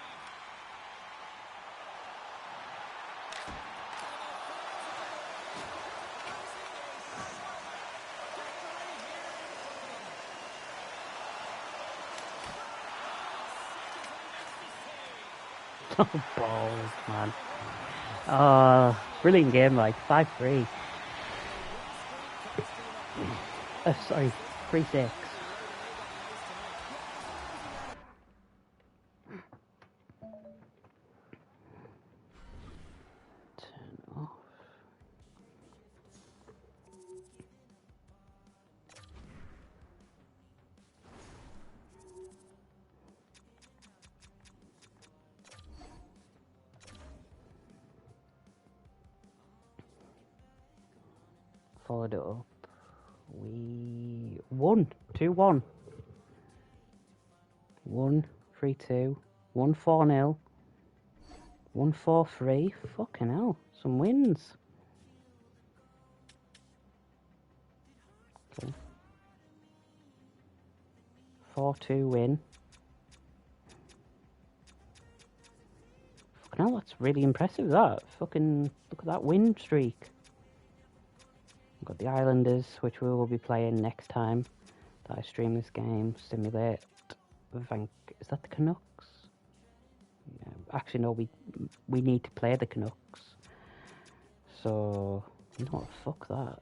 Oh, balls, man. Oh, brilliant game, like 5-3. Sorry, 3-6. Turn off. Followed it up. We won 2-1. 1-3-2. 1-4-0. 1-4-3. Fucking hell. Some wins. Okay. 4-2 win. Fucking hell, that's really impressive, that. Fucking look at that win streak. We've got the Islanders, which we will be playing next time that I stream this game. Simulate. Is that the Canucks? Yeah. Actually, no. We need to play the Canucks. So you know what? Fuck that.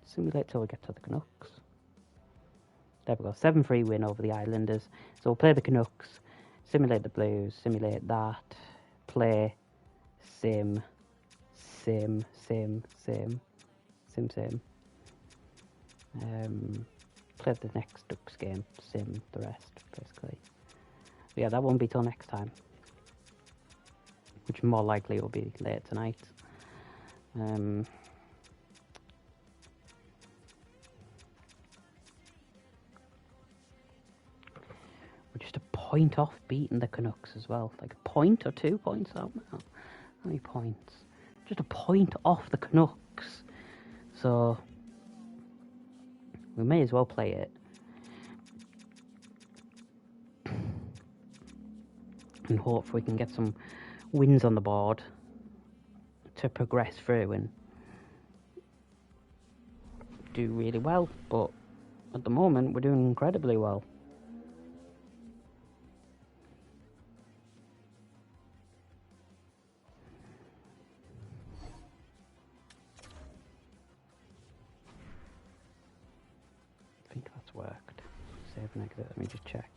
Simulate till we get to the Canucks. There we go. 7-3 win over the Islanders. So we'll play the Canucks. Simulate the Blues. Simulate that. Play. Sim. Play the next Ducks game. Sim the rest, basically. But yeah, that won't be till next time. Which more likely will be later tonight. We're just a point off beating the Canucks as well. Like a point or 2 points out now. How many points? Just a point off the Canucks. So we may as well play it. And hope we can get some wins on the board to progress through and do really well. But at the moment, we're doing incredibly well. think that's worked. Save and exit. Let me just check.